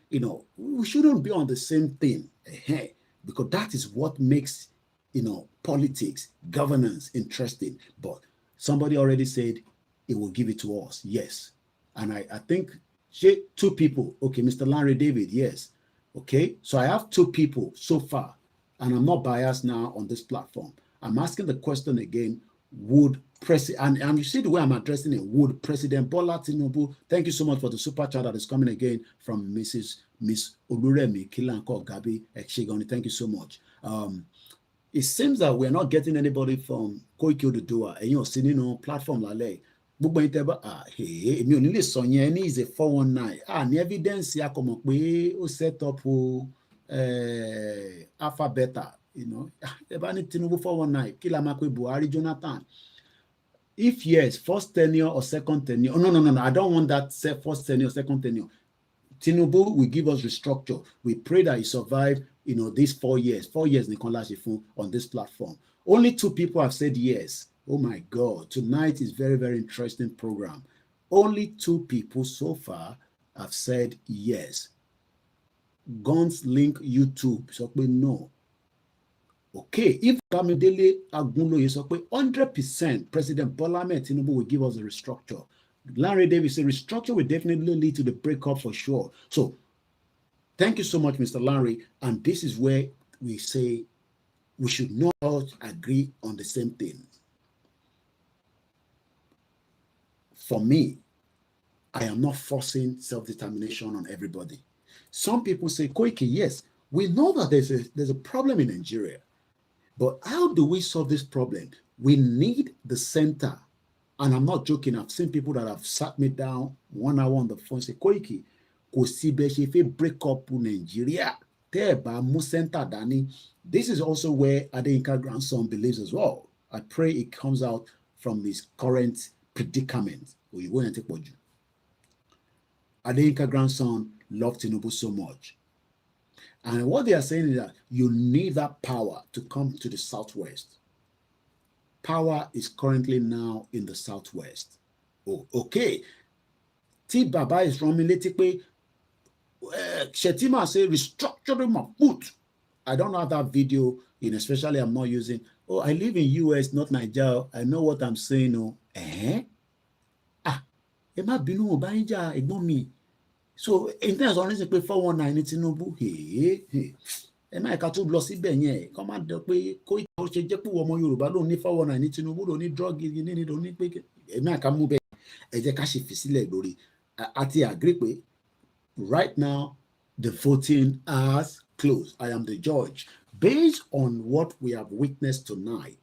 we shouldn't be on the same thing. Because that is what makes, politics, governance interesting. But somebody already said it will give it to us. Yes. And I think 2 people. Okay, Mr. Larry David, yes. Okay, so I have 2 people so far, and I'm not biased now on this platform. I'm asking the question again, would President, and you see the way I'm addressing it, would President Bola Tinubu, thank you so much for the super chat that is coming again from Miss Oluremi Kilanko Gabi Ekshigoni, thank you so much. It seems that we're not getting anybody from Koiki Oduduwa, and you're sitting on platform like gbogbo yín tẹ́ bá èmi ò ní lè sọ yẹn ní is a 419 ní evidence a kò mọ̀ pé ó set up alpha beta ẹ bá ní Tinubu 419 kí la máa pe Buhari Jonathan, if yes, first tenure or second tenure. No, I don't want that first tenure or second tenure. Tinubu will give us restructure. We pray that he survive these 4 years nìkan la ṣe fún on this platform. Only 2 people have said yes. Oh my God, tonight is very, very interesting program. Only 2 people so far have said yes. Guns link YouTube sọ pé no. Okay, if Bamidele Agunloye sọ pé 100% President Bola Ahmed Tinubu will give us a restructure. Larry Davis said restructure will definitely lead to the breakup for sure. So thank you so much, Mr. Larry. And this is where we say we should not all agree on the same thing. For me, I am not forcing self-determination on everybody. Some people say, Koiki, yes, we know that there's a problem in Nigeria, but how do we solve this problem? We need the center. And I'm not joking. I've seen people that have sat me down 1 hour on the phone and say, Koiki, kò sí bẹ́ẹ̀ ṣe fẹ́ break up Nigeria. Tẹ́ ẹ bá mú center dání. This is also where Adeyinka grandson believes as well. I pray it comes out from his current predicament. Adeyinka grandson loved Tinubu so much. And what they are saying is that you need that power to come to the Southwest. Power is currently now in the Southwest. Oh, okay. Tí Baba is running létí pé Shetima say restructuring my foot. I don't have that video, especially I'm not using. Oh, I live in US, not Nigeria. I know what I'm saying. Oh, ẹ má bínú mo bá yín jà ẹ̀gbọ́n mi. So in terms of reason pé 419 ní Tinubu, ẹ má ẹ̀ka tó lọ síbẹ̀ yẹn kọ́ máa dọ̀ pé kó ìtọ́ ṣe jẹ́ pé ọmọ Yorùbá ló ní 419 ní Tinubu ló ní drug ní ló ní pé ẹ má ẹ̀ka mú bẹ́ẹ̀ ẹ jẹ́ ká ṣe fi sílẹ̀ lórí àti agree pé right now the voting has closed. I am the judge. Based on what we have witnessed tonight,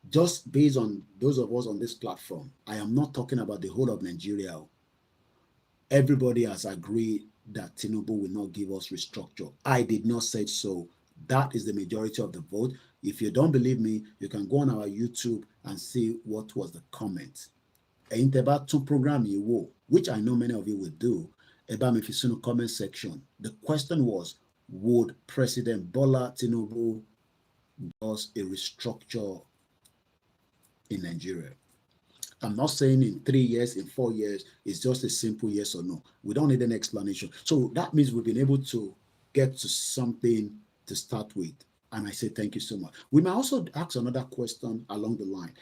just based on those of us on this platform, I am not talking about the whole of Nigeria. Everybody has agreed that Tinubu will not give us restructure. I did not say so. That is the majority of the vote. If you don't believe me, you can go on our YouTube and see what was the comment. About 2 program you will, which I know many of you will do. About if you comment section. The question was, would President Bola Tinubu does a restructure in Nigeria? I'm not saying in 3 years, in 4 years, it's just a simple yes or no. We don't need an explanation. So that means we've been able to get to something to start with. And I say thank you so much. We might also ask another question along the line.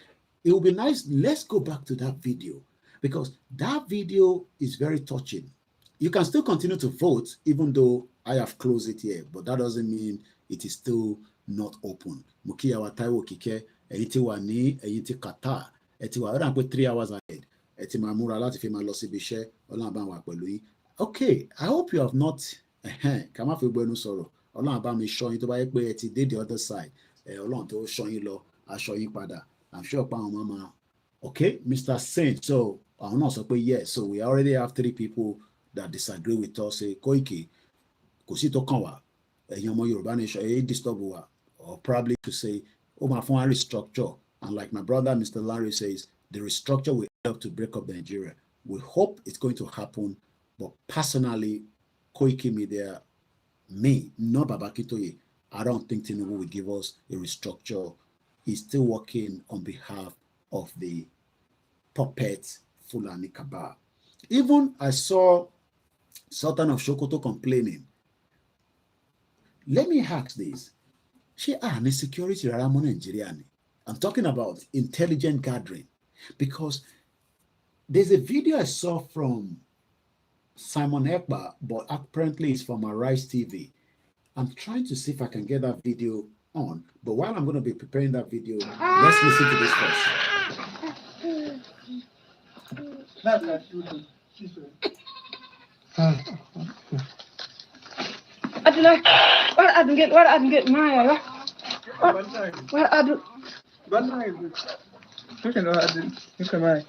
It will be nice. Let's go back to that video because that video is very touching. You can still continue to vote even though I have closed it here, but that doesn't mean it is still not open. Muki awa Taiwo Kike, Eyiti Wani, Eyiti Qatar, Eti wa ọ̀dà pé 3 hours ahead. Eti máa múra láti fi máa lọ síbi iṣẹ́, Ọlọ́run bá wà pẹ̀lú yín. Okay, I hope you have not, ká má fi gbẹnu sọ̀rọ̀, Ọlọ́run bá mi ṣọ́ yín tó bá yẹ pé ẹ ti dé the other side, Ọlọ́run tó ṣọ́ yín lọ, aṣọ́ yín padà. I'm sure pa àwọn mama. Okay, Mr. Saint, so àwọn náà sọ pé yes, so we already have 3 people that disagree with us. Say Koiki, kò sí tó kàn wá, ẹ̀yin ọmọ Yorùbá nation, ẹ disturb wa, or probably to say, ó máa fún wa restructure. And like my brother, Mr. Larry says, the restructure will help to break up Nigeria. We hope it's going to happen. But personally, Koiki Media, me, not Baba Kitoye, I don't think Tinubu will give us a restructure. He's still working on behalf of the puppet Fulani Cabal. Even I saw Sultan of Sokoto complaining. Let me ask this. Security around Nigeria. I'm talking about intelligent gathering, because there's a video I saw from Simon Ekpa, but apparently it's from Arise TV. I'm trying to see if I can get that video on, but while I'm going to be preparing that video, let's listen to this first. I don't know. What I didn't get my. What I do. Look at that. Look at my.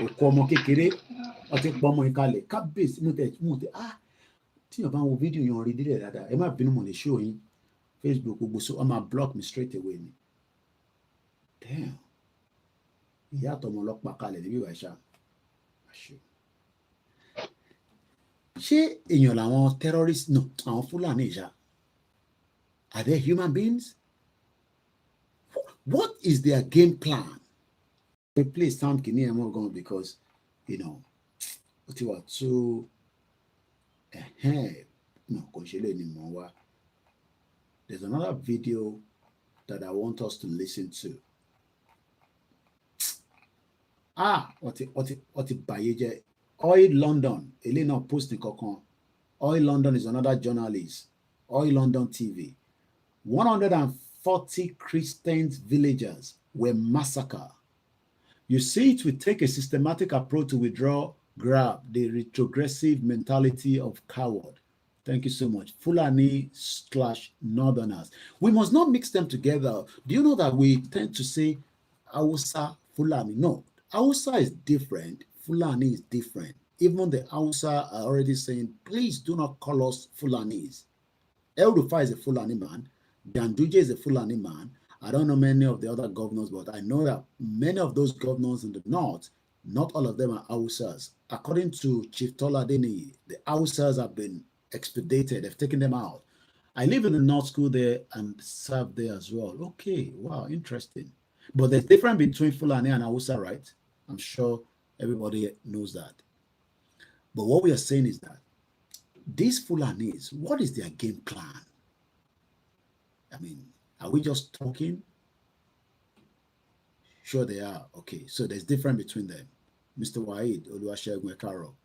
Òkú ọmọ kékeré ọtí pọ ọmọ ìkàlẹ̀ kábíyèsí mú tẹ tí yàn bá ń wo fídíò yàn rí dídẹ̀ dáadáa ẹ má bínú mo lè ṣó yín Facebook gbogbo so ọmọ block me straight away ni. Damn. Ìyá àtọmọ ọlọ́pàá kalẹ̀ níbí ìwà ìṣá. Ṣé èèyàn làwọn terrorists no àwọn Fúlàní ìṣá? Are they human beings? What is their game plan? They play sound kini emo gan because you are too no konshele ni mo wa. There's another video that I want us to listen to. What bayeje Oil London Elena posting kokon. Oil London is another journalist. Oil London TV. 140 Christian villagers were massacred. You see, it will take a systematic approach to grab the retrogressive mentality of coward. Thank you so much. Fulani/Northerners. We must not mix them together. Do you know that we tend to say Hausa, Fulani? No, Hausa is different. Fulani is different. Even the Hausa are already saying, please do not call us Fulanis. El Rufai is a Fulani man. Ganduje is a Fulani man. I don't know many of the other governors, but I know that many of those governors in the north, not all of them are Hausas. According to Chief Tola Deni, the Hausas have been expedited. They've taken them out. I live in the North School there and served there as well. Okay, wow, interesting. But there's difference between Fulani and Hausa, right? I'm sure everybody knows that. But what we are saying is that these Fulanis, what is their game plan? I mean, are we just talking? Sure they are. Okay, so there's difference between them. Mr. Waid Oluwasegun Ekaro.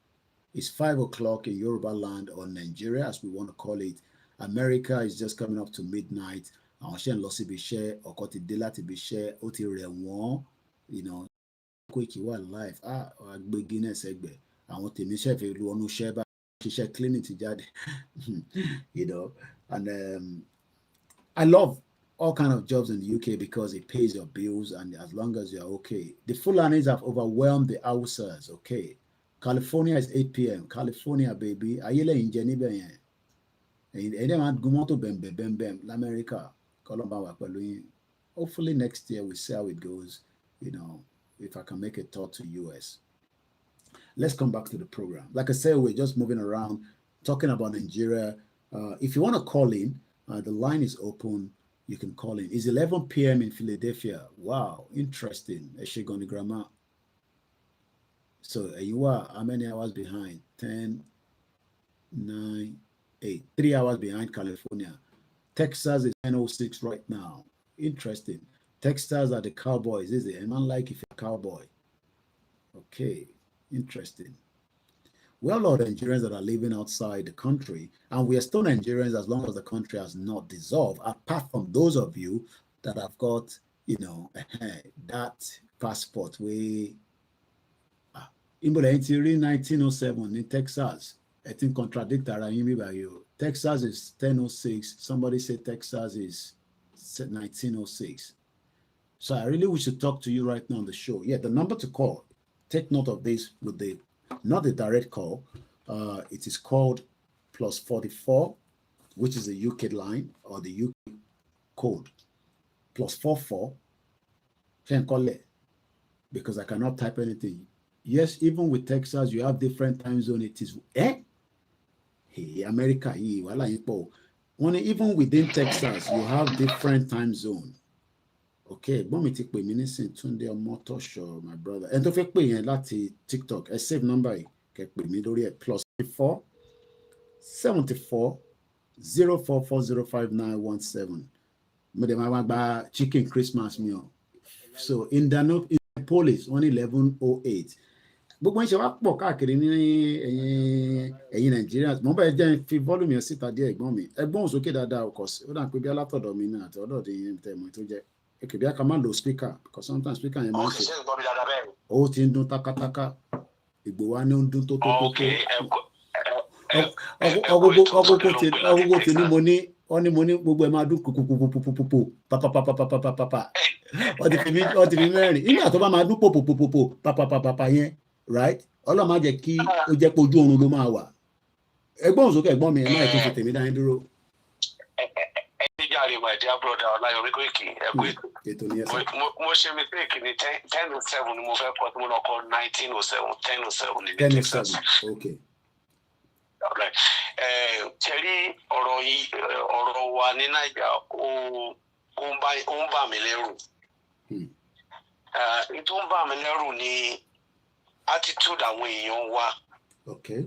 It's 5 o'clock in Yoruba land or Nigeria, as we want to call it. America is just coming up to midnight. Àwọn ṣe ń lọ síbi iṣẹ́, ọkọ ti dé láti ibi iṣẹ́, ó ti rẹ̀ wọ́n, Quick wà life. Àgbé Guinness ẹgbẹ̀. Àwọn tèmi ṣe fẹ́ lu ọnu iṣẹ́ bá ṣiṣẹ́ clinic ti jáde. And I love all kinds of jobs in the UK because it pays your bills and as long as you're okay. The Fulanis have overwhelmed the Hausas, okay. California is 8 p.m. California, baby. Ayele injeni ben. Ede man gumoto bem l'America. Hopefully next year we see how it goes, if I can make a tour to US. Let's come back to the program. Like I said, we're just moving around, talking about Nigeria. If you want to call in, the line is open. You can call in. It's 11 p.m. in Philadelphia. Wow, interesting. Eshegoni grammar. So you are how many hours behind? 10, 9, 8. 3 hours behind California. Texas is 10:06 right now. Interesting. Texas are the Cowboys, is it? And unlike if you're a cowboy. Okay, interesting. We have a lot of Nigerians that are living outside the country, and we are still Nigerians as long as the country has not dissolved, apart from those of you that have got, that passport. In 1907 in Texas, I think contradict by you. Texas is 10:06. Somebody said Texas is 1906. So I really wish to talk to you right now on the show. Yeah, the number to call. Take note of this with the not the direct call. It is called +44, which is the UK line or the UK code. +44. Can't call it because I cannot type anything. Yes, even with Texas, you have different time zone. It is hey, America, even within Texas, you have different time zone. Okay, gbọ́n mi ti pè mí nísìn Túndé Ọmọ́tọ́ṣọ̀, my brother. Ẹni tó fẹ́ pè yẹn láti TikTok, ẹ save number yìí, kẹ́ pè mí lórí ẹ̀ +4 74 04405917. Mo dẹ̀ máa gba chicken Christmas meal. So Indianapolis 1108. Gbogbo ń ṣe wá pọ̀ káàkiri ní ẹ̀yin Nàìjíríà. Mo bá ẹ jẹ́ fi volume yẹn síta díẹ̀ ẹ̀gbọ́n mi. Ẹgbọ́n sókè dáadáa ọkọ̀ sí. Ó dà pé bí alátọ̀dọ̀ mi náà àti ọ̀dọ̀ yẹn tẹ̀ mọ́ tó jẹ́. Okay, bí a kan máa lo speaker because sometimes speaker yẹn máa ń ṣe. Ó ti ń dún tákátáká. Ìgbò wa ní ó ń dún tó. Ọgbogbo tí ní mo ní gbogbo ẹ̀ máa dún kùkùkùkùkùkù pàpàpàpàpàpàpà. Ó ti fi mẹ́rin. Nígbà tó bá máa dún pòpòpòpò pàpàpàpàpà yẹn, right? Ọlọ́run má jẹ́ kí ó jẹ́ pé ojú oorun ló máa wà. Ẹgbọ́n sókè ẹ̀gbọ́n mi ẹ̀ máa kí n fi tèmi dání dúró. My dear brother, Olayomi Koiki, mo ṣe mistake ní 10:07 ni mo fẹ́ kọ́ tí mo lọ kọ́ 19:07 10:07 ní Texas. Okay. Ṣẹ̀rí ọ̀rọ̀ wa ní Naija ó ń bà mí lẹ́rù. Ètò ń bà mí lẹ́rù ni attitude àwọn èèyàn wa. Okay.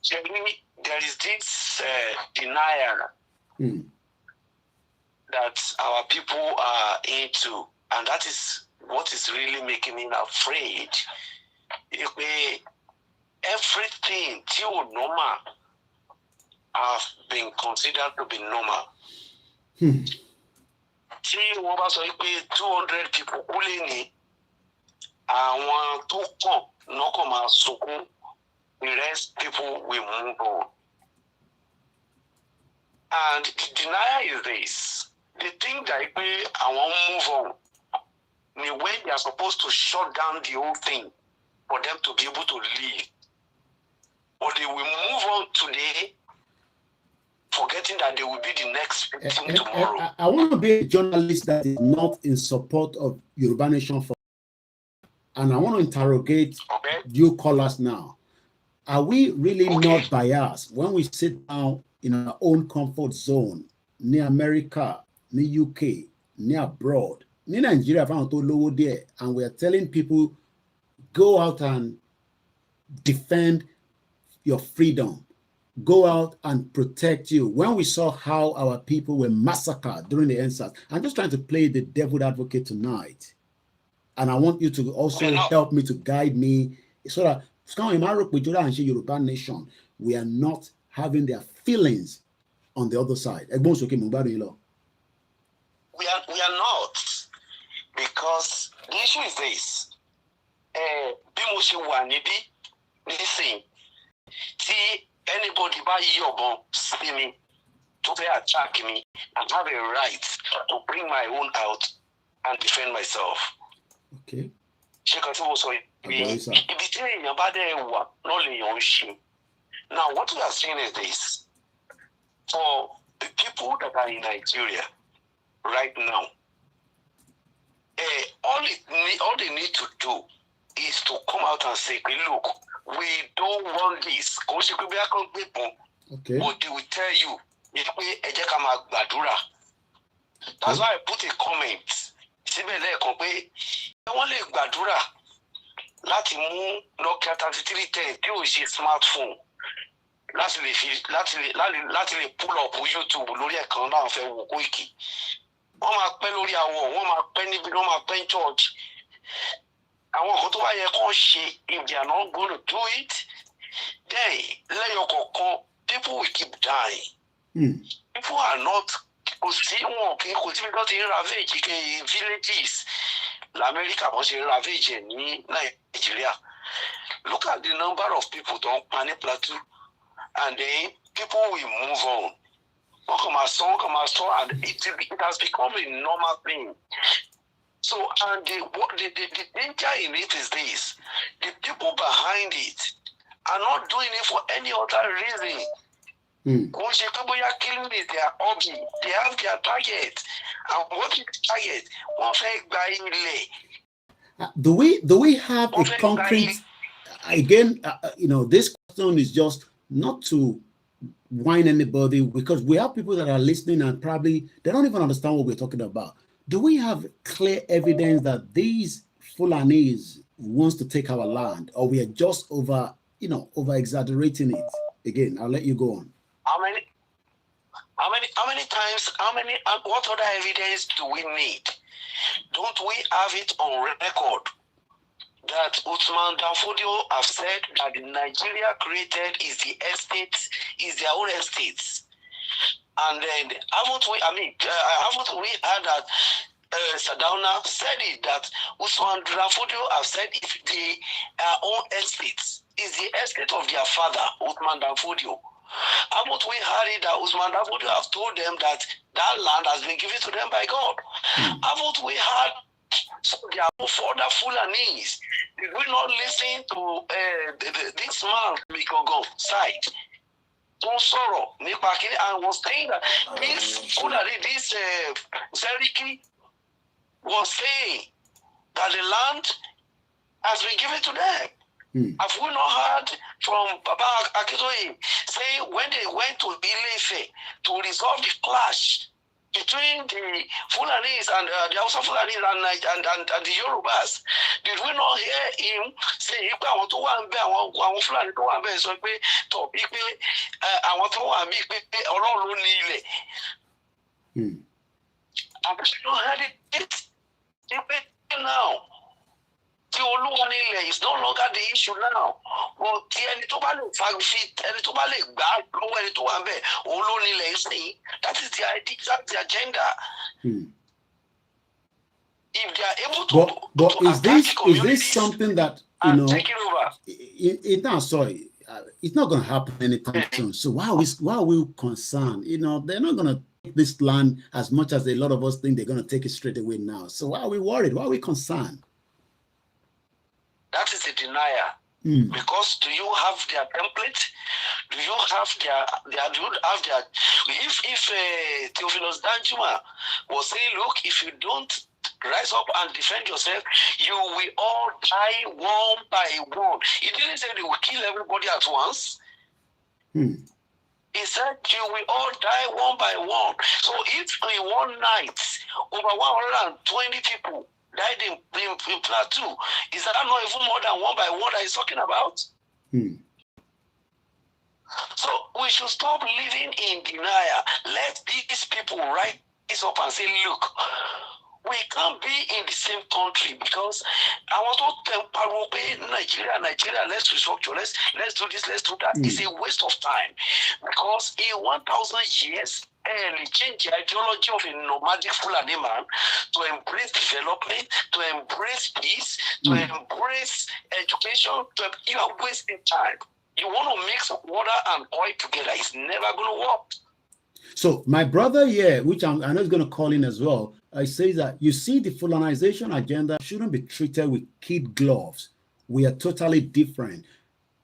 Ṣẹ̀rí there is this denial. That our people are into, and that is what is really making me afraid. Everything normal have been considered to be normal. Tí wọ́n bá sọ pé 200 people kú lé ní àwọn tó kàn lọ́kàn máa sunkún, the rest people will move on. And the denial is this. They think that I won't move on. When they are supposed to shut down the whole thing for them to be able to leave. But they will move on today, forgetting that they will be the next victim tomorrow. I want to be a journalist that is not in support of Yoruba Nation. And I want to interrogate you callers now. Are we really not biased when we sit down in our own comfort zone, near America, near UK, near abroad, near Nigeria, and we are telling people, go out and defend your freedom. Go out and protect you. When we saw how our people were massacred during the EndSARS, I'm just trying to play the devil advocate tonight. And I want you to also help me to guide me so that Yoruba Nation, we are not having their feelings on the other side. We are not, because the issue is this. See, anybody buy your bomb, see me, to attack me, and have a right to bring my own out and defend myself. Okay. Now, what we are saying is this. For the people that are in Nigeria right now, all they need to do is to come out and say, look, we don't want this. Okay. But they will tell you, that's why I put a comment. Láti mú Nokia 3310 tí ò ṣe smartphone láti lè pull up YouTube lórí ẹ̀kan náà fẹ́ wò Koiki. Wọ́n máa pẹ́ lórí àwọ̀, wọ́n máa pẹ́ níbi, wọ́n máa pẹ́ ní church. Àwọn nǹkan tó bá yẹ kó ṣe, if they are not going to do it, then lẹ́yìn kọ̀ọ̀kan people will keep dying. People are not, kò sí because they ravage villages. L'America was ravage in Nigeria. Look at the number of people don't panic plateau, and then people will move on. And it has become a normal thing. So, and the danger in it is this: the people behind it are not doing it for any other reason. Killing is their hobby. They have their target. And what is the target? Do we have a concrete? Again, this question is just not to whine anybody, because we have people that are listening and probably they don't even understand what we're talking about. Do we have clear evidence that these Fulanese wants to take our land, or we are just over exaggerating it? Again, I'll let you go on. How many times, what other evidence do we need? Don't we have it on record that Usman Danfodio have said that Nigeria created is the estates, is their own estates? And then haven't we heard that Sadauna said it, that Usman Danfodio have said if their own estates is the estate of their father, Usman Danfodio? Haven't we heard it that Usman Danfodio have told them that that land has been given to them by God? Haven't we heard their further Fulanese? Did we not listen to this man, Mikogo, side? Sorrow, and was saying that this Fulani, this Seriki was saying that the land has been given to them. Have we not heard from Baba Akitoye saying when they went to Ilefe to resolve the clash between the Fulanis and the Hausa Fulanis and the Yorubas, did we not hear him say if I want to one bear one Fulani to one bear so to I want to one big or Nile? I've not heard it now. Is no longer the issue now. But that is the idea, that's the agenda. If they are able to, but to is this something that take it over? It's not going to happen anytime soon. So why are we concerned? They're not going to take this land as much as a lot of us think they're going to take it straight away now. So why are we worried? Why are we concerned? That is a denier. Because do you have their template? Do you have their if Theophilus Danjuma was saying, look, if you don't rise up and defend yourself, you will all die one by one. He didn't say they will kill everybody at once. He said you will all die one by one. So if in one night over 120 people died in Plateau, is that not even more than one by one that he's talking about? So we should stop living in denial. Let these people rise up and say, look, we can't be in the same country, because I want to tell Nigeria, let's restructure, let's do this, let's do that. It's a waste of time, because in 1,000 years, change the ideology of a nomadic Fulani man to embrace development, to embrace peace, to embrace education. You are wasting time. You want to mix water and oil together. It's never going to work. So my brother here, which I know is going to call in as well, I say that you see the Fulanization agenda shouldn't be treated with kid gloves. We are totally different.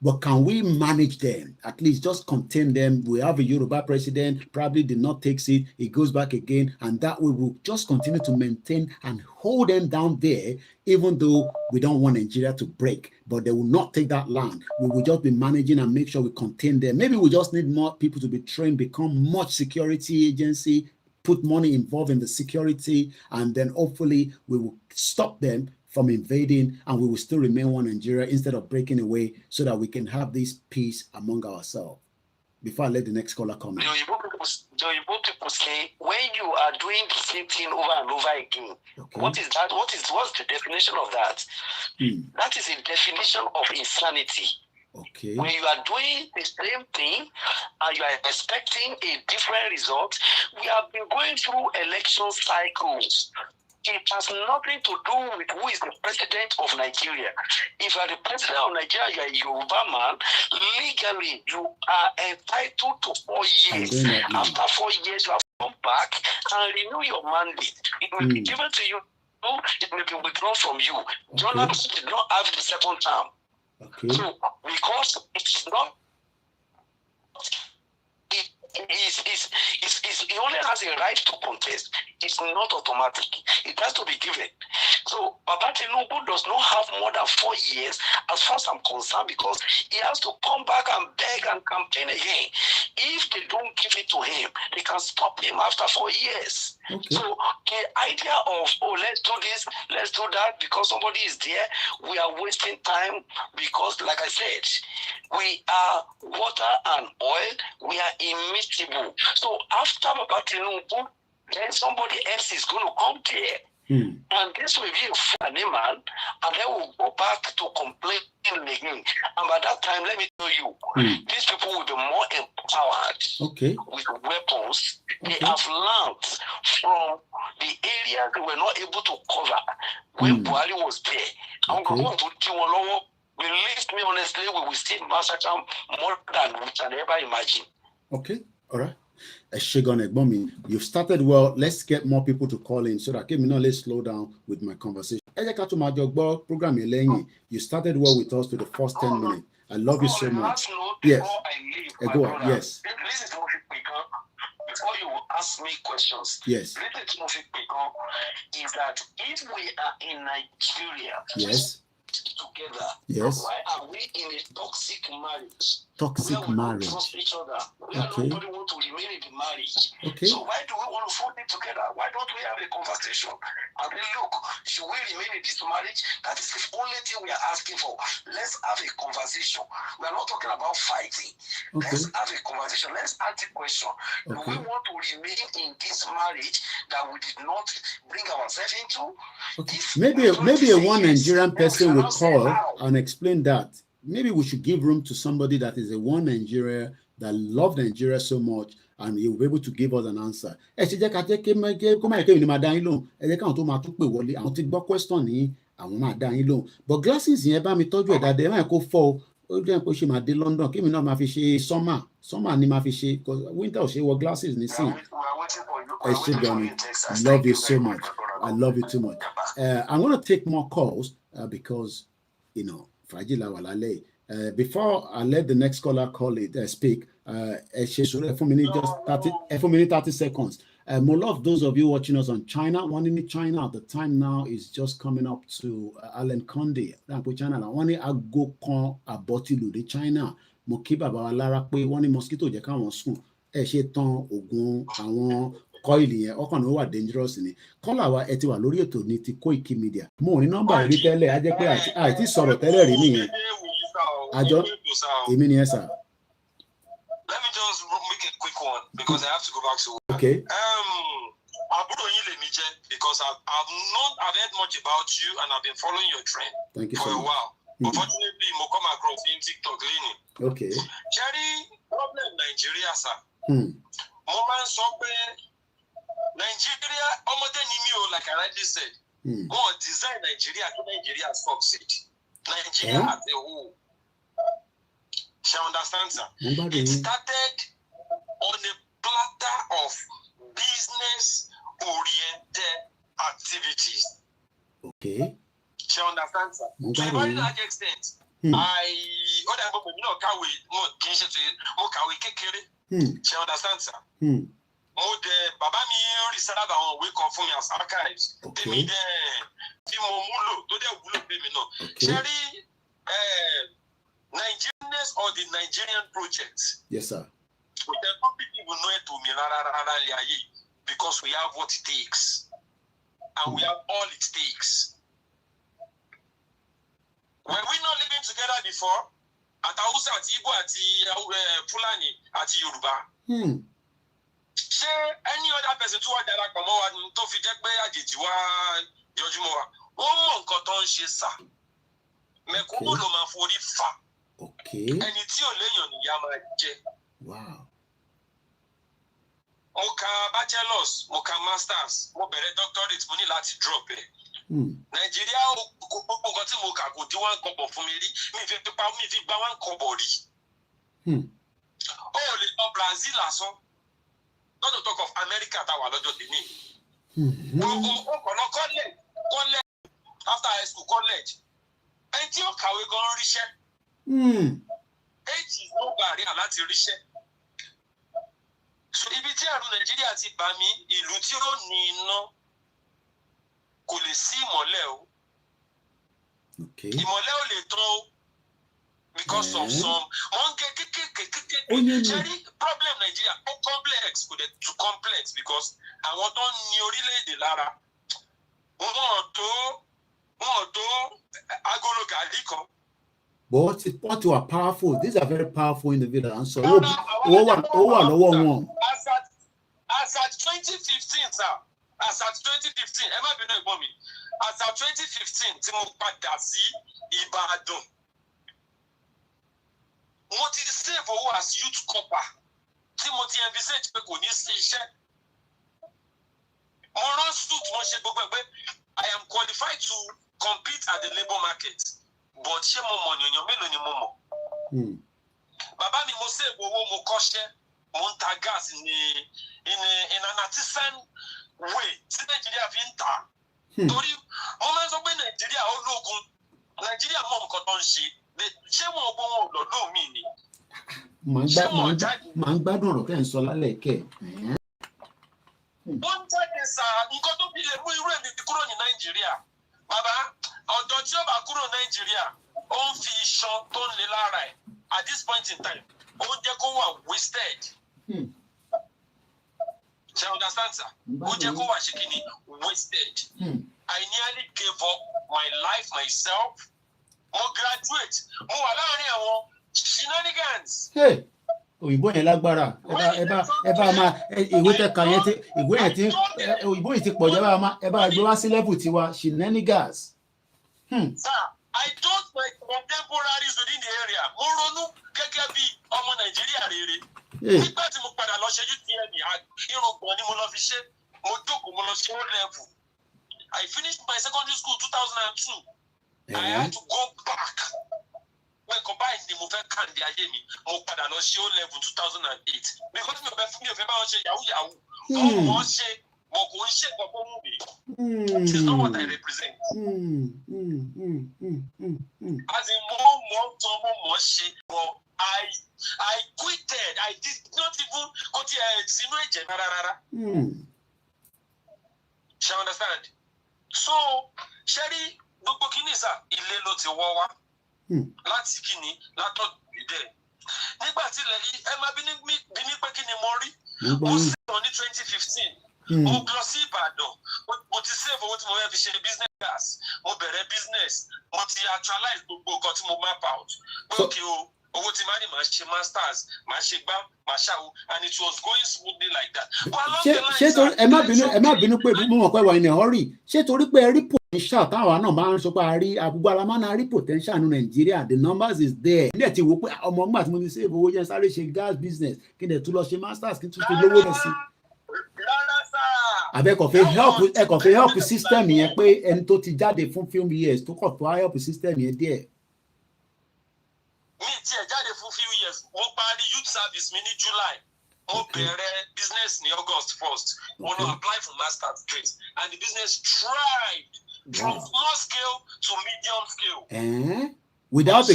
But can we manage them? At least just contain them. We have a Yoruba president, probably did not take it. He goes back again. And that we will just continue to maintain and hold them down there, even though we don't want Nigeria to break. But they will not take that land. We will just be managing and make sure we contain them. Maybe we just need more people to be trained, become much security agency, put money involved in the security, and then hopefully we will stop them from invading, and we will still remain one Nigeria instead of breaking away, so that we can have this peace among ourselves. Before I let the next caller come in. The Igbo people say, when you are doing the same thing over and over again, what is that? What's the definition of that? That is a definition of insanity. Okay. When you are doing the same thing and you are expecting a different result, we have been going through election cycles. It has nothing to do with who is the president of Nigeria. If you are the president of Nigeria, you are a Yoruba man, legally you are entitled to 4 years. After 4 years, you have to come back and renew your mandate. It will be given to you, it may be withdrawn from you. Journalists did not have the second term. So, because it's not, he only has a right to contest. It's not automatic. It has to be given. So Baba Tinubu does not have more than 4 years as far as I'm concerned, because he has to come back and beg and campaign again. If they don't give it to him, they can stop him after 4 years. Okay. So the idea of, oh, let's do this, let's do that, because somebody is there, we are wasting time, because like I said, we are water and oil, we are immiscible. So after Baba Tinubu, then somebody else is going to come there. And this will be a funny man, and then we'll go back to complaining again. And by that time, let me tell you, these people will be more empowered with weapons. They have learned from the areas they were not able to cover when Buhari was there. I'm going to do one. Believe me, honestly, we will still massacre more than we can ever imagine. Okay, all right. You've started well. Let's get more people to call in so that let's slow down with my conversation. Program you started well with us to the first 10 minutes. I love you so much. Yes. Go on. Yes. Before you ask me questions, yes, is that if we are in Nigeria, yes, together, yes, why are we in a toxic marriage? Toxic marriage. Don't trust each other. Nobody want to remain in the marriage. So why do we want to fold it together? Why don't we have a conversation? And then look, should we remain in this marriage? That is the only thing we are asking for. Let's have a conversation. We are not talking about fighting. Let's have a conversation. Let's ask the question. Do we want to remain in this marriage that we did not bring ourselves into? Maybe a one Nigerian person will call and explain that. Maybe we should give room to somebody that is a one Nigeria that loves Nigeria so much, and he will be able to give us an answer. But glasses in eba mi tọ́jú ẹ̀dá dẹ̀ máa kó fọ́ ó jẹ́ pé ṣe máa dé London kí mi náà máa fi ṣe summer ni máa fi ṣe because winter ò ṣe wọ glasses nísìn. I love you so much. I love you too much. I'm going to take more calls because before I let the next caller speak, for me 30 seconds. More of those of you watching us on China, one in China, the time now is just coming up to Alan Conde. China, one in Ago Kon Abotilu, the China, Mokiba Balara, one in mosquito, Jakan school, Esheton, Ogun, Awon. Coily ọkàn wà dangerous ni kọ́là wa ẹ ti wà lórí ètò ní ti Koiki Media mo ní nọ́mbà rí tẹ́lẹ̀ á jẹ́ pé àìtí sọ̀rọ̀ tẹ́lẹ̀ rí nìyẹn àjọ èmi nìyẹn sà. Let me just make a quick one because I have to go back to work. Okay. Àbúrò yín lèmi jẹ́ because I've heard much about you and I've been following your trend for a while. Unfortunately, mo come across in TikTok leaning. Okay. Jerry, problem Nigeria sir. Mo máa ń sọ pé Nigeria, ọmọdé ni mi o, like I rightly said. Wọ́n design Nigeria to Nigeria succeed. Nigeria as a whole. She understand, sir? It started on a platter of business-oriented activities. Okay. She understand, sir? To a very large extent, She understand, sir? Baba mi reserve àwọn ìwé kan fún mi as archives. Tèmi dẹ̀ tí mo múlò tó dẹ̀ wúlò pé mi náà. Ṣé rí Nigerians or the Nigerian project? Yes, sir. We don't people know it to me rárá because we have what it takes and we have all it takes. Were we not living together before? Àti Hausa àti Igbo àti Fulani àti Yorùbá. Ṣé any other person tó wà darapọ̀ mọ́ wa tó fi jẹ́ pé àjèjì wá yọjú mọ́ wa? Wọ́n mọ̀ nǹkan tó ń ṣe sà. Mẹ̀kúnnù ló máa forí fà. Ẹni tí ò léèyàn nìyá máa jẹ. Wow. Mo ka bachelors, mo ka masters, mo bẹ̀rẹ̀ doctorate, mo ní láti drop ẹ̀. Nàìjíríà gbogbo nǹkan tí mo kà kò dín one kọ́bọ̀ fún mi rí, mi fi gba one kọ́bọ̀ rí. Ó lè lọ Brazil lásán. Not to talk of America that wà lọ́jọ́ tèmi. Ó kàn lọ college after high school college. Ẹni tí ó kàwé gan ríṣẹ́. Age is no barrier láti ríṣẹ́. So ibi tí àrùn Nàìjíríà ti bá mi, ìlú tí ó ní iná, kò lè sí ìmọ́lẹ̀ o. Ìmọ́lẹ̀ ò lè tán o. Because of some problem Nigeria complex could too complex because àwọn tó ní orílẹ̀-èdè lára wọn tó agolo gàlí kan. But what you are powerful, these are very powerful individuals, and so one. As at 2015, sir. As at 2015, ẹ má bínú ẹ̀gbọ́n mi. As at 2015, tí mo padà sí Ìbàdàn. Mo ti save owó as youth corper tí mo ti envisage pé kò ní sí iṣẹ́. Mo rán suit mo ṣe gbogbo ẹgbẹ́. I am qualified to compete at the labour market. But ṣé mo mọ̀ yànyàn mélòó ni mo mọ̀? Bàbá mi mo save owó mo kọ́ṣẹ́. Mo ń ta gas in an artisan way tí Nàìjíríà fi ń tà. Torí mo máa ń sọ pé Nàìjíríà ó lógun. Nàìjíríà mọ̀ nǹkan tó ń ṣe. Ṣé wọn gbọ́ wọn lọ́dún mi ni? Màá ń gbádùn ọ̀rọ̀ tẹ́ ń sọ lálẹ́ kẹ́. Wọ́n jáde sá nǹkan tó fi lè mú irú èmi kúrò ní Nàìjíríà. Bàbá ọ̀dọ́ tí ó bá kúrò Nàìjíríà ó ń fi iṣan tó ń le lára ẹ̀ at this point in time ó ń jẹ́ kó wà wasted. Ṣé you understand sir? Ó jẹ́ kó wà ṣe kí ni wasted. I nearly gave up my life myself. Mo graduate. Mo wà láàrin àwọn shenanigans. Òyìnbó yẹn lágbára. Ẹ bá máa ìwé tẹ̀ka yẹn tí ìwé yẹn tí òyìnbó yìí ti pọ̀ jẹ́ ẹ bá gbé wá sí level tiwa shenanigans. Sir, I told my contemporaries within the area. Mo ronú gẹ́gẹ́ bí ọmọ Nàìjíríà rere. Nígbà tí mo padà lọ ṣe UTM irùngbọ̀n ni mo lọ fi ṣe. Mo jókòó mo lọ ṣe O level. I finished my secondary school 2002. I had to go back. When combined ni mo fẹ́ kàndé ayé mi, mo padà lọ ṣe O level 2008. Because mi ò fẹ́ bá wọn ṣe yahoo. Wọ́n ṣe mo kò ń ṣe gbogbo mú mi. It is not what I represent. As in mo ṣe, but I quitted. I did not even go to sínú ẹ̀jẹ̀ rárá. Shall understand? So, Sherry. Gbogbo kini sà ilé ló ti wọ́ wá láti kíni látọ̀ ìdẹ nígbà tí ilẹ̀ yìí ẹ máa bí ní pé kíni mo rí mo sì lọ ní 2015 mo lọ sí Ìbàdàn mo ti save owó tí mo fẹ́ fi ṣe business gas mo bẹ̀rẹ̀ business mo ti actualize gbogbo nǹkan tí mo map out okay o owó tí máa ní màá ṣe masters màá ṣe gbá màá ṣàwò and it was going smoothly like that. ṣé torí ẹ má bínú pé mo mọ̀ pé wà ní hurry ṣé torí pé ẹ rí potential táwa náà máa ń sọ pé a rí àgbègbè alamánà rí potential ní Nàìjíríà the numbers is there nílẹ̀ tí wò pé ọmọ ọgbà tí mo ti save owó yẹn sáré ṣe gas business kí n dẹ̀ tún lọ ṣe masters kí n tún fi lówó rẹ̀ sí. àbẹ̀kọ̀fẹ́ help system yẹn pé ẹni tó ti jáde fún few years tó kọ̀ tó help system yẹn díẹ̀. Mi tiẹ̀ jáde fún few years mo parí youth service mi ní July mo bẹ̀rẹ̀ business ní August 1st mo lọ apply for master's degree and the business thrived from small scale to medium scale. Without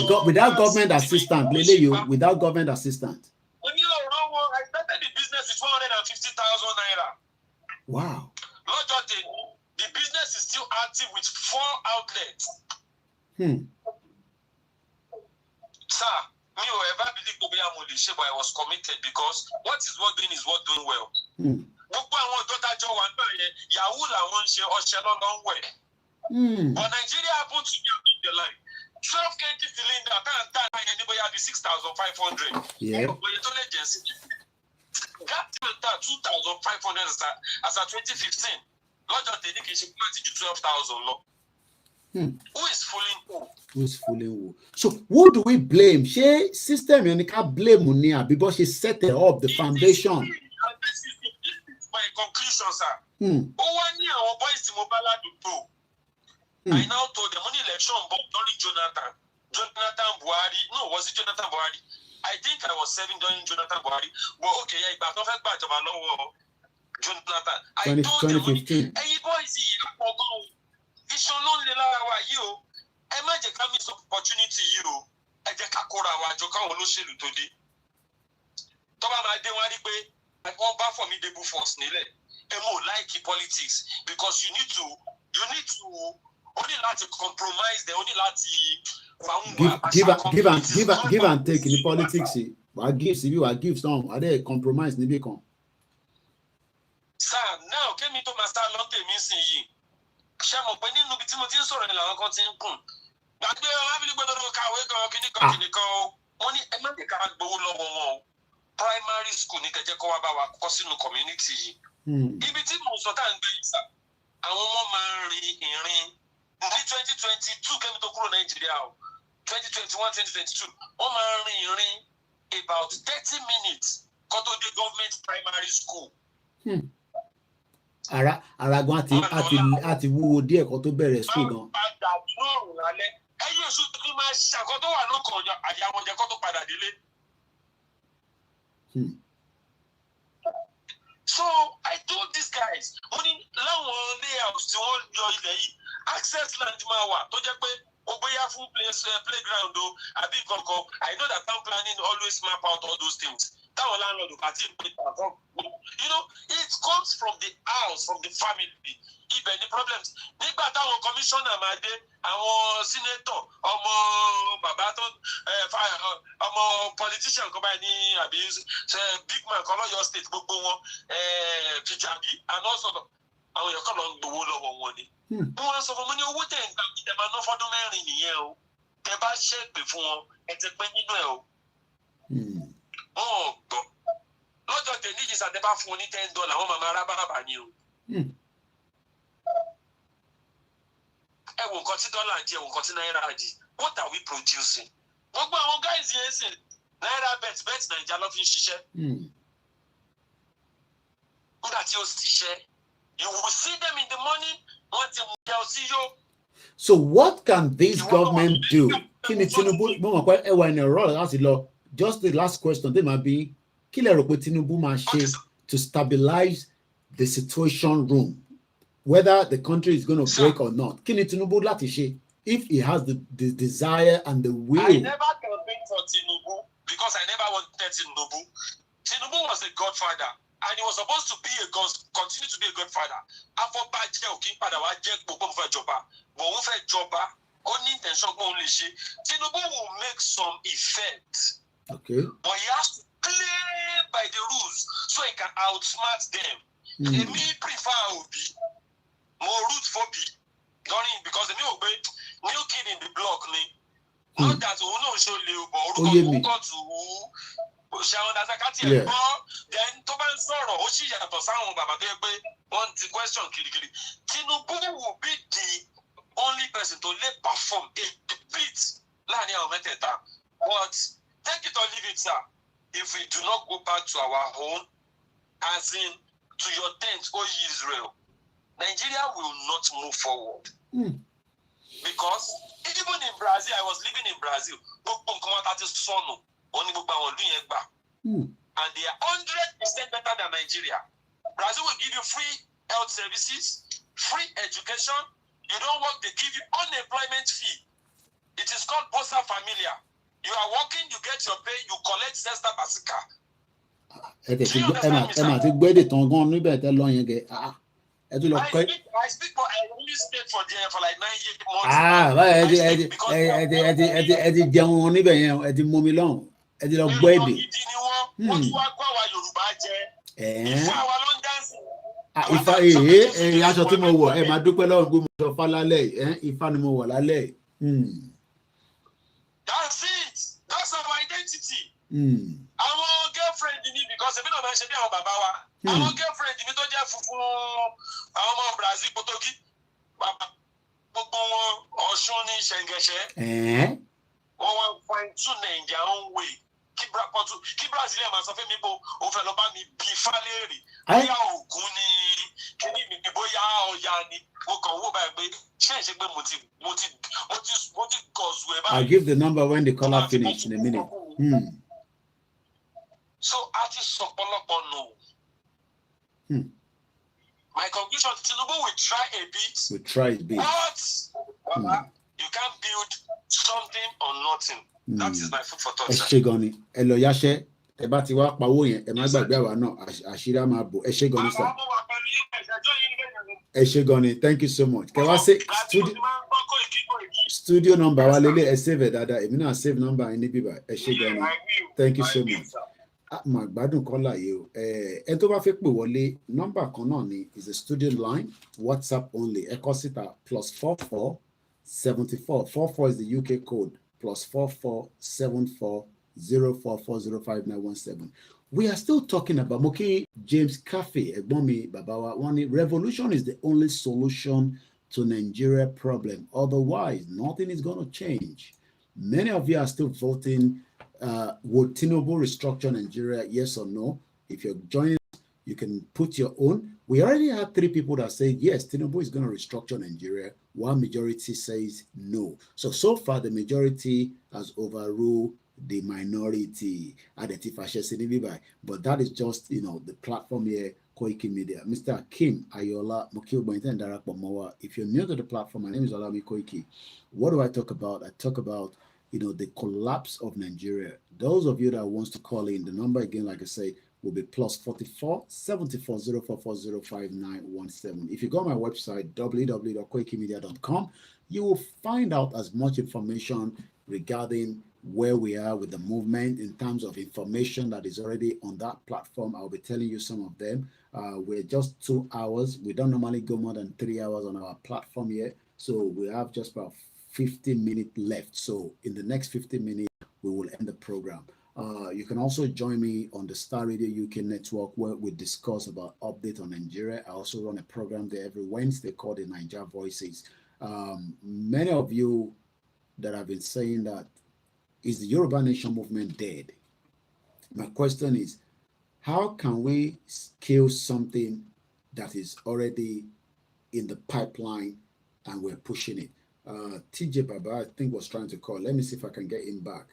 government assistance without government assistance. I started the business with 150,000 naira. Wow. Lọ́jọ́ tèmi the business is still active with 4 outlets. Sir, me ò ever believe pé I'm only ṣe, but I was committed because what is worth doing is worth doing well. Gbogbo àwọn ọ̀dọ́ tájọ́ wà náà yẹn yahoo làwọn ń ṣe ọṣẹ lọ́nà ń wẹ̀. But Nigeria happen to be in the line. 12 kg cylinder tá yẹn ní bóyá bí 6,500. Òye tó lè jẹ́ sí. Gap cylinder 2,500 as at 2015. Lọ́jọ́ tèmi kì í ṣe pé láti ju 12,000 lọ. Who is fooling who? Who is fooling who? So who do we blame? Ṣé system yẹn ni ká blame ni àbí bó ṣe set up the foundation? This is my conclusion, sir. Ó wá ní àwọn boys tí mo bá ládùúgbò. I now told them only election but only Jonathan Buhari. No, was it Jonathan Buhari? I think I was serving during Jonathan Buhari. But okay, ìgbà tó fẹ́ gbàjọba lọ́wọ́ Jonathan. I told them, ẹ̀yin boys yìí àpọ̀gán iṣan ló ń lé lára wa yìí o. Ẹ má jẹ́ ká miss opportunity yìí o. Ẹ jẹ́ ká kóra wa jọ káwọn olóṣèlú tó dé. Tó bá máa dé wá rí pé wọ́n bá formidable force nílẹ̀. Ẹ mọ̀ like politics because you need to You need to only láti compromise there, only láti give and take in the politics. I give some, are they compromise níbí kan? Sir, now kémi tó máa sá lọ́tẹ̀ mi sìn yìí. Ṣé mo pé nínú ibi tí mo ti ń sọ̀rọ̀ ni làwọn kan ti ń kùn. Gbàgbé ọlábìlì gbọdọ̀ kàwé kan kíní kan o. Wọ́n ní ẹ má lè ká gbowó lọ́wọ́ wọn o. Primary school ní kẹjẹ kọ́ wá bá wa kọ́ sínú community yìí. Ibi tí mo sọ tá à ń gbé yìí sà, àwọn ọmọ máa ń rin ìrìn ní 2022 kẹ́mi tó kúrò Nàìjíríà o. 2021, 2022, wọ́n máa ń rin ìrìn about 30 minutes kó tó dé government primary school. Aragun àti wúwo díẹ̀ kó tó bẹ̀rẹ̀ school gan. Padà nínú ọ̀rùn lálẹ́. Ẹ̀yin oṣù tó máa ṣàkọ́ tó wà lọ́kàn àyà wọn jẹ́ kó tó padà délé. So I told these guys, mo ní láwọn layouts tí wọ́n yọ ilẹ̀ yìí, access land máa wà tó jẹ́ pé Oboya full playground o, àbí kankan. I know that town planning always map out all those things. Táwọn landlord party you know, it comes from the house, from the family. Ibẹ̀ ni problems. Nígbà táwọn commissioner máa dé, àwọn senator, ọmọ bàbá tó ọmọ politician kan báyìí ní àbí big man kan lọ́yọ̀ state gbogbo wọn Fìjàbí and also àwọn èèyàn kan lọ ń gbowó lọ́wọ́ wọn ni. Wọ́n sọ fún mi ní owó tẹ̀ ń gbà kí tẹ̀ máa ná fọ́dún 4 nìyẹn o. Tẹ bá ṣègbè fún wọn, ẹ ti pẹ́ nínú ẹ̀ o. Wọ́n ò gbọ́. Lọ́jọ́ tẹ̀ níyì sàtẹ́ bá fún wọn ní $10, wọ́n máa rá bàbà ni o. Ẹ wo nǹkan tí dọ́là jẹ́, ẹ wo nǹkan tí náírà jẹ́. What are we producing? Gbogbo àwọn guys yẹn sìn, náírà bet Naija ló fi ń ṣiṣẹ́. Nígbà tí ó ṣiṣẹ́, you will see them in the morning. So what can this government do? Kí ni Tinubu mo mọ̀ pé ẹ wà ní ọ̀rọ̀ láti lọ. Just the last question they might be, kí lẹ rò pé Tinubu máa ṣe to stabilize the situation room, whether the country is going to break or not? Kí ni Tinubu láti ṣe if he has the desire and the will? I never campaigned for Tinubu because I never wanted Tinubu. Tinubu was a godfather. And he was supposed to be continue to be a godfather. Afọbajẹ òkè padà wá jẹ́ gbogbo ń fẹ́ jọba. But òun fẹ́ jọba, ó ní intention pé òun lè ṣe. Tinubu will make some effect. Okay. But he has to play by the rules so he can outsmart them. Èmi prefer Obi. Mo root for Obi. Because èmi ò gbé new kid in the block ni. Not that òun náà ṣe lè bọ̀ orúkọ tó wù. Ṣàwọn dàsàkàtì ẹ̀ gbọ́, then tó bá ń sọ̀rọ̀ ó sì yàtọ̀ sáwọn bàbá tó yẹ pé wọ́n ti question kirikiri. Tinubu will be the only person to lay perform a bit láàrin àwọn mẹ́tẹ̀ẹ̀ta. But take it or leave it, sir. If we do not go back to our own, as in to your tent, O Israel, Nigeria will not move forward. Because even in Brazil, I was living in Brazil, gbogbo nǹkan wọn ta ti sọnù. Only gbogbo àwọn ìlú yẹn gbà. And they are 100% better than Nigeria. Brazil will give you free health services, free education. You don't work, they give you unemployment fee. It is called Bolsa Familia. You are working, you get your pay, you collect Cesta Basica. Emma ti gbé de tán gan níbẹ̀ tẹ́ lọ yẹn gẹ̀. I speak, but I only stayed for there for like 9 months. Báyọ̀ ẹ ti jẹun níbẹ̀ yẹn, ẹ ti mú mi lọ́hùn. Ẹ ti lọ gbọ́ èdè. Wọ́n tún wá kó àwa Yorùbá jẹ. Ìfọ̀ àwa ló ń dánsì. Ifá aṣọ tí mo wọ̀ ẹ máa dúpẹ́ lọ́wọ́ gbé mo sọ fá lálẹ́ Ifá ni mo wọ̀ lálẹ́. That's it. That's our identity. Àwọn girlfriend ni because èmi náà máa ń ṣe bí àwọn bàbá wa. Àwọn girlfriend mi tó jẹ́ funfun àwọn ọmọ Brazil Potogi. Gbogbo wọn Ọ̀ṣun ní ṣẹ̀ǹgẹ̀ṣẹ̀. Wọ́n wá fine tune Nigeria own way. Kí Brazil máa sọ fún mi bó o fẹ́ lọ bá mi bí fálẹ́rì. Bóyá Ògún ni kíní mi ni bóyá Ọya ni. Mo kàn wó báyìí pé ṣé ìṣe pé mo ti gọ̀ọ̀zù ẹ̀ báyìí. I'll give the number when the caller finish in a minute. So a ti sọ pọ̀lọpọ̀ nù. My conclusion, Tinubu will try a bit. We try a bit. But you can't build something on nothing. That is my food for thought. Ẹ ṣé gan ni. Ẹ lọ yáṣẹ́. Ẹ bá ti wá pawó yẹn, ẹ má gbàgbé àwa náà. Àṣírí á máa bò. Ẹ ṣé gan ni sà. Eshegoni, thank you so much. Can I say studio number? I save it. I save number in the Eshegoni. Thank you so much. My gbádùn kọ́là yìí o. Ẹ tó bá fẹ́ pè wọlé, nọ́mbà kan náà ni is a studio line, WhatsApp only. Ẹ kọ síta +44 74 44 is the UK code +44 74 044 05917. We are still talking about Moki James Cafe, Egbomi Babawa Wani. Revolution is the only solution to Nigeria problem. Otherwise, nothing is going to change. Many of you are still voting. Would Tinubu restructure Nigeria? Yes or no? If you're joining, you can put your own. We already had 3 people that say yes, Tinubu is going to restructure Nigeria. One majority says no. So far, the majority has overruled the minority. But that is just, the platform here, Koiki Media. Mr. Kim Ayola Mokio. If you're new to the platform, my name is Olami Koiki. What do I talk about? I talk about the collapse of Nigeria. Those of you that wants to call in, the number again, like I say, will be +44 74 044 05917. If you go on my website, www.koikimedia.com, you will find out as much information regarding where we are with the movement in terms of information that is already on that platform. I'll be telling you some of them. We're just 2 hours. We don't normally go more than 3 hours on our platform here. So we have just about 15 minutes left. So in the next 15 minutes, we will end the program. You can also join me on the Star Radio UK network where we discuss about update on Nigeria. I also run a program there every Wednesday called the Niger Voices. Many of you that have been saying that, is the Yoruba Nation movement dead? My question is, how can we kill something that is already in the pipeline and we're pushing it? TJ Baba, I think, was trying to call. Let me see if I can get him back.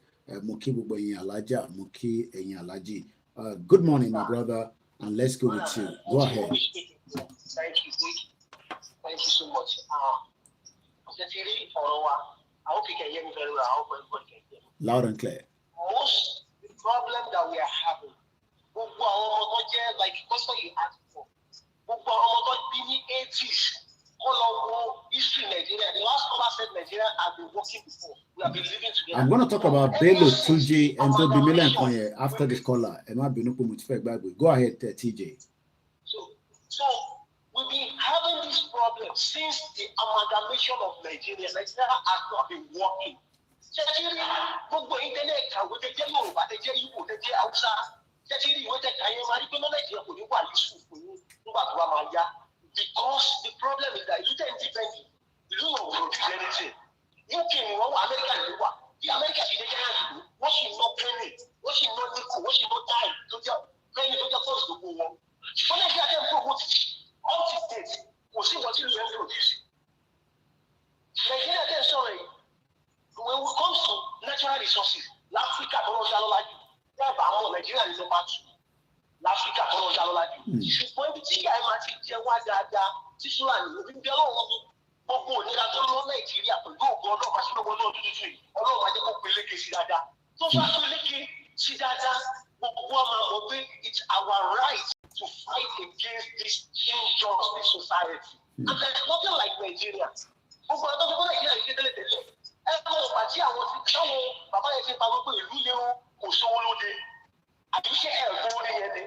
Good morning, my brother, and let's go with you. Go ahead. Thank you so much. I hope you can hear me very well. I hope everybody can hear me. Loud and clear. Most the problem that we are having, like that's what you asked for. 80s. History Nigeria. The last caller said Nigeria have been working before. We have been living together. I'm going to talk about Bello, Tuji, and Toby Miller after this caller. Go ahead, TJ. So we've been having this problem since the amalgamation of Nigeria. Nigeria has not been working. Because the problem is that you don't independent, you don't produce anything. You can America, the America is the guy what she not paying, what she not nickel, what she not time, to just paying to just force to go on. She only get them promote up to date, we'll see what you will produce. Nigeria, sorry, when it comes to natural resources, Africa, Nigeria is number 2. Africa kọ́nà ọjà lọ́la jù. Ṣùgbọ́n ibi tí ìyá ẹ̀ máa ti jẹ wá dáadáa tí Fúlàní òbí ń bẹ ọlọ́run gbogbo òníra tó lọ Nàìjíríà pẹ̀lú ògùn ọlọ́run àti lọ́wọ́ náà dúdú tù yìí ọlọ́run máa jẹ́ kó peléke sí dáadáa. Tó bá peléke sí dáadáa gbogbo wa máa mọ̀ pé it's our right to fight against this injustice society. And there is nothing like Nigeria. Gbogbo àwọn tó Nàìjíríà yìí tẹ́lẹ̀ tẹ́lẹ̀ ẹ mọ̀ ọ̀pá tí àwọn bàbá yẹn ti pa gbogbo ìlú lé wọn kò sówó lóde. Àbíṣe ẹ̀gbọ́n orí yẹn ni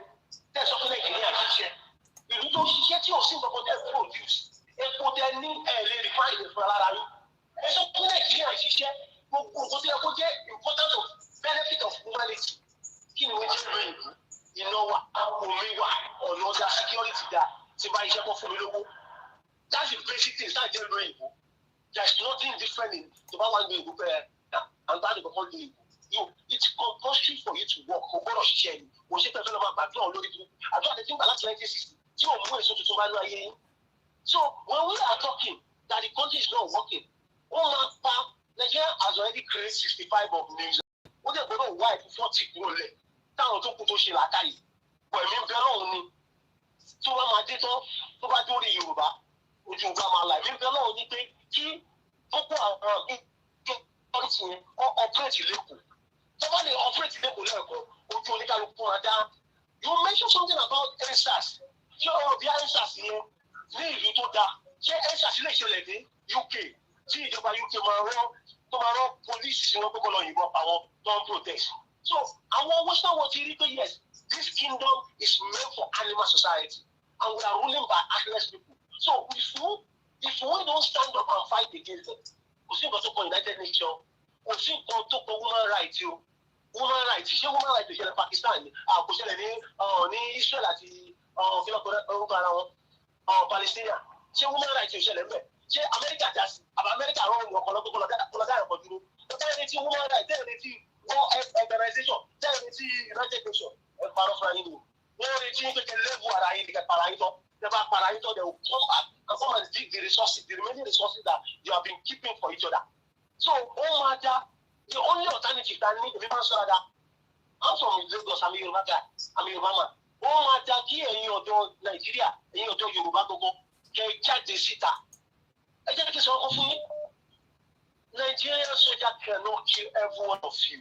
tẹ̀sán fún Nàìjíríà ṣiṣẹ́ ìlú tó ṣiṣẹ́ tí ò sí nǹkan tẹ̀ produce epo tẹ ní ẹ̀ẹ́lẹ́ refine fún alára yín ẹ̀sán fún Nàìjíríà ṣiṣẹ́ gbogbo nǹkan tó yẹ kó jẹ́ important of benefit of humanity kí ni wọ́n ti rí ìlú iná wa omi wa ọ̀nà ọjà security dá ti bá iṣẹ́ kọ́ fún mi lówó that's the basic things that jẹ́ lórí ìbò there is nothing different in tó bá wà ní ìbò pẹ̀lú and that is the whole thing. It's compulsory for you to work. Kò gbọ́dọ̀ ṣiṣẹ́ ni. Mo ṣe pẹ̀lú ọmọ àgbàdo ọ̀hún lórí dúró. Àdúrà tẹ̀sí nígbà láti 1960 tí ò mú èso tuntun máa ń lo ayé yín. So when we are talking that the country is not working, Nigeria has already created 65 of names. Ó dẹ̀ gbọ́dọ̀ wá ẹ̀kú 40 kúrò lẹ̀. Táwọn tó kù tó ṣe làákàyè. Pẹ̀lú bẹ́ẹ̀ lọ́hùn ni. Tó bá máa dé tán, tó bá dórí Yorùbá, ojú ọgbà máa là. Èmi bẹ́ẹ̀ lọ́hùn ni pé kí gbogbo àwọn ìkọ́rìtì yẹn ọ̀pẹ́rẹ́tì lẹ́kọ̀ọ́. Somebody operates the level. You mentioned something about NSAS. The NSAS here, ní ìlú tó dáa ṣé ẹ ṣàṣìlẹ̀ ìṣẹ̀lẹ̀ ní UK tí ìjọba UK máa rán police sí wọn kókó lọ yìnbọn pa wọn tó ń protest. So àwọn western world ti rí pé yes, this kingdom is meant for animal society and we are ruling by animal people. So if we don't stand up and fight against them, kò sí nǹkan tó kọ United Nations, kò sí nǹkan tó kọ woman rights o. Woman rights ṣé woman rights ṣẹlẹ̀ Pakistan ni kò ṣẹlẹ̀ ní Israel àti orúkọ ara wọn Palestine ṣé woman rights ṣẹlẹ̀ ń bẹ̀ ṣé America dá sí àbá America rán òun ọ̀pọ̀lọpọ̀ kọlọ́dá ẹ̀kọ́ dúró tẹ́lẹ̀ tí woman rights tẹ́lẹ̀ tí World Health Organization tẹ́lẹ̀ tí United Nations ẹ̀ parọ́ fún ayé ni wọ́n rí tí kékeré level ara yín nìkan para yín tán never para yín tán they will come back and come and dig the resources, the remaining resources that you have been keeping for each other. So the only alternative that need to be answered that I'm from Lagos, I'm a Yoruba guy, I'm a Yoruba man. Ó máa dá kí ẹ̀yin ọ̀dọ́ Nàìjíríà, ẹ̀yin ọ̀dọ́ Yorùbá gbogbo kẹ́ jáde síta. Ẹ jẹ́ kí n sọ ọkọ fún yín. Nigerian soldier cannot kill every one of you.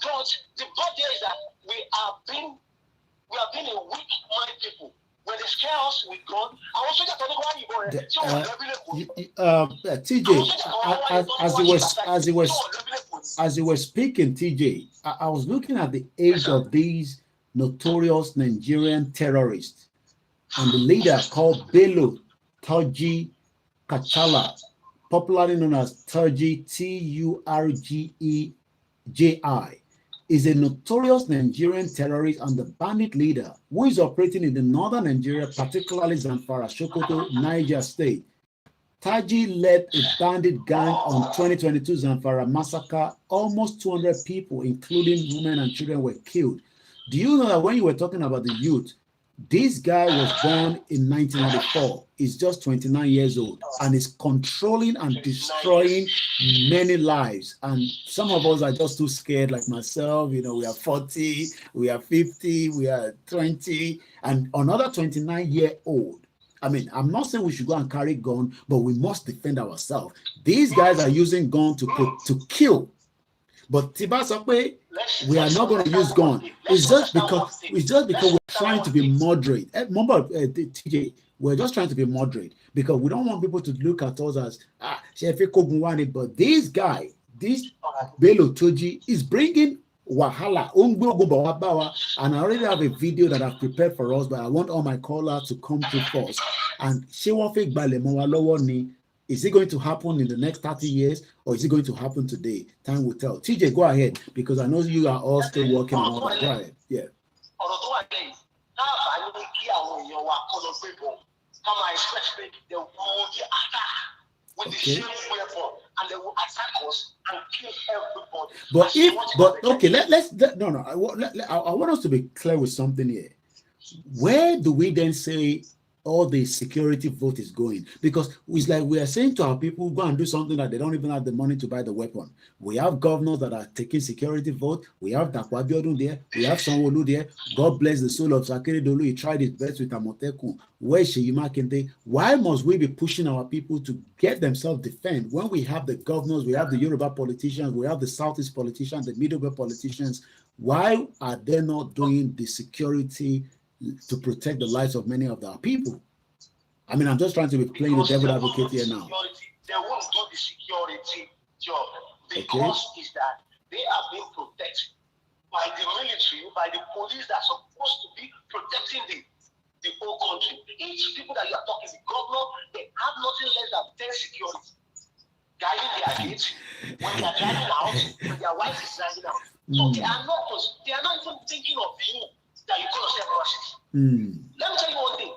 But the bad day is that we have been a weak-minded people. When they scare us with gun, I also just don't know TJ, as you were speaking, TJ, I was looking at the age of these notorious Nigerian terrorists, and the leader called Bello Turji Kachala, popularly known as Turji Turgeji, is a notorious Nigerian terrorist and the bandit leader who is operating in the northern Nigeria, particularly Zamfara, Sokoto, Niger State. Taji led a bandit gang on 2022 Zamfara massacre. Almost 200 people, including women and children, were killed. Do you know that when you were talking about the youth, this guy was born in 1994. He's just 29 years old and is controlling and destroying many lives. And some of us are just too scared, like myself. You know, we are 40, we are 50, we are 20, and another 29-year-old. I mean, I'm not saying we should go and carry gun, but we must defend ourselves. These guys are using gun to kill. But Tibasape, we are not going to use gun. It's just because we're trying to be moderate. Remember, TJ, we're just trying to be moderate because we don't want people to look at us as but this guy, this Bello Turji, is bringing wahala. And I already have a video that I've prepared for us, but I want all my callers to come to first. And is it going to happen in the next 30 years or is it going to happen today? Time will tell. TJ, go ahead because I know you are all still working on all that. Go ahead. Yeah. With the same weapon, and they will attack us and kill everybody. I want us to be clear with something here. Where do we then say all the security vote is going? Because it's like we are saying to our people, go and do something that they don't even have the money to buy the weapon. We have governors that are taking security vote. We have Dapo Abiodun there. We have Sanwo-Olu there. God bless the soul of Sakere Dolu. He tried his best with Amotekun. Where is Seyi Makinde? Why must we be pushing our people to get themselves defend when we have the governors, we have the Yoruba politicians, we have the Southeast politicians, the Middle politicians? Why are they not doing the security to protect the lives of many of our people? I mean, I'm just trying to be playing the devil advocate here now. They won't do the security job because is that they are being protected by the military, by the police that are supposed to be protecting the whole country. Each people that you are talking, the governor, they have nothing less than 10 security guiding their gates when they are driving out, when their wife is driving out. So they are not even thinking of you that you call yourself process. Let me tell you one thing.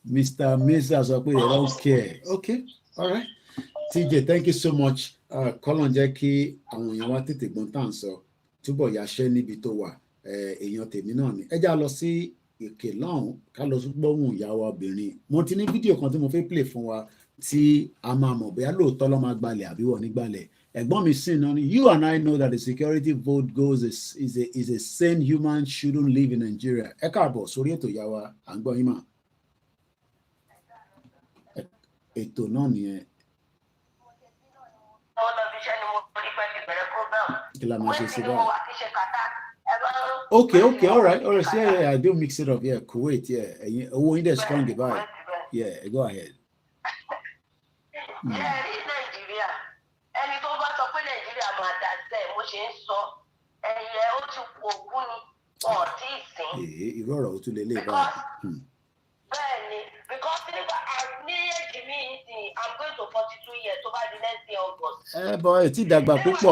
Mr. Mrs. they don't care. Okay, all right. TJ, thank you so much. Colon Jackie, àwọn èèyàn wa tètè gbọ́n tàn sọ túbọ̀ yàṣẹ́ níbi tó wà èèyàn tèmi náà ni. Ẹ já lọ sí èkè lọ́hùn ká lọ gbóhùn ìyàwó obìnrin. Mo ti ní fídíò kan tí mo fẹ́ play fún wa tí a máa mọ̀ bóyá lóòótọ́ ló máa gbalẹ̀ àbí wọ́n ní gbalẹ̀. Ẹ̀gbọ́n mi sìn náà ni, you and I know that the security vote goes is a sane human shouldn't live in Nigeria. Ẹ káàbọ̀ sórí ètò ìyá wa à ń gbọ́ yín mà. Ètò náà nìyẹn. Okay, all right. Yeah, I do mix it up. Yeah, Kuwait, yeah. Oh, that's strong divide. Yeah, go ahead. Nigeria. Ẹni tó bá sọ pé Nàìjíríà máa dà sẹ́ mo ṣe ń sọ ẹ̀yẹ ó ti kú òkú ni wọn ò tí ì sìn. Irú ọ̀rọ̀ ó tún lè lè báyìí. Bẹ́ẹ̀ni, because nígbà ní èjì mi ìsìn I'm going to 42 years tó bá di next year August. Bọ́ ẹ̀ tí ìdàgbà púpọ̀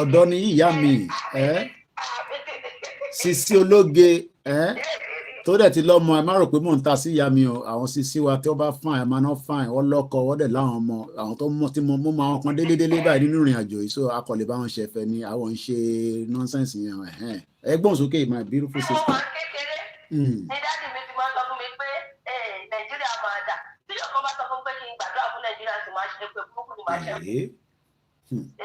ọ̀dọ́ ni ìyá mi. Sisi ológe tó dẹ̀ ti lọ́mọ ẹ má rò pé mò ń ta sí ìyá mi o àwọn sisi wa tí ó bá fine ẹ máa ná fine wọ́n lọ́kọ wọ́n dẹ̀ láwọn ọmọ àwọn tó mọ̀ tí mo mú àwọn kan délé báyìí nínú ìrìn àjò yìí so akọ̀lẹ̀ bá wọn ṣe fẹ́ ni àwọn ń ṣe nonsense yẹn ẹgbọ́n sókè my beautiful sister. Ní dáàdì mi ti máa ń sọ fún mi pé Nàìjíríà máa dà tí ọkọ bá sọ fún pé kí n gbàdúrà fún Nàìjíríà sì máa ṣe èpè burúkú ni máa ṣe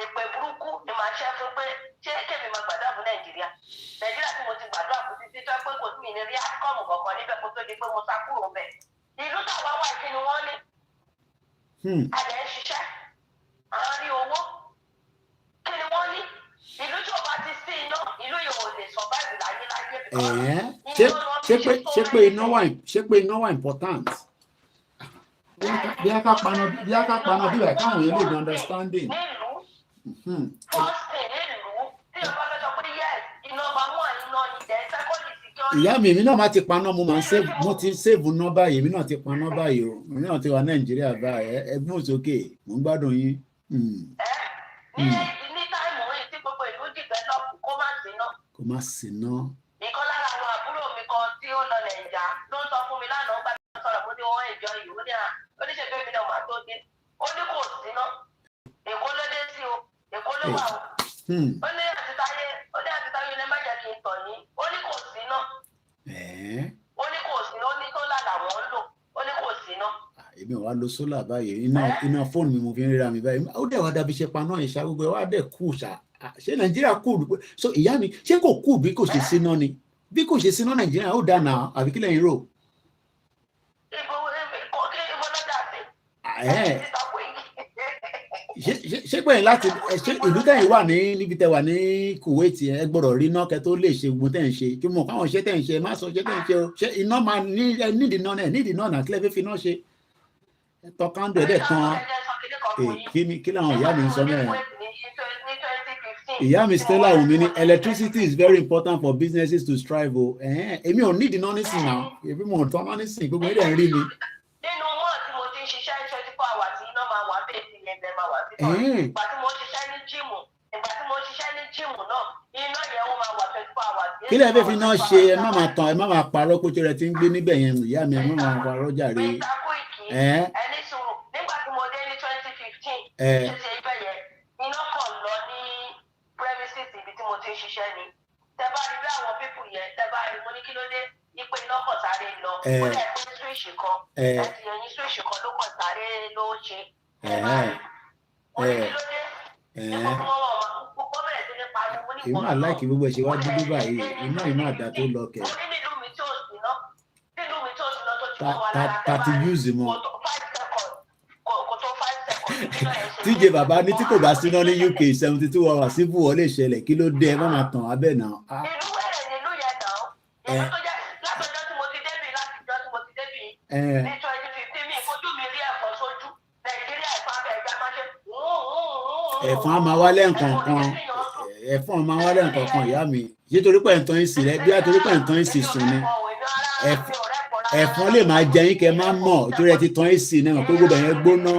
èpè burúkú ni máa ṣe fún pé ṣé kèmí máa gbàdúrà fún Nàìjíríà tí mo ti gbàdúrà fún títí tó pé kò sí mi ní rí àkọ́mù kankan níbẹ̀ kó tó di pé mo sá kúrò bẹ̀ ìlú táwa wà kí ni wọ́n ní àdé ń ṣiṣẹ́ àwọn rí owó kí ni wọ́n ní ìlú tí ò bá ti sí iná ìlú yìí ò lè survive láyé ṣé pé iná wà important bí a ká paná bí wà káwọn èèyàn lè ní understanding. Ìyá mi èmi náà máa ti paná mo ti save nọ́mbà yìí èmi náà ti paná báyìí o èmi náà ti wà Nàìjíríà báyìí ẹgbẹ́ òsókè mo ń gbádùn yín. ní táìmù rẹ̀ tí gbogbo ìlú develop kó má sí ná. Ìkan lára àwọn àbúrò mi kan tí ó lọ Nàìjà ló ń sọ fún mi lánàá ń bá mi sọ̀rọ̀ mo ní wọ́n ẹ̀jọ́ yìí ó ní oníṣègbè mi náà máa tó dé ó ní kò sí ná Èkó ló dé sí o Èkó ló wà o ó ní àtitáyé ilé má jẹ́ kí n tọ̀ yín ó ní kò sí ná ó ní kò sí ná ó ní sólà làwọn ń lò ó ní kò sí ná. Èmi ò wá lo sólà báyìí iná fóònù mi mo fi ń ríra mi báyìí ó dẹ̀ wá dàbí ṣe paná ìṣá gbogbo ẹ̀ wá dẹ̀ kú ṣá ṣé Nàìjíríà kú so ìyá mi ṣé kò kú bí kò ṣe síná ni bí kò ṣe síná Nàìjíríà ó dáná àbí kí lẹ́yìn rò. ṣé pẹ̀yìn láti ṣé ìlú tẹ̀yìn wà níbi tẹ̀ wà ní Kuwait ẹ gbọ́dọ̀ rí iná kẹ́ tó lè ṣe gbogbo tẹ̀ ń ṣe kí mo káwọn ṣe tẹ̀ ń ṣe má sọ ṣe tẹ̀ ń ṣe o ṣé iná máa nídìí náà náà kílẹ̀ fífi náà ṣe ẹ̀tọ́ kándò ẹ̀dẹ̀ tán kí làwọn ìyá mi ń sọ mẹ́rin. Ìyá mi Stella Wumi ni electricity is very important for businesses to strive o èmi ò nídìí náà nísìnyí náà èmi mò ń tán náà nísìnyí gbogbo ẹ̀dẹ̀ ń rí mi. Nínú mọ́ tí mo ti ń ṣiṣẹ́ 24 hours iná máa wà bẹ́ẹ̀ sí ẹgbẹ́ máa wà sí tọ́ ìgbà tí mo ṣiṣẹ́ ní jíìmù náà iná yẹn ó máa wà 24 hours. Kí lẹ fẹ́ fi náà ṣe ẹ má máa tàn ẹ má máa parọ́ kó tó rẹ ti ń gbé níbẹ̀ yẹn ìyá mi ẹ má máa parọ́ jàre. Ẹni sùúrù nígbà tí mo dé ní 2015 ṣe ibẹ̀ yẹn iná kàn lọ ní premises ibi tí mo ti ń ṣiṣẹ́ ni tẹ bá rí bí àwọn pípù yẹn tẹ bá rí mo ní kí ló dé ipe iná kàn sáré lọ ó lẹ pé switch kan ẹtì yẹn ní switch kan ló kàn sáré ló ṣe ẹ bá rí mo ní kí ló dé nípa fún ọmọ gbogbo bẹ̀rẹ̀ sí ní pariwo mo ní èmi máa láìkí gbogbo ẹ̀ ṣe wá dúdú báyìí iná àdá tó lọ kẹ̀. mo ní nílùú mi tí ò sí ná tó ti wọ́n wà lára tàti use mọ́. kò tó 5 seconds. TJ bàbá ní tí kò bá síná ní UK 72 hours síbù wọlé ìṣẹ̀lẹ̀ kí ló dé ẹ má máa tàn abẹ́ náà. ìlú wẹ̀rẹ̀ nílùú yẹn náà ìlú tó jẹ́ látọjọ́ tí mo ti débì ní 2015 mi ìfojú mi rí ẹ̀fọ́ sójú Nàìjíríà ẹ̀fọ́ abẹ́ ẹ̀já máa ṣe. ẹ̀fọn á máa wálé nǹkankan ẹ̀fọn á máa wálé nǹkankan ìyá mi ṣé torí pé ẹ̀ǹtàn ìsìn rẹ bí torí pé ẹ̀ǹtàn ìsìn sùn ni ẹ̀fọn lè máa jẹ yín kẹ́ máa mọ̀ torí ẹ ti tan ìsìn náà pé gbogbo ẹ̀yẹn gbóná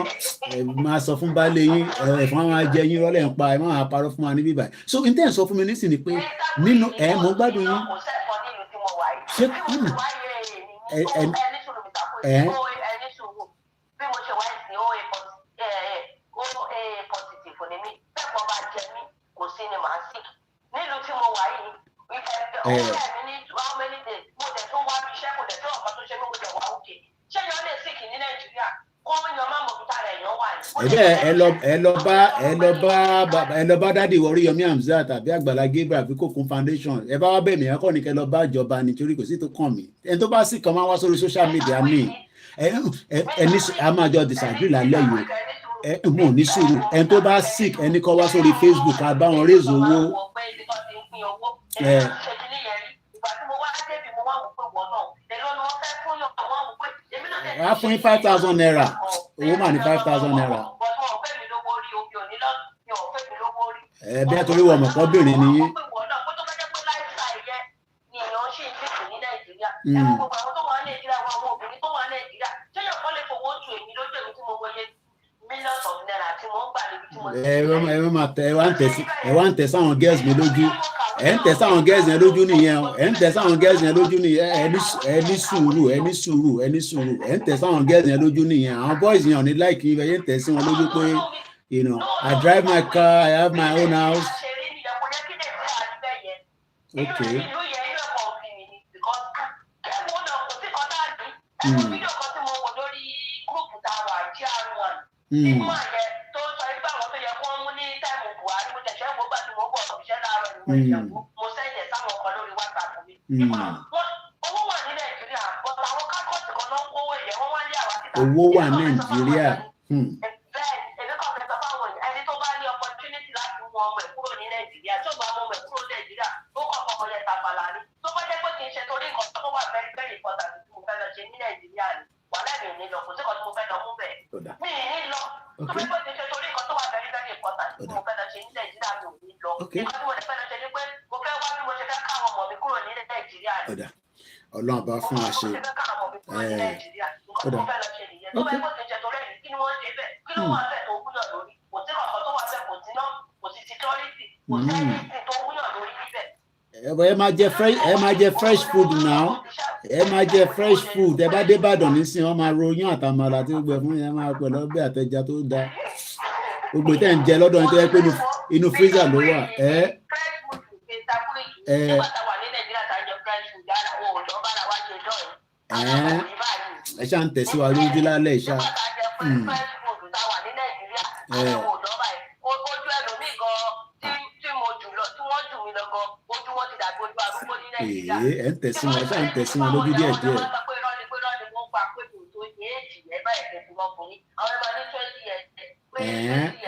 máa sọ fún baálé yín ẹ̀fọn á máa jẹ yín rọ́lẹ̀ ń pa ẹ̀ máa parọ́ fún wa níbí báyìí so n tẹ́ ẹ̀ sọ fún mi nísìnyí pé nínú ẹ̀ mọ́ gbádùn yín ṣé ẹ lọ bá dádì Oríyọmí Hamzat tàbí Àgbàlá Gabriel àbí Kòkun Foundation ẹ bá wá bẹ̀ mí ẹ̀kọ́ ní kẹ́ lọ bá ìjọba nítorí kò sí tó kàn mí ẹni tó bá sì kàn máa wá sórí social media ní ẹni a máa jọ disagree lálẹ́ yìí mo ní sùúrù ẹni tó bá sick ẹni kọ́ wá sórí Facebook á bá wọn raise owó. Wá fún 5,000 naira owó mà ní 5,000 naira. Bí a torí wọ ọmọ kan bèrè nìyí. Ẹ wá ń tẹ̀ sáwọn girls mi lójú. Ẹ ń tẹ̀ sáwọn girls yẹn lójú nìyẹn. Ẹ ń tẹ̀ sáwọn girls yẹn lójú nìyẹn. Ẹ ní sùúrù. Ẹ ń tẹ̀ sáwọn girls yẹn lójú nìyẹn. Àwọn boys yẹn ò ní like yín. Ẹ yẹn ń tẹ̀ sí wọn lójú pé, you know, I drive my car, I have my own house. Okay. Owó wà Nàìjíríà. Ọlọ́run bá fún wa ṣe. Ẹ máa jẹ fresh food now. Ẹ máa jẹ fresh food. Ẹ bá dé Ìbàdàn nísìnyí wọ́n máa royún àtàmàlà àti gbogbo fún yẹn máa pẹ̀lú ọbẹ̀ àtẹja tó dáa. Gbogbo tẹ́ ń jẹ lọ́dọ̀ ní tó yẹ pé inú freezer ló wà. Ẹ ṣáà ń tẹ̀síwájú lójú lálẹ́ ìṣá. Ẹ ń tẹ̀sí wọn, ṣáà ń tẹ̀sí wọn lójú díẹ̀ díẹ̀.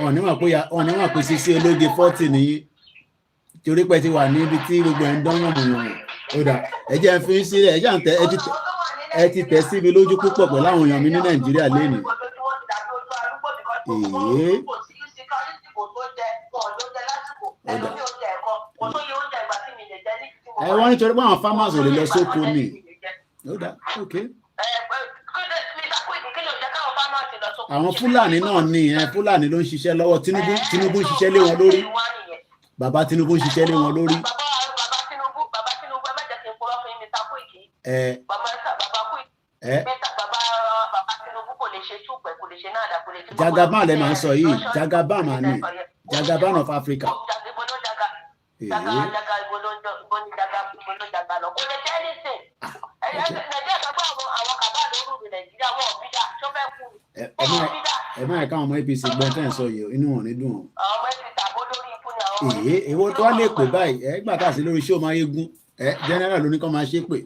Wọ́n ní wọ́n pè sí ológe 40 nìyí torí pé ti wà níbi tí gbogbo ẹ̀ ń dán yànmùyànmù. Ó dà ẹ jẹ́ ń fi sílẹ̀ ẹ ṣáà ń tẹ̀ ẹ ti tẹ̀ sí mi lójú púpọ̀ pẹ̀lú àwọn èèyàn mi ní Nàìjíríà lénìí. Wọ́n nítorí pé àwọn farmers ò lè lọ sóko ni. Ó dà ok. Àwọn Fúlàní náà ní Fúlàní ló ń ṣiṣẹ́ lọ́wọ́. Tinubu ń ṣiṣẹ́ lé wọn lórí. Bàbá Tinubu ń ṣiṣẹ́ lé wọn lórí. Jagaban lè máa ń sọ yìí. Jagaban máa ní. Jagaban of Africa. Ẹ máa ká ọmọ APC gbọ́n tẹ́ ń sọ yìí inú wọn ní dùn. Èwo tó wá lè pè báyìí gbà tá sí lórí show máa yégún general ló ní kọ́ máa ṣe pé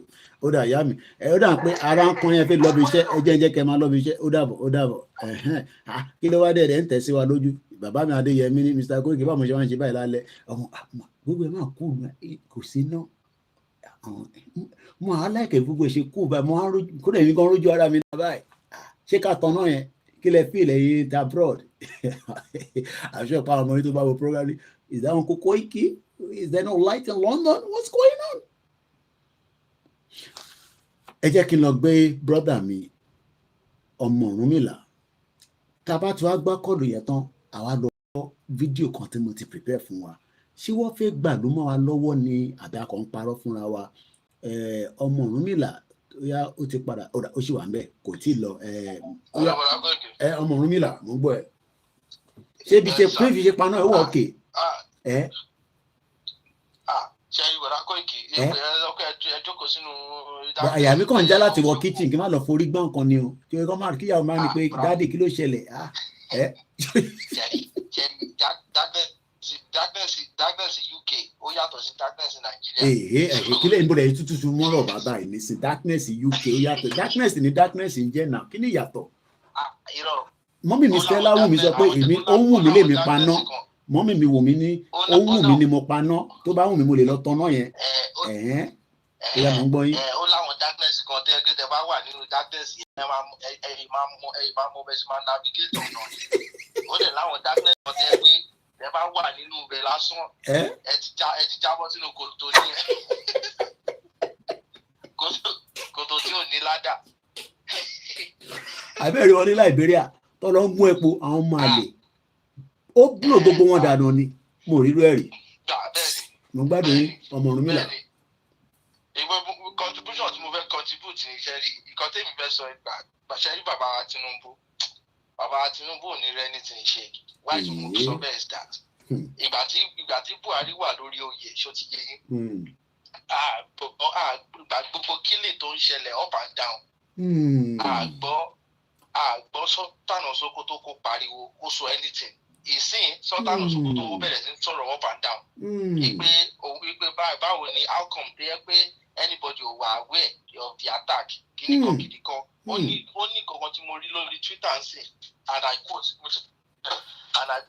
ó dà yá mi ó dà pé ara ń kan yẹn fẹ́ lọ́bi iṣẹ́ jẹ́ kẹ́ máa lọ́bi iṣẹ́ ó dàbọ̀ kí ló wá dẹ̀ ń tẹ̀ sí wa lójú. Bàbá mi Adéyẹmí ní Mr. Koiki báwo ṣe wá ń ṣe báyìí lálẹ́ gbogbo ẹ̀ máa kú kò sí náà mo aláìkẹ́ gbogbo ẹ̀ ṣe kú báyìí mo kó lè mi gan rójú ara mi náà báyìí ṣé ká tán náà yẹn kí lẹ fi ilẹ̀ yìí ta abroad àṣọ ìpá ọmọ yìí tó bá wo program is that Uncle Koiki? Is there no light in London? What's going on? Ẹ jẹ́ kí n lọ gbé brother mi ọmọ Ọ̀rúnmìlà tá a bá tún wá gbá kọ́ọ̀lù yẹn tán àwa lọ fídíò kan tí mo ti prepare fún wa ṣé wọ́n fẹ́ gbàdúrà mọ́ wa lọ́wọ́ ni àbí a kàn ń parọ́ fúnra wa ọmọ Ọ̀rúnmìlà ó ti padà ó sì wà ń bẹ̀ kò tí ì lọ ọmọ Ọ̀rúnmìlà mo gbọ́ ẹ ṣé ibi ṣe pé fi ṣe paná ẹ wọ òkè ṣe ìwọ̀dà Koiki ẹjọ́kọ̀ sínú àyà mi kàn já láti wọ kitchen kí n má lọ forí gbọ́n kan ni o kí o kàn máa kíyàwó máa ní pé dáàdì kí ló ṣẹlẹ̀ darkness UK ó yàtọ̀ sí darkness Nàìjíríà. Ìkílẹ̀ ìbúrẹ̀ yìí tútù mọ́rọ̀ bàbá yìí ní sí darkness UK ó yàtọ̀ darkness ní darkness ń jẹ́ náà kí ni ìyàtọ̀. Irọ́ mọ́mì mi Stella wù mí sọ pé èmi ó ń wù mí lèmi paná mọ́mì mi wù mí ní ó ń wù mí ni mo paná tó bá wù mí mo lè lọ tanná yẹn ó yá mo ń gbọ́ yín. ó láwọn darkness kan tẹ́ ẹgbẹ́ tẹ bá wà nínú darkness yẹn ẹ̀yin máa mọ bẹ́ẹ̀ sì máa navigate ọ̀nà ó dẹ̀ láwọn darkness kan tẹ́ ẹgbẹ́ tẹ bá wà nínú ibẹ̀ lásán ẹ ti jábọ́ sínú kòtò ní kòtò tí ò ní ládà. àbẹ́rẹ́ wọn ní Liberia tó lọ ń gún epo àwọn ọmọ àlè ó búrò gbogbo wọn dànù ni mo rí irú ẹ̀rí mo gbádùn yín ọmọ Ọ̀rúnmìlà. ìwé contribution tí mo fẹ́ contribute ní iṣẹ́ rí ìkan tèmi fẹ́ sọ ìgbà gbàṣẹ́ rí bàbá Tinubu ò ní rẹ́ ní ti ń ṣe why do mo sọ bẹ́ẹ̀ is that ìgbà tí Buhari wà lórí oyè ṣó ti yé yín gbogbo kílè tó ń ṣẹlẹ̀ up and down àgbọ̀ Sultan Sokoto kó pariwo kó sọ anything ìsìn Sultan Sokoto ó bẹ̀rẹ̀ sí sọ̀rọ̀ up and down wípé báwo ni outcome tó yẹ pé anybody ò wà aware of the attack kìnnìkan ó ní kankan tí mo rí lórí Twitter ń sìn and I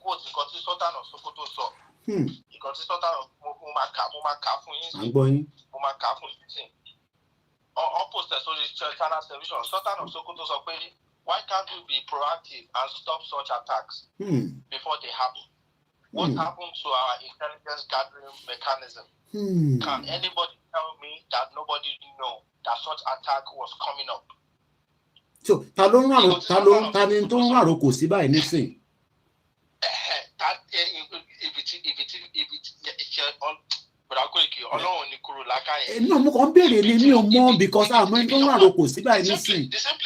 quote nǹkan tí Sultan Sokoto sọ nǹkan tí Sultan mo máa kà fún yín sí mo máa kà fún yín sí post sórí channel television Sultan Sokoto sọ pé why can't we be proactive and stop such attacks before they happen? What happened to our intelligence gathering mechanism? Can anybody tell me that nobody know that such attack was coming up? So ta ni tó ń ràrò kò sí báyìí nísìn. Ọlọ́run ní kúrò lákàyè. Èmi ò mú kàn béèrè ni mi ò mọ̀ because àmọ́ ẹni tó ń ràrò kò sí báyìí nísìn. The same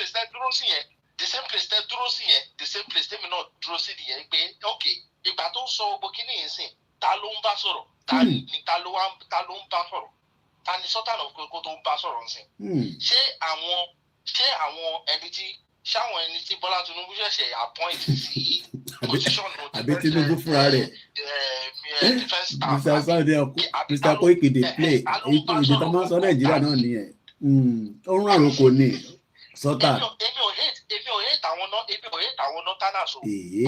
place tẹ́ dúró sí yẹn the same place tẹ́mi náà dúró sí nìyẹn pé ok ìgbà tó ń sọ gbogbo kíní yẹn sìn ta ló ń bá sọ̀rọ̀ ta ló ń bá sọ̀rọ̀ ta ni Sultan of Sokoto tó ń bá sọ̀rọ̀ sìn. ṣé àwọn ẹni tí Bọ́lá Tinubu ṣẹ̀ṣẹ̀ appoint sí position àbí Tinubu fúnra rẹ̀ defense staff Mr. Koiki dey play èdè tó máa ń sọ Nàìjíríà náà nìyẹn ó ń ràrò kò ní Sultan. èmi ò hate àwọn northerners o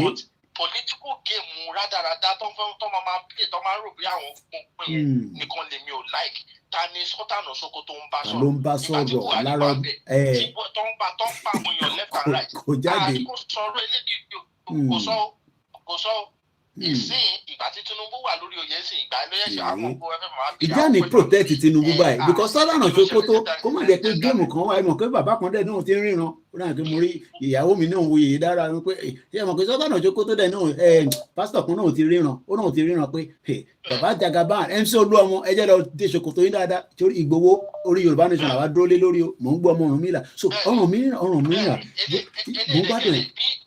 but political game rádaràda tó máa play tó máa rò bí àwọn gbọ̀ngbọ̀n yẹn nìkan lèmi ò like ta ni Sultan Sokoto tó ń bá sọ̀rọ̀ ló ń bá sọ̀rọ̀ lára tó ń pa àwọn èèyàn left and right kò jáde kò sọ̀rọ̀ eléyìí kò sọ ìsìn ìgbà tí Tinubu wà lórí oyè ìsìn ìgbà ẹlẹ́yẹsẹ̀ àwọn ọkọ ẹfẹ máa bí ìjà ní protect Tinubu báyìí because Sultan Sokoto kó má jẹ́ pé géèmù kan wá ẹmọ pé bàbá kan dẹ náà ti ń ríran ó náà pé mo rí ìyàwó mi náà wo yèyí dára pé ẹmọ pé Sultan Sokoto dẹ náà pásítọ̀ kan náà ti ríran pé bàbá Jagaban MC Olúọmọ ẹjẹ lọ dé ṣòkòtò yín dáadáa torí Ìgbòho orí Yorùbá nation àwa dúró lé lórí o mò ń gbọ́ ọmọ Ọ̀rúnmìlà so Ọ̀rúnmìlà mò ń gbádùn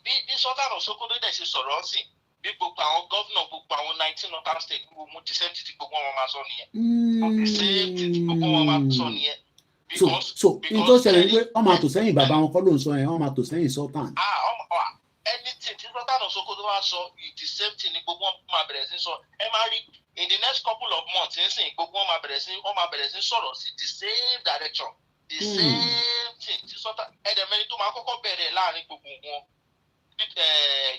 bí Sultan Sokoto dẹ ṣe sọ̀rọ̀ sí bí gbogbo àwọn gọ́vnà gbogbo àwọn 19 northern state gbogbo mú the same thing gbogbo wọn máa sọ nìyẹn the same thing gbogbo wọn máa sọ nìyẹn. so n tó ṣẹlẹ̀ ní pé wọ́n máa tò sẹ́yìn bàbá wọn kọ́ ló ń sọ yẹn wọ́n máa tò sẹ́yìn Sultan. anything tí Sultan Sokoto wá sọ the same thing ni gbogbo wọn máa bẹ̀rẹ̀ sí sọ ẹ máa rí in the next couple of months nísìnyí gbogbo wọn máa bẹ̀rẹ̀ sí sọ̀rọ̀ sí the same direction the same thing tí Sultan ẹ̀dẹ̀mẹ́ni tó máa kọ́kọ́ bẹ̀rẹ̀ láàrin gbogbo wọn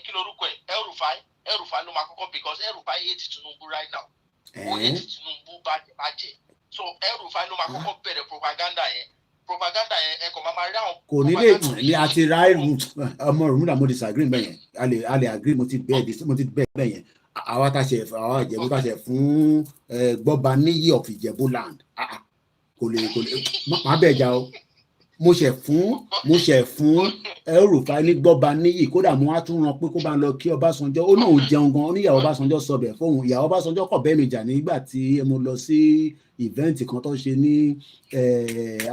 kí lorúkọ ẹ̀ El-Rufai ló máa kọ́kọ́ because El-Rufai hate Tinubu right now ó hate Tinubu bàjẹ́ so El-Rufai ló máa kọ́kọ́ bẹ̀rẹ̀ propaganda yẹn ẹ kò máa rí àwọn. kò ní lè ní àti ra ọmọ Ọ̀rúnmìlà mo disagree bẹ́ẹ̀ yẹn a lè agree mo ti bẹ́ẹ̀ yẹn àwa Ìjẹ̀bú tá ṣe fún gbọ́ba níyì of Ìjẹ̀bú land kò lè má bẹ̀ já o mo ṣe fún El-Rufai ní gbọ́ba níyì kódà mo á tún rán pé kó bá lọ kí Ọbásanjọ́ ó náà jẹun gan oníyàwó Ọbásanjọ́ sọ bẹ̀ fóun ìyàwó Ọbásanjọ́ kọ̀ bẹ́ẹ̀ mi jà nígbà tí mo lọ sí ìvẹ́ǹtì kan tó ṣe ní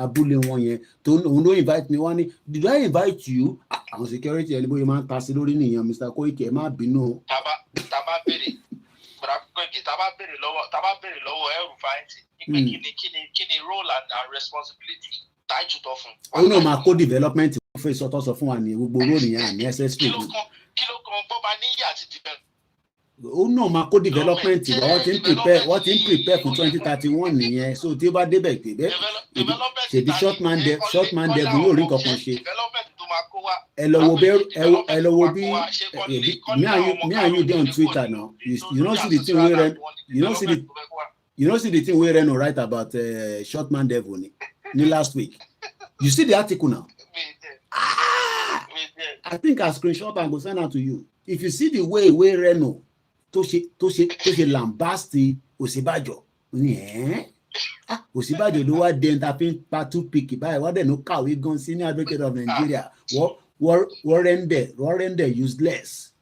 abúlé wọn yẹn tó òun ló invite mi wá ní did I invite you àwọn security ẹni bóyá máa ń ta sí lórí nìyẹn Mr. Koiki ẹ má bínú. tábà béèrè lọ́wọ́ El-Rufai pé kí ni role and responsibility táìtù tó fún. ó náà máa kó development fún ìsọtọ́ sọ fún wa ní gbogbo róòlù yẹn àní ss3. kí ló kan gbọ́ba níyì àti development. ó náà máa kó development wọ́n ti ń prepare fún 2031 nìyẹn so tí ó bá débẹ̀ gbé bẹ́ẹ̀ ṣèbí short man dev yóò rí nǹkan kan ṣe. development tó máa kó me and you dey on Twitter now. You don't see the thing we read. You don't see the thing we read or write about short man devil ni last week. You see the article now. I think I screenshot and go send out to you. If you see the way Reno to she lambasti Osibajo, Osibajo ló wá dé ta fin pa toothpick báyìí wá dé no kàwé gan senior advocate of Nigeria. Wọ́n render useless.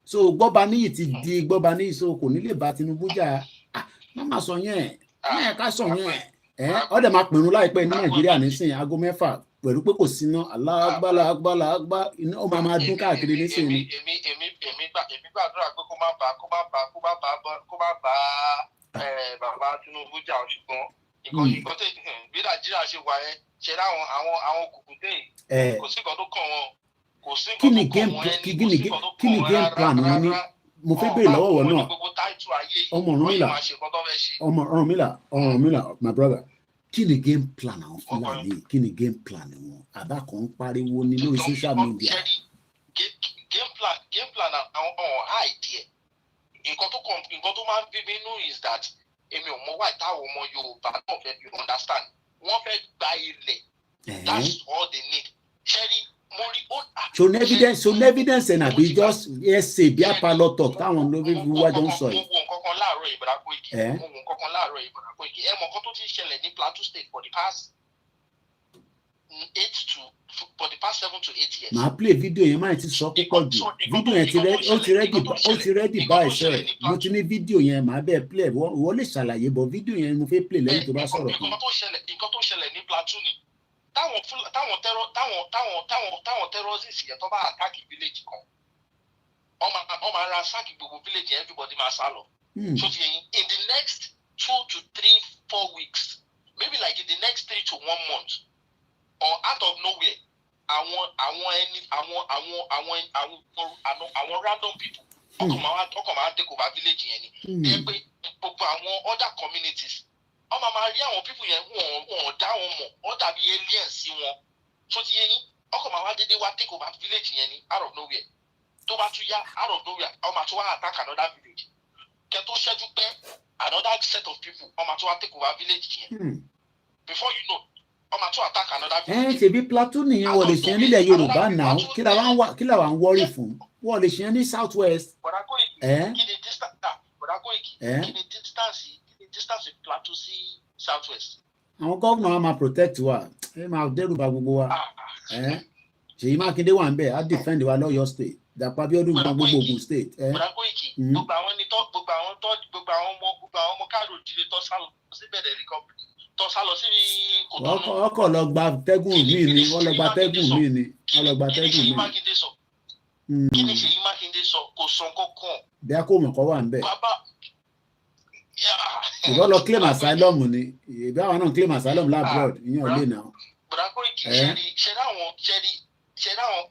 So Gbọ́baníyì ti di Gbọ́baníyì so kò ní lè bá Tinubu jà. Má sọ yẹn. Ká sọ yẹn. Ó dẹ̀ máa pinnu láìpẹ́ ní Nàìjíríà nísìnyí aago 6 pẹ̀lú pé kò síná Allahu Akbar iná ó máa dún káàkiri nísìnyí. Èmi gbàdúrà pé kó má bá bàbá Tinubu jà ṣùgbọ́n nǹkan tó bí Nàìjíríà ṣe wà ẹ́ ṣe àwọn kùkùté kò sí nǹkan tó kàn wọ́n kò sí nǹkan tó kàn wọ́n ẹni kò sí nǹkan tó kàn wọ́n rárá. Mo fẹ́ bèèrè lọ́wọ́ wọn náà ọmọ Ọ̀rúnmìlà my brother kí ni game plan àwọn Fúlàní kí ni game plan wọn àbá kan ń pariwo ní lórí social media. Game plan àwọn idea nǹkan tó máa ń bí mi nínú is that èmi ò mọ wá ìtàwọn ọmọ Yorùbá náà fẹ́ fi understand wọ́n fẹ́ gba ilẹ̀ that's all they need. Ṣẹ́rí mo rí ó. So evidence ẹ̀ nàbí just say bí apalọ talk táwọn lórí wájú ń sọ yìí. Mo wo nǹkan kan láàárọ̀ Ìbàdàn Koiki ẹ mọ̀ nǹkan tó ti ṣẹlẹ̀ ní Plateau State for the past 7 to 8 years. Màá play video yẹn máa ti sọ púpọ̀ jù video yẹn ó ti ready báyìí sẹ́ẹ̀ mo ti ní video yẹn màá bẹ́ẹ̀ play wọ́n lè ṣàlàyé bọ̀ video yẹn mo fẹ́ play lẹ́yìn tó bá sọ̀rọ̀ kan. Nǹkan tó ṣẹlẹ̀ ní Plateau ni táwọn terrorists yẹn tó bá attack village kan ọmọ ara sack gbogbo village yẹn everybody máa sá lọ. So ti yẹn in the next 2 to 3, 4 weeks maybe like in the next 3 to 1 month or out of nowhere àwọn random people ọkọ̀ máa take over village yẹn ni ẹ pé gbogbo àwọn other communities ọmọ máa rí àwọn people yẹn wọn dá wọn mọ̀ ọ dàbí aliens sí wọn tó ti yẹn ọkọ̀ máa wá dédé wá take over village yẹn ni out of nowhere tó bá tún yá out of nowhere ọmọ àti wá attack another village kẹ tó ṣẹ́jú pé another set of people ọmọ àti wá take over village yẹn before you know ọmọ àti wá attack another village. Ṣebí Plateau nìyẹn wọ́n lè ṣe nílẹ̀ Yorùbá náà kí làwọn ń wọ́rì fún wọ́n lè ṣe ní South West. Bọ̀dá Koiki kí ni distance Plateau sí South West. Àwọn gómìnà wa máa protect wa ẹ máa dẹ́rù bà gbogbo wa Ṣèyí Mákindé wà ń bẹ̀ á defend wa lọ́yọ̀ state Dàpọ̀ Abíọ́dún gba gbogbo Ògùn state. Bọ̀dá Koiki gbogbo àwọn ọmọ káàró jíire tó sálọ síbẹ̀ dẹ̀ rí kọ́pì tó sálọ sí Kòtònú. Ọkọ̀ lọ gba tẹ́gùn míì ni wọ́n lọ gba tẹ́gùn míì ni wọ́n lọ gba tẹ́gùn míì. Kí ni Ṣèyí Mákindé sọ kò sọ kankan. Bí a kò mọ̀ kọ́ wà ń bẹ̀. Ìbọn lọ claim asylum ni ìbí àwọn náà claim asylum labroad ìyẹn ò lè nà. Bọ̀dá Koiki ṣe àwọn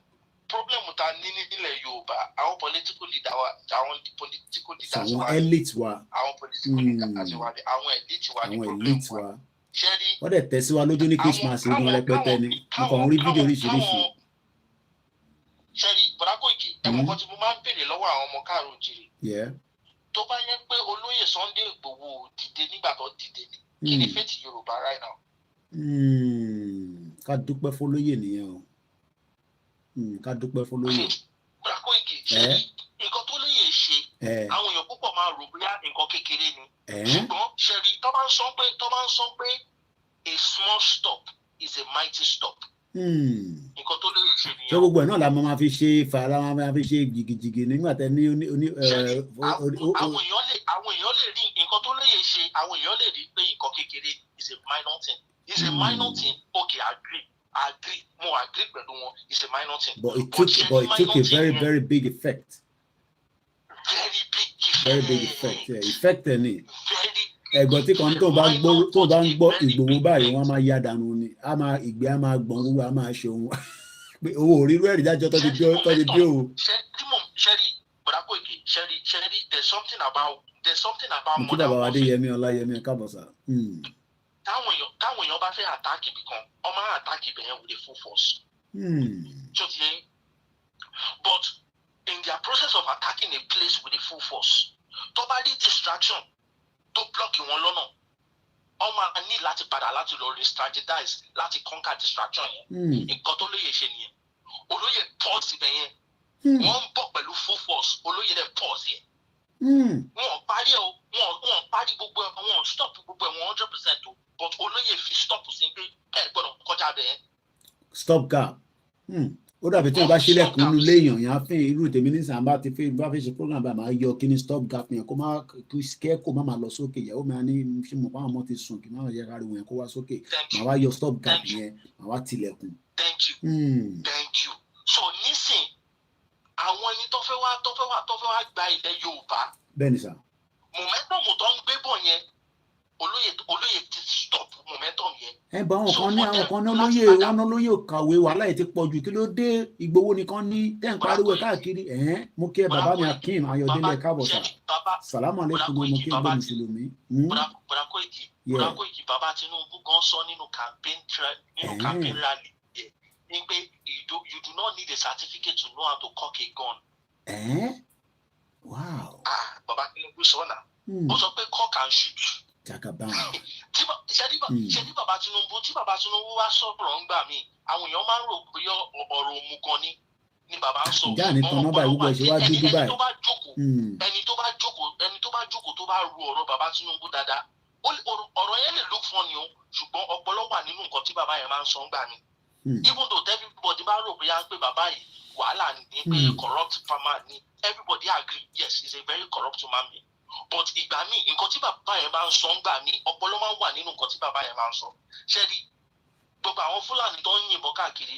problem ta ní nílẹ̀ Yorùbá àwọn political leader wa àwọn political leaders wa àwọn elite wa àwọn political leaders wa àwọn elite wa ní problem wa. Wọ́n dẹ̀ tẹ̀ sí wa lójú ní Christmas ìgbọ̀n rẹpẹtẹ ni nǹkan orí fídíò oríṣiríṣi. Ṣẹ́rí Bọ̀dá Koiki ẹ̀mọ̀ kan tí mo máa ń béèrè lọ́wọ́ àwọn ọmọ káàró jíire. Tó bá yẹ pé olóyè Sunday Igboho dìde nígbà tó dìde ni kí ni fate Yorùbá right now. Ká dúpẹ́ fọlóyè nìyẹn o ká dúpẹ́ fọlóyè. Bọ̀dá Koiki ṣẹ́rí nǹkan tó lóye ṣe àwọn èèyàn púpọ̀ máa rò bóyá nǹkan kékeré ni ṣùgbọ́n ṣẹ́rí tó máa ń sọ pé a small stop is a mighty stop. Nǹkan tó lóye ṣe nìyẹn. Ṣé gbogbo ẹ̀ náà la máa fi ṣe fara máa fi ṣe jìgìjìgì nígbà tẹ ní àwọn èèyàn lè rí nǹkan tó lóye ṣe àwọn èèyàn lè rí pé nǹkan kékeré is a minor thing. It's a minor thing. Okay, I agree. More agree pẹ̀lú wọn. It's a minor thing. But it took a very big effect. Very big effect. Effect ni. Ẹ̀gbọ́n tí kan tó bá ń gbọ́ Ìgbòho báyìí wọ́n máa yá dànù ni. Ìgbé á máa gbọ̀n owó á máa ṣe òun. Pé owó òrírú ẹ̀rí dájọ́ tó ti bí òun. Ṣẹ́rí Bọ̀dá Koiki ṣẹ́rí there's something about kí bàbá wa Adéyẹmí Ọláyẹmí káàbọ̀ sá. Táwọn èèyàn bá fẹ́ àtáàkì ibì kan wọ́n máa àtáàkì ibẹ̀ yẹn with a full force. But in their process of attacking a place with a full force, totally distraction, to block wọn lọ́nà. Ọmọ ní láti padà láti lọ re-strategize láti conquer distraction yẹn. Nǹkan tó lóye ṣe nìyẹn. Olóyè pause ibẹ̀ yẹn. Wọ́n ń bọ̀ pẹ̀lú full force. Olóyè dẹ̀ pause yẹn. Wọ́n parí ẹ̀ o. Wọ́n parí gbogbo ẹ̀. Wọ́n stop gbogbo ẹ̀ 100% o. But olóyè fi stop sí pé ẹ̀ gbọ́dọ̀ kọjá bẹ̀ yẹn. Stop gap. Ó dàbí tí wọ́n bá ṣílẹ̀kùn nínú ilé èèyàn yẹn á fi irú tèmi ní sàn bá ti fi ṣe program bá máa yọ kí ni stop gap yẹn kó má kẹ́kọ̀ọ́ má máa lọ sókè ìyàwó mi á ní ṣé mo fáwọn ọmọ ti sùn kí má yẹ káriwo yẹn kó wá sókè màá wá yọ stop gap yẹn màá wá tilẹ̀kùn. Thank you. So nísìn àwọn ẹni tó fẹ́ wá gba ilẹ̀ Yorùbá. Bẹ́ẹ̀ni sà. Momentum tó ń gbé bọ̀ yẹn olóyè ti stop momentum yẹn. Ẹ bá àwọn kan ní olóyè kàwé wàhálà yìí ti pọ̀ jù kí ló dé Ìgbòho nìkan ní tẹ́ ń pariwo káàkiri mo kí ẹ bàbá mi Akeem Ayọ̀délé káàbọ̀ sà sàlámù alẹ́kùn mo kí ẹ gbé mùsùlùmí. Bùrà Koiki bàbá Tinubu gan sọ nínú campaign rally ní pé you do not need a certificate to know how to cock a gun. Wow. Bàbá Tinubu sọ náà ó sọ pé cock and shoot. Ṣé ní bàbá Tinubu wá sọ̀rọ̀ ńgbà míì àwọn èèyàn máa ń rò pé ọ̀rọ̀ òmùgọ̀ ni bàbá ń sọ. Ìjà nìkan nọ́mbà ìwúgbọ̀ ṣe wá dúdú báyìí. Ẹni tó bá jókòó tó bá ru ọ̀rọ̀ bàbá Tinubu dáadáa ọ̀rọ̀ yẹn lè look funny o ṣùgbọ́n ọpọlọ wà nínú nǹkan tí bàbá yẹn máa ń sọ ńgbà míì. Even though everybody bá rò pé bàbá yìí wàhálà ni pé corrupt farmer ni everybody agree yes he is a very corrupt human being. But ìgbà míì nǹkan tí bàbá yẹn máa ń sọ ńgbà míì ọpọlọ máa ń wà nínú nǹkan tí bàbá yẹn máa ń sọ. Ṣẹ́rí gbogbo àwọn Fúlàní tó ń yìnbọn káàkiri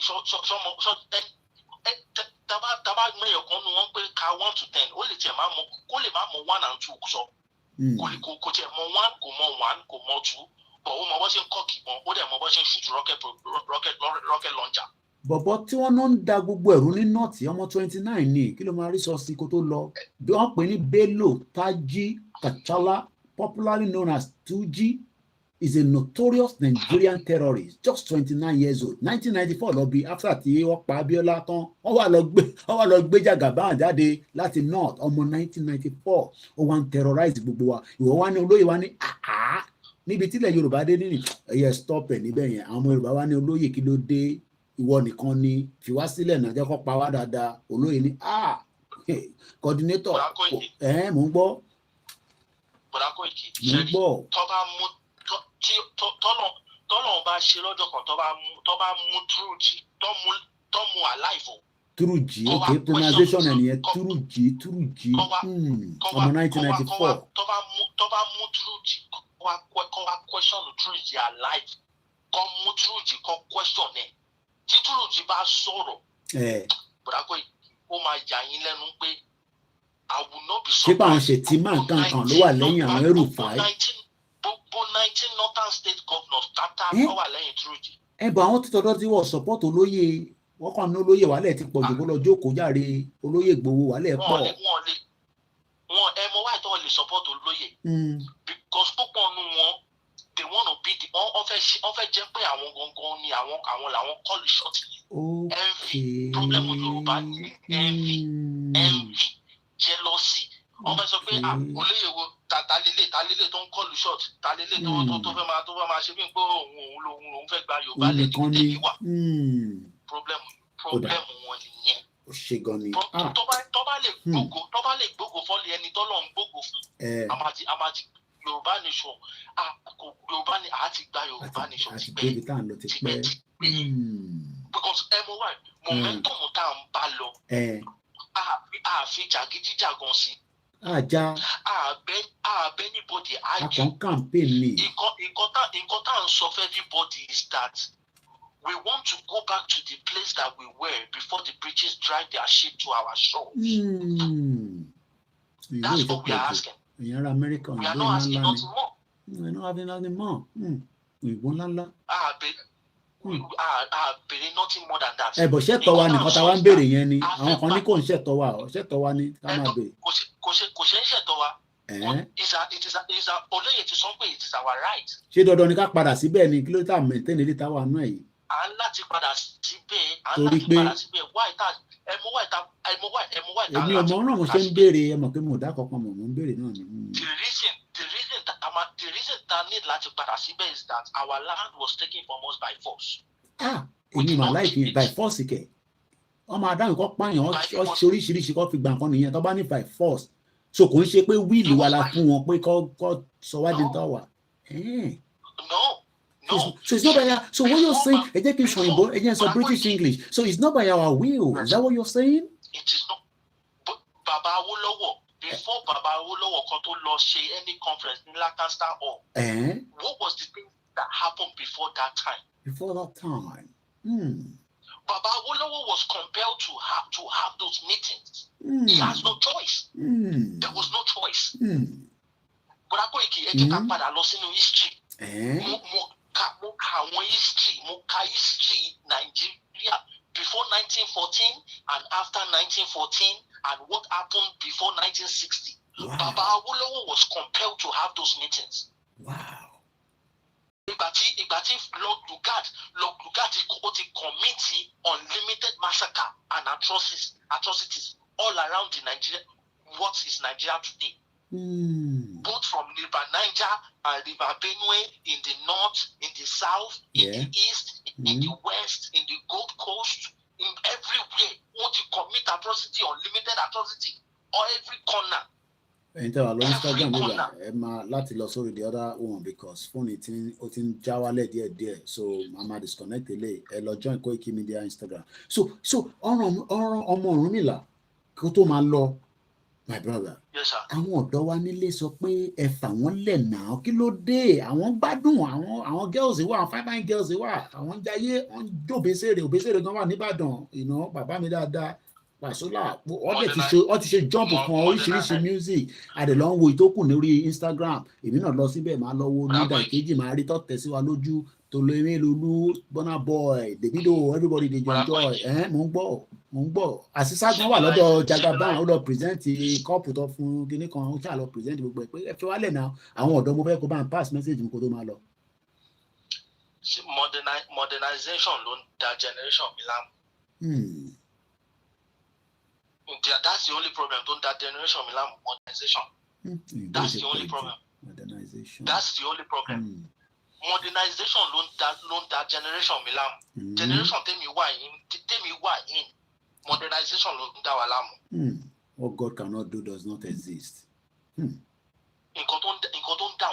tábà mẹ́yọ̀ kan nu wọn pé ka 1 to 10 ó lè tiẹ̀ máa mọ kó lè máa mọ 1 and 2 sọ. Kò tiẹ̀ mọ 1 kò mọ 1 kò mọ 2 bọ̀ ó mọ bó ṣe ń kọ́ kìbọn ó dẹ̀ mọ bó ṣe ń shoot rocket launcher. Bọ̀bọ̀ tí wọ́n náà ń da gbogbo ẹ̀rú ní nọ́ọ̀tì ọmọ 29 ní kí ló máa rí sọ sí kó tó lọ bí wọ́n pè ní Bello Taji Kachala popularly known as 2G is a notorious Nigerian terrorist just 29 years old 1994 lọ bí after tí wọ́n pa Abiola tán wọ́n wá lọ gbé Jagaban jáde láti north ọmọ 1994 ó wá ń terrorize gbogbo wa ìwọ wá ní olóyè wá ní níbi tílẹ̀ Yorùbá dé nínú ẹ̀yẹ stop ẹ̀ níbẹ̀ yẹn àwọn Yorùbá wá ní olóyè kí ló dé ìwọ nìkan ni fi wá sílẹ̀ náà jẹ́ kó pa wá dáadáa olóyè ní coordinator mò ń gbọ́. Bọ̀dá Koiki ṣẹ́rí tọ́lọ̀ bá ṣe lọ́jọ́ kan tó bá mú túrùjì tó mú àláìfò. túrùjì ok pronunciation ẹ̀ nìyẹn túrùjì ọmọ 1994. tó bá mú túrùjì kọ́ wá question túrùjì alive kọ́ mú túrùjì kọ́ question ẹ̀ tí túrùjì bá sọ̀rọ̀ Bọ̀dá Koiki ó máa yà yín lẹ́nu pé I will not be surprised. ṣé báwọn ṣe tí máa nǹkan kan ló wà lẹ́yìn àwọn ẹrù fàáyì. gbogbo 19 northern state governors tata ló wà lẹ́yìn túrùjì. bọ̀ àwọn tó tọ́jọ́ tí wọ́n support olóyè wọ́n kàn ní olóyè wàhálẹ̀ ti pọ̀ jù kó lọ jókòó járe olóyè Ìgbòho wàhálẹ̀ pọ̀. wọn ẹ mọ wáyé tó wọn lè support olóyè. because púpọ̀ nù wọn they want to be the wọ́n fẹ́ jẹ́ pé àwọn gangan ni àwọn làwọn call the shot yìí. envy problem Yorùbá ni envy jealousy wọ́n fẹ́ sọ pé olóyè wo ta lélẹ̀ tó ń kọlu short ta lélẹ̀ tó fẹ́ máa ṣe bí pé òun fẹ́ gba Yorùbá lè ní tẹ́lẹ̀ wà. problem wọn nìyẹn. ó ṣe gan ni. tó bá lè gbógo fọ́lì ẹni tó lọ́n gbógo fún àmàtí Yorùbá nation Yorùbá ni àá ti gba Yorùbá nation tipẹ́. because momentum tá à ń bá lọ àfi jàgídíjàgan sí. àjà anybody àkàn campaign ni. nǹkan tá à ń sọ fún everybody is that we want to go back to the place that we were before the British drive their ship to our shores. That's what we are asking. ìyẹn ara Amẹ́ríkà we are not asking nothing more. we are not having nothing more. ìbò ńláńlá. béèrè nothing more than that. bọ̀ ṣẹ́tọ̀ wa nìkan tá a wá ń béèrè yẹn ni àwọn kan ní kò ń ṣẹ̀tọ̀ wa ni ká máa béèrè. kò ṣe ń ṣẹ̀tọ̀ wa. olóyè ti sọ pé it is our right. ṣé dandan ni ká padà síbẹ̀ ni kí ló tà maintain ilé táwa náà yìí. à ń láti padà síbẹ̀ torí pé èmi ò mọ̀ ọ́n mo ṣe ń béèrè ẹ mọ̀ pé mo dá kankan mọ̀ mo ń béèrè náà ni. The reason that need láti padà síbẹ̀ is that our land was taken from us by force. Èmi mà láìpẹ́ by force kẹ̀ wọ́n máa dáhùn kọ́ pààyàn ọ́ ṣe oríṣiríṣi kọ́ fi gbà nǹkan nìyẹn tó bá ní by force so kò ń ṣe pé wíìlì wa la fún wọn pé kọ́ sọ wá di ń tọ́ wà. No. So it's not by our, so what you're saying, again, so British English. So it's not by our will. Is that what you're saying? It is not. But Baba Awolowo, before Baba Awolowo kan tó lọ ṣe any conference in Lancaster Hall, what was the thing that happened before that time? Before that time. Baba Awolowo was compelled to have those meetings. He has no choice. There was no choice. But Akoiki, ẹ jẹ́ ká padà lọ sínú history. Mo ka history Nigeria before 1914 and after 1914 and what happened before 1960. Wow. Baba Awolowo was compelled to have those meetings. Wow. Ìgbà tí Lord Lugard ti commit unlimited massacre and atrocities all around the Nigeria. What is Nigeria today? Both from River Niger and River Benue, in the north, in the south, in the east, in the west, in the Gold Coast, in everywhere. What you commit atrocity, unlimited atrocity, or every corner. Enter on Instagram ẹ máa láti lọ sórí the other one because phone ó ti ń já wálẹ̀ díẹ̀ so I'm máa disconnect ẹ lọ join Koiki Media Instagram. So ọ̀rọ̀ ọmọ Ọ̀rúnmìlà kó tó máa lọ. My brother. Yes, sir. Àwọn ọ̀dọ́ wa nílé sọ pé ẹ fà wọ́n lẹ̀ náà kí ló dé àwọn gbádùn àwọn girls wà fine girls wà àwọn jayé wọ́n jó òbésèrè gan wà nìbàdàn bàbá mi dáadáa pàṣọlá wọ́n ti ṣe jump kan oríṣiríṣi music àdèlọ́ ń wo ìtókù lórí Instagram èmi náà lọ síbẹ̀ máa lọ wo nígbà ìkejì máa rí tọ́tẹ̀ sí wa lójú Tolóyè Lolú Burna Boy Davido everybody dey enjoy mo ń gbọ́ àṣìṣà gan wà lọ́dọ̀ Jagaban ó lọ present kọ́ọ̀pù tó fún kinní kan ó ṣáà lọ present gbogbo ẹ̀ pé ẹ fi wálẹ̀ náà àwọn ọ̀dọ́ mo fẹ́ kó bá ń pass message mi kó tó máa lọ. Modernization ló ń da generation mi láàmú. That's the only problem tó ń da generation mi láàmú modernization. That's the only problem. That's the only problem. Modernization ló ń da generation mi láàmú. Generation tèmi wà in modernization ló ń dá wa láàmú. What God cannot do does not exist. Nǹkan tó ń dá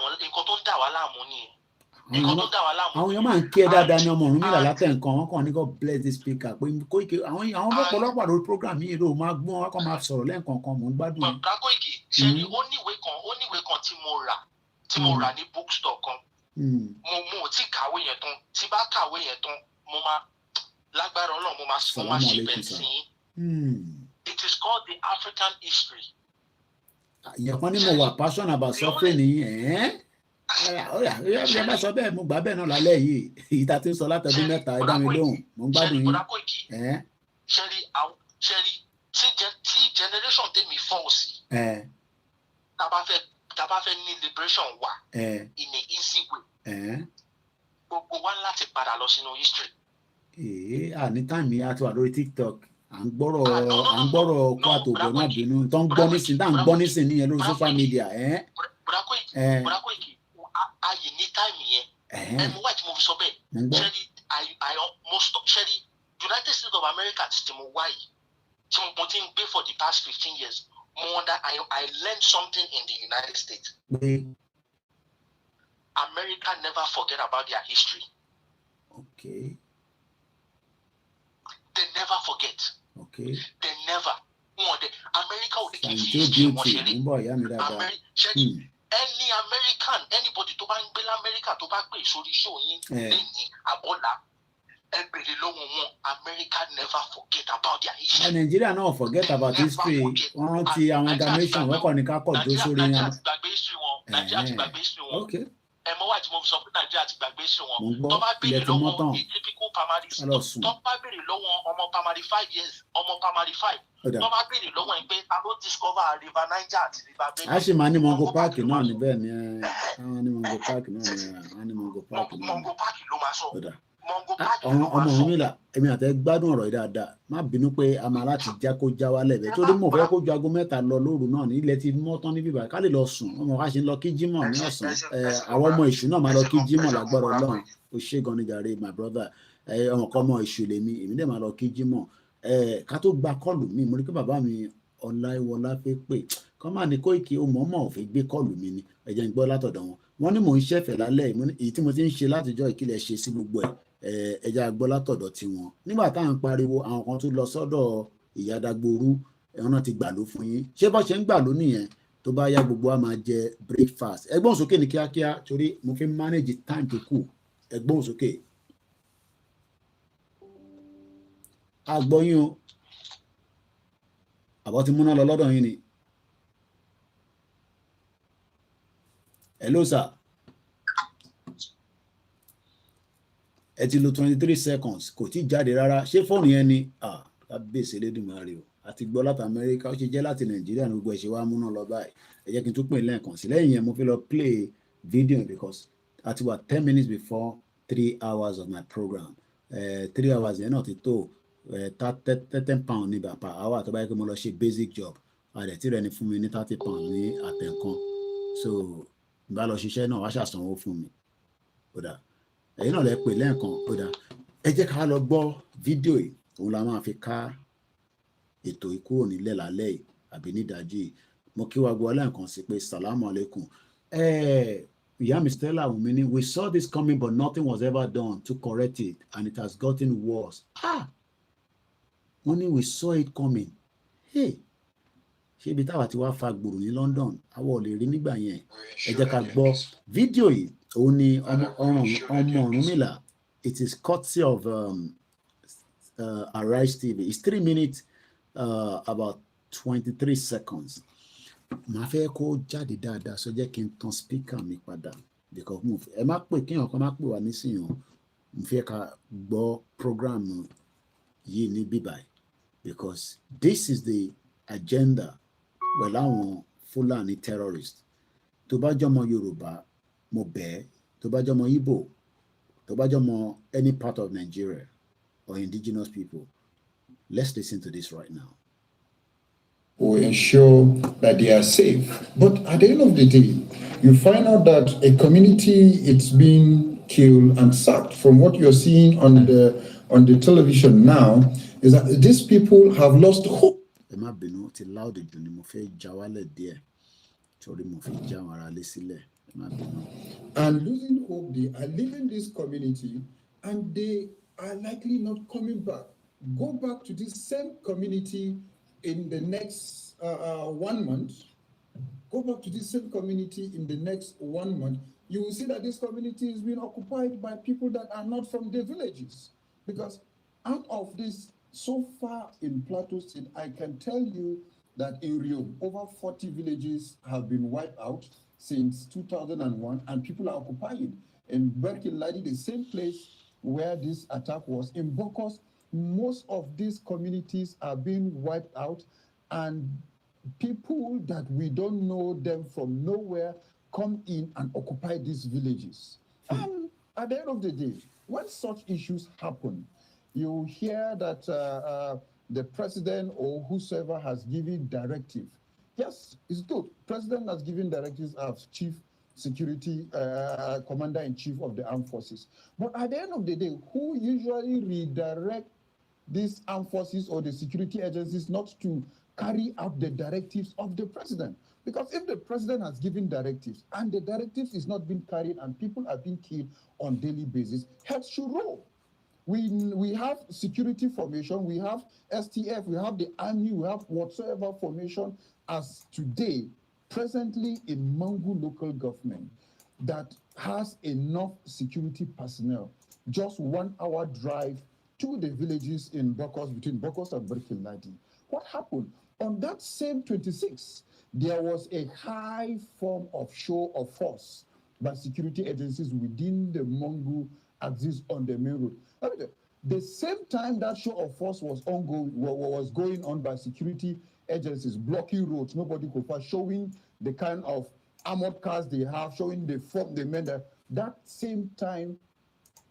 wa láàmú nìyẹn. Àwọn èèyàn máa ń kí ẹ dáadáa ní ọmọ Ọ̀rúnmìlà látẹ̀ nǹkan wọn kàn ní God bless this speaker pé Koiki àwọn ọ̀pọ̀lọpọ̀ lórí program yìí ló máa gbọ́n wọn kàn máa sọ̀rọ̀ lẹ́ẹ̀kọ̀ọ̀kan mò ń gbádùn. Bàbá Koiki ṣe ni ó níwèé kan tí mo rà ní bookstore kan. Mo ti kàwé yẹn tán tí bá kàwé yẹn tán mo máa lágbára Ọlọ́run mo máa ṣe bẹ́ẹ̀ sí i. It is called the African history. Ìyẹ̀pọ̀ ni mo wà passion about suffering nìyí ẹ bá sọ bẹ́ẹ̀ mo gbà bẹ́ẹ̀ náà lálẹ́ yìí èyí tá a ti ń sọ látọdún mẹ́ta ẹ dá mi lóhùn mo ń gbádùn yín. ṣẹ́rí tí generation tèmi fọ́ sí tá a bá fẹ́ ní liberation wà in a easy way gbogbo wa láti padà lọ sínú history. Ní táìmì a ti wà lórí TikTok à ń gbọ́rọ̀ kó àtòbọ̀ náà bínú tó ń gbọ́ nísìn nìyẹn lórí social media. Bùrá Koiki ayé ní táìmì yẹn ẹmu wáyé tí mo fi sọ bẹ́ẹ̀ ṣẹ́rí United States of America tí mo wáyé tí mo ti ń gbé for the past 15 years I learned something in the United States. America never forget about their history. Okay. They never forget. Okay. They never. America ò ní kí n fi history wọn ṣeré. Any American, anybody tó bá ń gbé l'America tó bá gbé ìsórí show yín lẹ́yìn àbọ̀là ẹ bèrè lọ́wọ́ wọn America never forget about their history. Nigeria náà forget about history wọ́n rántí àwọn amalgamation wọ́n kọ́ ní ká kọ̀ dó sórí yẹn. Nàìjíríà ti gbàgbé history wọn. Okay. Ẹ̀mọ́ wà tí mo sọ pé Nàìjíríà ti gbàgbé history wọn. Tó bá bèrè lọ́wọ́ typical primary school tó bá bèrè lọ́wọ́ ọmọ primary 5 years ọmọ primary 5 tó bá bèrè lọ́wọ́ ẹ̀ pé a ló discover River Niger àti River Benue. A ṣì máa ní Mongo Park náà níbẹ̀ ni àwọn ní Mongo Park náà ni àwọn ní Mongo Park náà. Mongo Park ló máa sọ. Mongo party ló ọmọ máa ọ̀run sọ. mi là èmi àtẹ gbádùn ọ̀rọ̀ yìí dáadáa má bínú pé a máa láti já kó já wálẹ̀ bẹ́ẹ̀ torí mo fẹ́ kó ju aago mẹ́ta lọ lóru náà ní ilẹ̀ ti mọ́ tán níbí báyìí ká lè lọ sùn ọmọ wa ṣe ń lọ kí jímọ̀ ní ọ̀sán àwọn ọmọ ìṣù náà máa lọ kí jímọ̀ lágbára Ọlọ́run ó ṣe gan ni jàre my brother ọmọ kan ọmọ ìṣù lèmi èmi dẹ̀ máa lọ kí jímọ̀ ká tó gba kọ́ọ̀lù mi mo ní kí bàbá mi Ọláìwọlá fẹ́ pè kọ́ máa ní Kóìkì ó mọ̀ọ́mọ̀ ò fẹ́ gbé kọ́ọ̀lù mi ni ẹ̀jẹ̀ ń gbọ́ látọ̀dọ̀ wọn wọ́n ní mò ń ṣẹ̀fẹ̀ lálẹ́ èyí tí mo ti ń ṣe látijọ́ ìkílẹ̀ ṣe sí gbogbo ẹ̀ ẹja gbọ́ látọ̀dọ̀ tiwọn nígbà tá à ń pariwo àwọn kan tún lọ sọ́dọ̀ ìyá Dagboru ẹ̀wọ̀n náà ti gbà ló fún yín ṣé bọ́ ṣe ń gbà ló nìyẹn tó bá yá gbogbo wa máa jẹ breakfast ẹgbọ́n sókè ní kíákíá torí mo fi manage time tó kù ẹgbọ́n sókè àgbọ̀yìn o àbọ̀ ti múná lọ lọ́dọ̀ yín ni hello sir ẹ ti lo 23 seconds kò tí jáde rárá ṣé fóònù yẹn ni kábíyèsí Elédùmarè o àti gbọ́ láti Amẹ́ríkà ó ṣe jẹ́ láti Nàìjíríà ní gbogbo ẹ̀ ṣe wá múná lọ báyìí ẹ jẹ́ kí n tún pè lẹ́ẹ̀kan sí lẹ́yìn yẹn mo fi lọ play video because a ti wà 10 minutes before 3 hours of my program 3 hours yẹn náà ti tó £30 ní per hour tó bá yẹ kí mo lọ ṣe basic job àdẹ̀ tí rẹ̀ ni fún mi ní £30 ní àtẹ̀ǹkan so bá lọ ṣiṣẹ́ náà wá ṣàsanwó fún mi kódà ẹ̀yin náà lẹ pè lẹ́ẹ̀kan kódà ẹ jẹ́ ká lọ gbọ́ fídíò yìí òun la máa fi ká ètò ìkúrò nílẹ̀ lálẹ́ yìí àbí nídàájí mo kí wa gbọ́ lẹ́ẹ̀kan sí pé salamu alaikum ìyá mi Stella Wunmi ni we saw this coming but nothing was ever done to correct it and it has gotten worse wọ́n ní we saw it coming ṣé ibi táwa ti wá fa gbòòrò ní London àwọn ò lè rí nígbà yẹn ẹ jẹ́ ká gbọ́ fídíò yìí òun ni ọmọ Ọ̀rúnmìlà it is courtesy of Arise TV it's 3 minutes about 23 seconds màá fẹ́ kó jáde dáadáa sọ jẹ́ kí n tan speaker mi padà because ẹ má pè kéèyàn kan má pè wá nísìnyí mo fẹ́ ká gbọ́ program yìí ní bíbáyìí because this is the agenda pẹ̀lú àwọn Fúlàní terrorist tó bá jọmọ Yorùbá mo bẹ́ẹ̀ tó bá jọmọ Igbo tó bá jọmọ any part of Nigeria or indigenous people let's listen to this right now. Will ensure that they are safe. But at the end of the day, you find out that a community it's being killed and sacked. From what you're seeing on the television now, is that these people have lost hope. And losing hope, they are leaving this community and they are likely not coming back. Go back to this same community in the next 1 month. Go back to this same community in the next 1 month. You will see that this community is being occupied by people that are not from the villages. Because out of this, so far in Plateau State, I can tell you that in Rio, over 40 villages have been wiped out since 2001, and people are occupying. In Berkeley, the same place where this attack was. In Bokos, most of these communities are being wiped out, and people that we don't know them from nowhere come in and occupy these villages. And at the end of the day, when such issues happen, you hear that the president or whosoever has given directive. Yes, it's good. President has given directives as chief security commander-in-chief of the armed forces. But at the end of the day, who usually redirect these armed forces or the security agencies not to carry out the directives of the president? Because if the president has given directives and the directives is not being carried and people are being killed on daily basis, heads should roll. We have security formation, we have STF, we have the army, we have whatsoever formation as today, presently in Mangu local government that has enough security personnel, just 1 hour drive to the villages in Bokos, between Bokos and Berkeley. What happened? On that same 26th, there was a high form of show of force by security agencies within the Mangu axis on the main road. The same time that show of force was going on by security agencies, blocking roads, nobody could pass, showing the kind of armored cars they have, showing the form they made. That same time,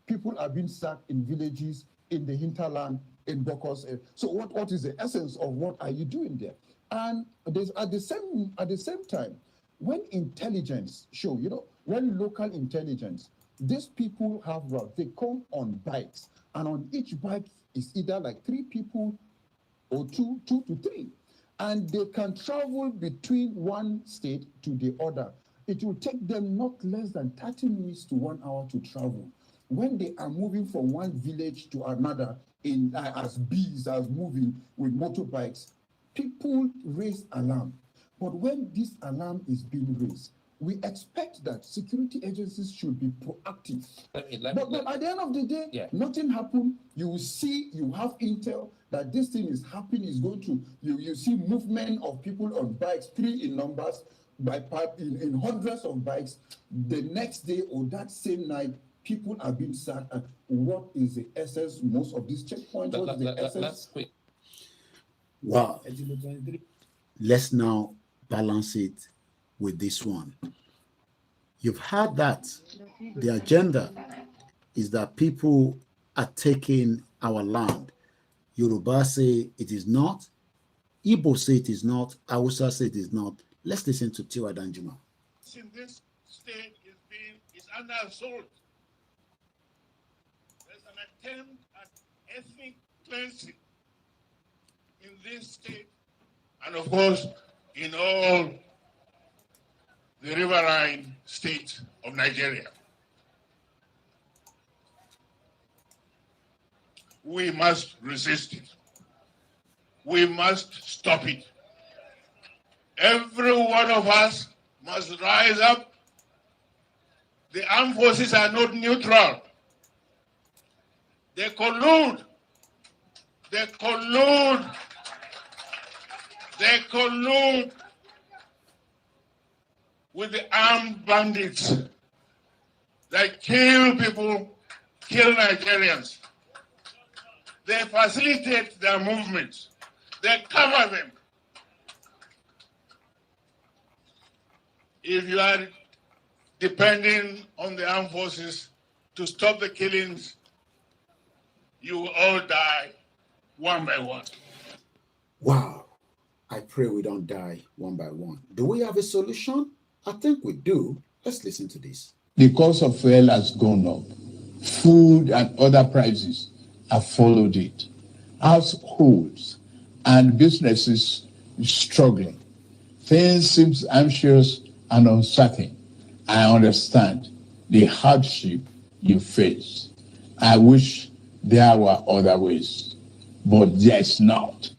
people are being sacked in villages, in the hinterland, in Bokos. So what is the essence of what are you doing there? And there's at the same time, when intelligence show, when local intelligence, these people have routes. They come on bikes, and on each bike is either like 3 people or two to 3, and they can travel between one state to the other. It will take them not less than 30 minutes to 1 hour to travel. When they are moving from one village to another as bees, as moving with motorbikes, people raise alarm. But when this alarm is being raised, we expect that security agencies should be proactive. But at the end of the day, nothing happened. You will see, you have intel that this thing is happening, is going to, you see movement of people on bikes, 3 in numbers, in hundreds of bikes. The next day or that same night, people are being sacked. And what is the essence, most of these checkpoints? What is the essence? Wow. Let's now balance it with this one. You've heard that the agenda is that people are taking our land. Yoruba say it is not. Igbo say it is not. Hausa say it is not. Let's listen to Tiwa Danjuma. In this state is under assault. There's an attempt at ethnic cleansing in this state, and of course, in all the riverine states of Nigeria. We must resist it. We must stop it. Every one of us must rise up. The armed forces are not neutral. They collude. They collude. They collude with the armed bandits that kill people, kill Nigerians. They facilitate their movements. They cover them. If you are depending on the armed forces to stop the killings, you will all die one by one. Wow. I pray we don't die one by one. Do we have a solution? I think we do. Let's listen to this. The cost of fuel has gone up. Food and other prices have followed it. Households and businesses struggling. Things seem anxious and uncertain. I understand the hardship you face. I wish there were other ways, but there's not.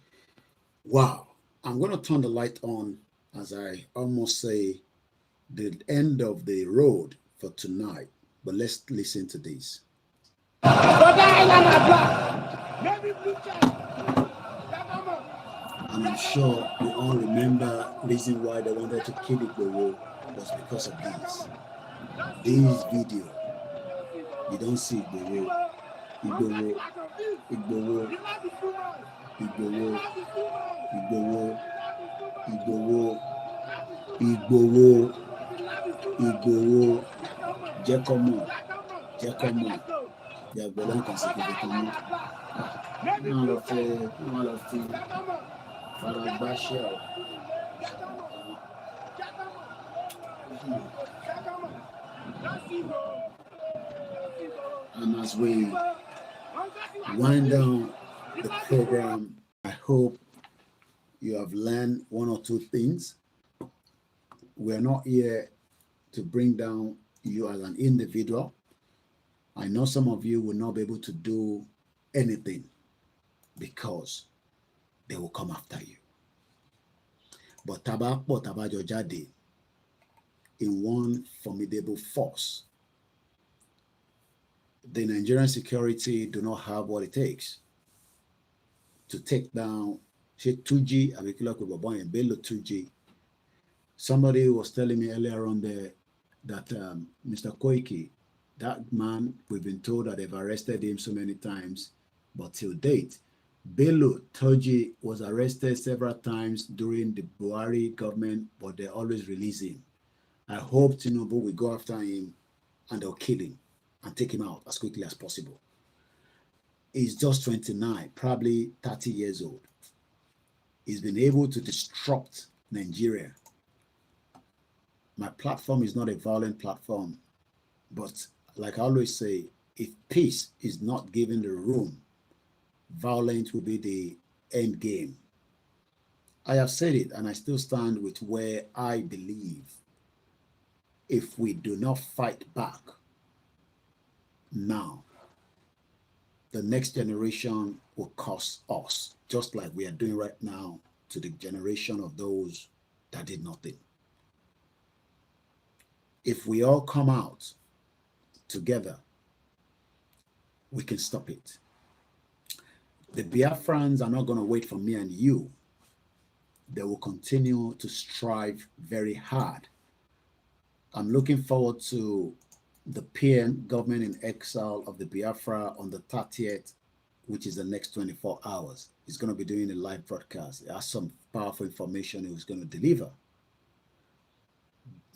Wow. I'm going to turn the light on as I almost say the end of the road for tonight. But let's listen to this. And I'm sure we all remember the reason why they wanted to kill Bororo was because of this. This video, you don't see Bororo. Igbowo, Igbowo, Igbowo, Igbowo, Igbowo, Igbowo, Igbowo, Jekomo, Jekomo, Yagbolan kan sekebe kan mo. Wọ́n lọ fi faragbáṣẹ́ ọ̀. And as we wind down the program, I hope you have learned 1 or 2 things. We are not here to bring down you as an individual. I know some of you will not be able to do anything because they will come after you. But Tabajo Jade in one formidable force. The Nigerian security do not have what it takes to take down 2G, Bello 2G. Somebody was telling me earlier on there that Mr. Koiki, that man, we've been told that they've arrested him so many times, but till date, Bello 2G was arrested several times during the Buhari government, but they always release him. I hope Tinubu will go after him and they'll kill him. and take him out as quickly as possible. He's just 29, probably 30 years old. He's been able to disrupt Nigeria. My platform is not a violent platform, but like I always say, if peace is not given the room, violence will be the end game. I have said it, and I still stand with where I believe if we do not fight back now, the next generation will cost us, just like we are doing right now to the generation of those that did nothing. If we all come out together, we can stop it. The Biafrans are not going to wait for me and you. They will continue to strive very hard. I'm looking forward to the PM, Government in Exile of the Biafra, on the 30th, which is the next 24 hours. He's going to be doing a live broadcast. He has some powerful information he was going to deliver.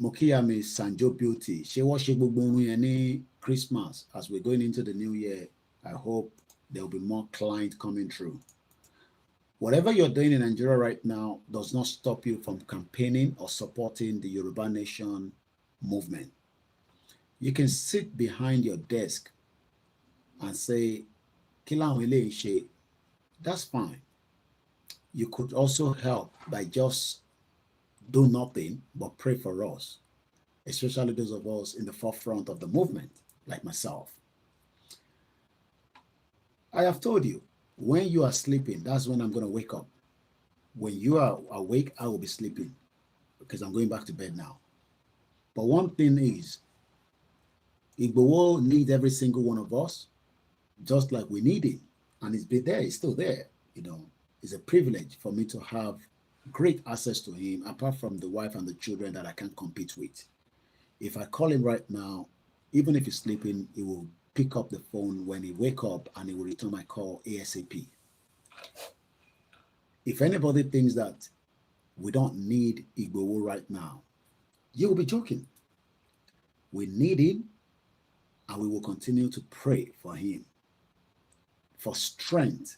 Mokiyami Sanjo Beauty. She was any Christmas. As we're going into the new year, I hope there will be more clients coming through. Whatever you're doing in Nigeria right now does not stop you from campaigning or supporting the Yoruba Nation movement. You can sit behind your desk and say, that's fine. You could also help by just do nothing but pray for us, especially those of us in the forefront of the movement, like myself. I have told you, when you are sleeping, that's when I'm going to wake up. When you are awake, I will be sleeping because I'm going back to bed now. But one thing is, Igbo needs every single one of us, just like we need it. And it's been there, it's still there. You know, it's a privilege for me to have great access to him, apart from the wife and the children that I can't compete with. If I call him right now, even if he's sleeping, he will pick up the phone when he wake up and he will return my call ASAP. If anybody thinks that we don't need Igbo right now, you will be joking. We need him, and we will continue to pray for him, for strength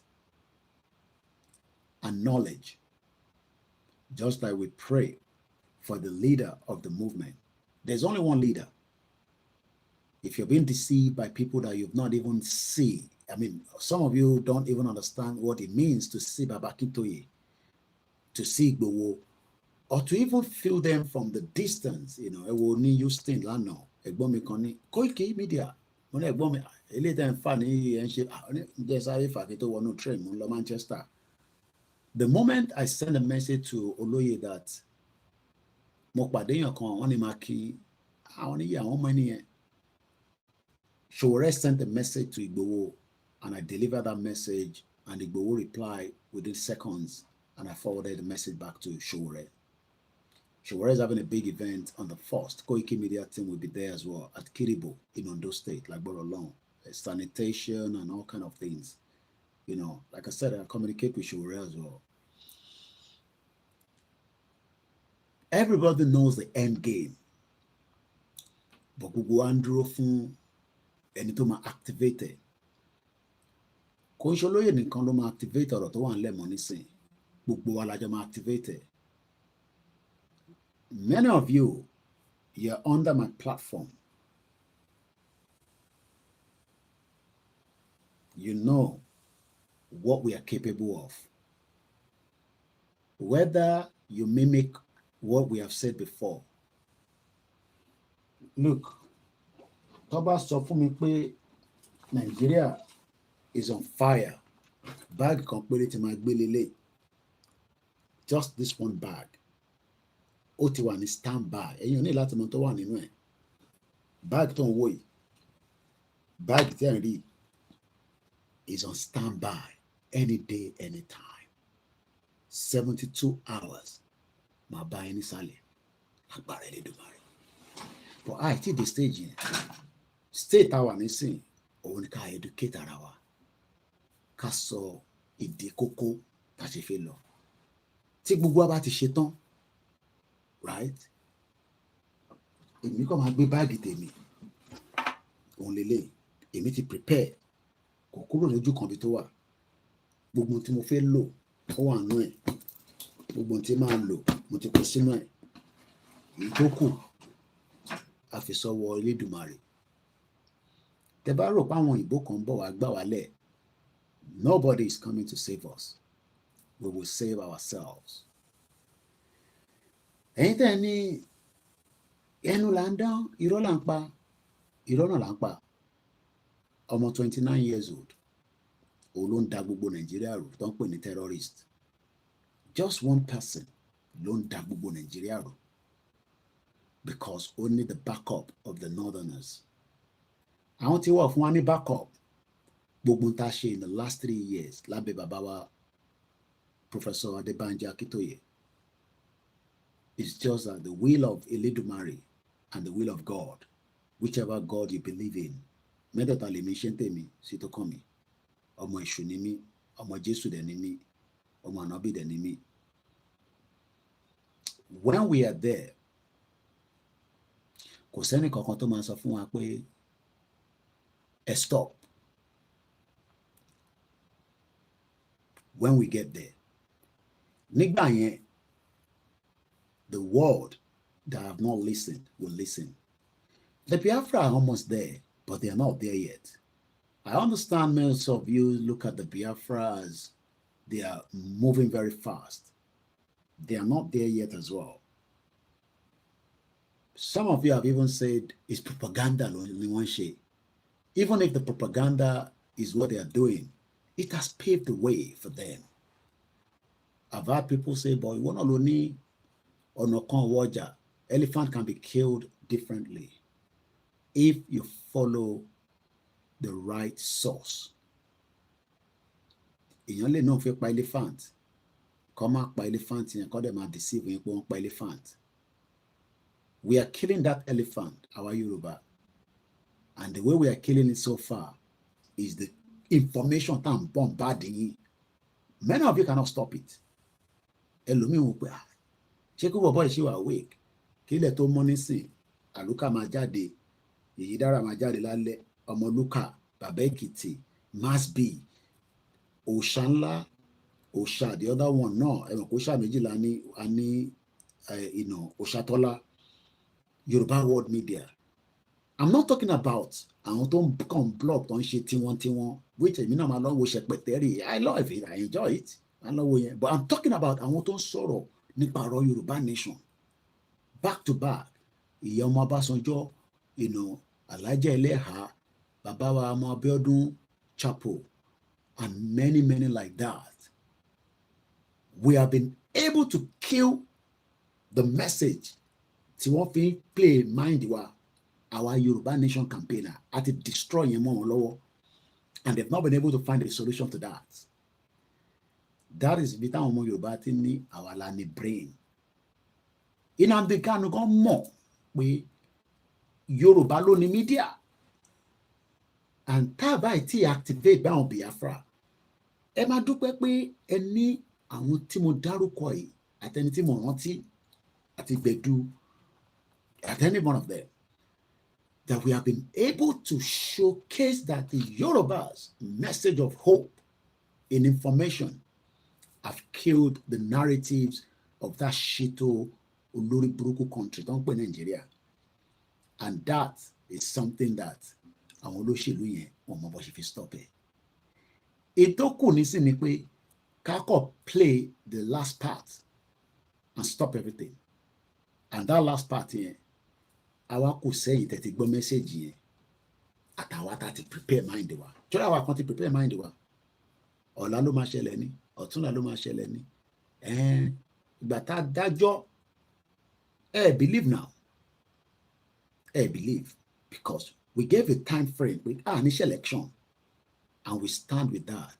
and knowledge, just like we pray for the leader of the movement. There's only one leader. If you're being deceived by people that you've not even seen, I mean, some of you don't even understand what it means to see Baba Akintoye, to see Igboho, or to even feel them from the distance. You know, it will need you stand lano. Egbomi koni Koiki Media. When Egbomi, a little funny and she, there's a fakito one train on Manchester. The moment I send a message to Oloye that Mokpadeyan kon oni maki, oni ya on money. Showore sent a message to Igboho, and I delivered that message, and Igboho replied within seconds, and I forwarded the message back to Showore. Showore is having a big event on the 1st. Koiki Media team will be there as well at Kiribo in Ondo State, like Bororo, sanitation and all kind of things. You know, like I said, I communicate with Showore as well. Everybody knows the end game. But Gugu Andrew fun ẹni tó máa activate kò ń ṣolóyè nìkan ló máa activate ọ̀rọ̀ tó wà nílẹ̀ mọ́ nísìn gbogbo wa lájọ máa activate. Many of you, you're under my platform. You know what we are capable of. Whether you mimic what we have said before. Look, Toba sọ fún mi pé Nigeria is on fire. Bag kan péré tí máa gbé lélẹ̀. Just this one bag. Ó ti wà ní standby. Ẹ̀yin ò ní láti mọ̀ tó wà nínú ẹ̀. Bag tó ń wò yìí. Bag tí ẹ̀ ń rí is on standby any day, anytime. 72 hours. Màá bá yín nísàlẹ̀. Agbára Elédùmarè. But àìtí the stage yẹn. State our nísìn, òun ni ká educate ara wa. Ká sọ ìdí kókó tá a ṣe fẹ́ lọ. Tí gbogbo wa bá ti ṣe tán, right? Èmi kàn máa gbé báàgì tèmi. Òun òun lélẹ̀ èmi ti prepare kò kúrò lójú kan bí tó wà gbogbo tí mo fẹ́ lò ó wà nú ẹ̀ gbogbo tí máa lò mo ti kó sínú ẹ̀ èyí tó kù àfisọ́wọ́ Elédùmarè tẹ́ bá rò pé àwọn òyìnbó kan bọ̀ wá gbà wálẹ̀ nobody is coming to save us we will save ourselves. ẹ̀yin tẹ́ ní ẹnu là ń dán irọ́ là ń pa irọ́ náà là ń pa ọmọ 29 years old òun ló ń da gbogbo Nàìjíríà rú tó ń pè ní terrorist just one person ló ń da gbogbo Nàìjíríà rú because only the backup of the northerners àwọn tí wọ́n fún wa ní backup gbogbo ń ta ṣe in the last 3 years lábẹ́ bàbá wa Professor Adébánjí Akíntóyè. It's just that the will of Elédùmarè and the will of God, whichever God you believe in, mẹ́tẹ̀ẹ̀ta lèmi ṣe ń tèmi sí tó kàn mí. Ọmọ Èṣù ni mí, ọmọ Jésù dẹ̀ ni mí, ọmọ Ànábì dẹ̀ ni mí. When we are there, kò sẹ́ni kankan tó máa sọ fún wa pé ẹ stop. When we get there, nígbà yẹn, the world that have not listened will listen. The Biafra are almost there, but they are not there yet. I understand most of you look at the Biafra as they are moving very fast. They are not there yet as well. Some of you have even said it's propaganda in one shape. Even if the propaganda is what they are doing, it has paved the way for them. I've heard people say, boy, you want to learn on elephant can be killed differently if you follow the right source. Èèyàn lè náà fẹ́ pa elephant, kọ́ máa pa elephant yẹn kọ́ dẹ̀ máa deceive yẹn pé wọ́n pa elephant. We are killing that elephant, our Yoruba, and the way we are killing it so far is the information that I'm bombarding. Many of you cannot stop it. Ẹlòmíì wò pé ṣé kó bọ̀bọ̀ ìṣe wà awake kí ilẹ̀ tó mọ́ nísìn àlùkà máa jáde èyí dára máa jáde lálẹ́ ọmọlúkà bàbá èkìtì masbi òòṣà ńlá òòṣà the other one náà ẹ̀wọ̀n kó ṣà méjìlá ní òòṣàtọ́lá Yorùbá world media. I'm not talking about àwọn tó ń kàn blog tó ń ṣe tiwọn which èmi náà máa lọ wo ṣẹpẹtẹrì I love it, I enjoy it, I love it, but I'm talking about àwọn tó ń sọ̀rọ̀ nípa ọ̀rọ̀ Yorùbá nation back to back ìyá ọmọ Ọbásanjọ́ Alájà Ẹlẹ́hà bàbá wa ọmọ Abíọ́dún Chapel and many like that. We have been able to kill the message tí wọ́n fi play mind wa our Yoruba nation campaigner àti destroy yẹn mọ́ wọn lọ́wọ́ and they've not been able to find a solution to that. That is bí táwọn ọmọ Yorùbá ti ní àwa la ní brain. Nnamdi Kanu gan mọ̀ pé Yorùbá ló ní media and tá a báyìí tí activate báwọn Biafra ẹ máa dúpẹ́ pé ẹ ní àwọn tí mo dárúkọ yìí àtẹni tí mo rántí àti Gbẹ̀du at any one of them that we have been able to showcase that the Yorubas message of hope in information have killed the narratives of that shito olórí burúkú country tó ń pè Nigeria, and that is something that àwọn olóṣèlú yẹn wọn mọ bó ṣe fi stop ẹ. Ètò kù nísìn ni pé kákọ play the last part and stop everything, and that last part yẹn àwa kò sẹ́yìn tẹ́tí gbọ́ mẹ́sẹ̀gì yẹn àtàwa tá ti prepare mind wa jọ́lá àwa kan ti prepare mind wa ọ̀la ló máa ṣẹlẹ̀ ní ọ̀túnla ló máa ṣẹlẹ̀ ní ìgbà tá a dájọ́ believe now believe because we gave a time frame pé níṣẹ́ election and we stand with that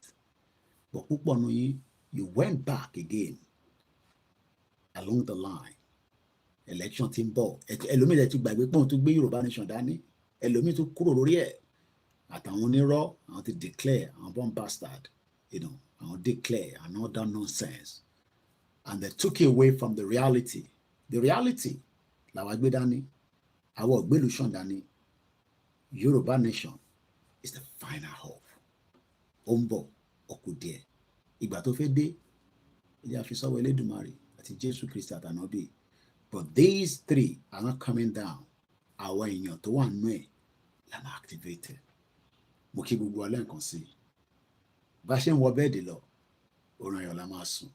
but púpọ̀ nù yín you went back again along the line. Election ti ń bọ̀ ẹlòmíì ti gbàgbé pọ́n tó gbé Yorùbá nation dání ẹlòmíì tó kúrò lórí ẹ̀ àtàwọn onírọ́ àwọn ti declare àwọn born bastard àwọn declare another nonsense and they took it away from the reality. The reality làwa gbé dání àwọn ògbélú sàn dání Yoruba nation is the final hope. Ombo Okude. Ìgbà tó fẹ́ dé, ìyá fi sọ́wọ́ Elédùmarè àti Jésù Kristi àtànábì. But these three are not coming down. Àwọn èèyàn tó wà nínú ẹ̀ la máa activated. Mo kí gbogbo alẹ́ nǹkan sí. Bá ṣe ń wọ bẹ́ẹ̀dì lọ, oorun ayọ̀ la máa sùn.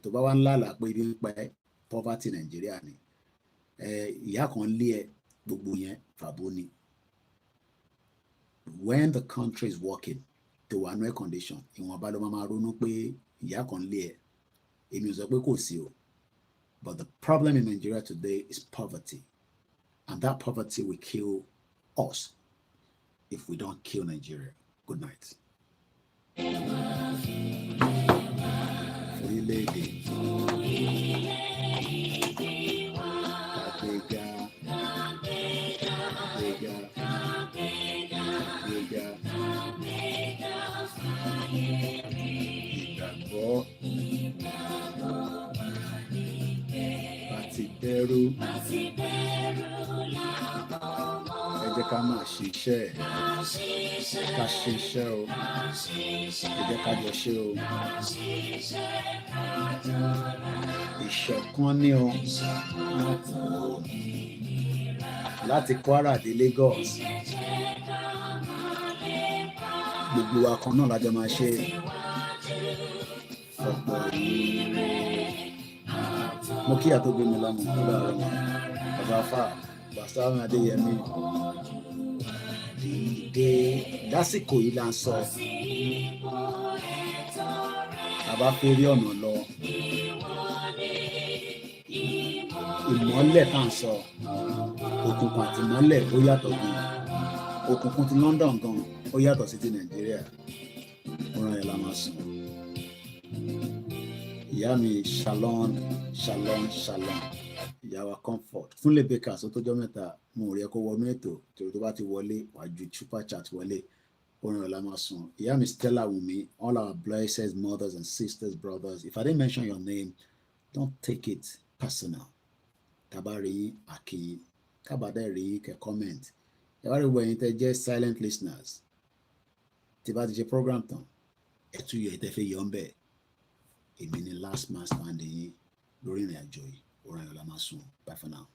Tó bá wá ń lálàá pé ibi ń pa ẹ́, poverty Nàìjíríà ni. Ìyá kan lé ẹ, gbogbo yẹn fàbó ni. When the country is working, tó wà nínú air condition, ìwọ̀nba ló máa ronú pé ìyá kan lé ẹ. Èmi ò sọ pé kò sí o. But the problem in Nigeria today is poverty. And that poverty will kill us if we don't kill Nigeria. Good night. Orílẹ̀-èdè. Ìgbàgbọ́. Àti ẹ jẹ́ ká máa ṣiṣẹ́ ká ṣiṣẹ́ o, ẹ jẹ́ ká jọ ṣe o. Ìṣọ̀kan ní o láti Kwara dé Lagos, gbogbo wa kan náà lájọ máa ṣe ọ̀pọ̀ ire. Mo kí àtó gbé mi lọ́mọ ọlọ́run bàbá fà Bàṣárùn Adéyẹmí dìde lásìkò yìí là ń sọ. Bàbá fẹ́ rí ọ̀nà lọ. Ìmọ́lẹ̀ tá à ń sọ, òkùnkùn àti ìmọ́lẹ̀ ó yàtọ̀ gan. Òkùnkùn ti London gan ó yàtọ̀ sí ti Nàìjíríà. Orin ẹ̀ la máa sùn. Ìyá mi shalom shalom shalom. Ìyá wa comfort. Fúnlé Bakers ó tọ́jọ́ mẹ́ta mo rí ẹ kó wọnú ètò torí tó bá ti wọlé wàá ju super chat wọlé. Orin ẹ̀ la máa sùn. Ìyá mi Stella Wumi, all our blessed mothers and sisters, brothers. If I didn't mention your name, don't take it personal. Tabari Aki, Kabadari, ke comment. Tabari when you just silent listeners. Tiba DJ program tan. Etu ye tefe yombe. Èmi ni last man standing lórí ìrìn àjò yìí. Orin ayọ̀ la máa sùn. Bye for now.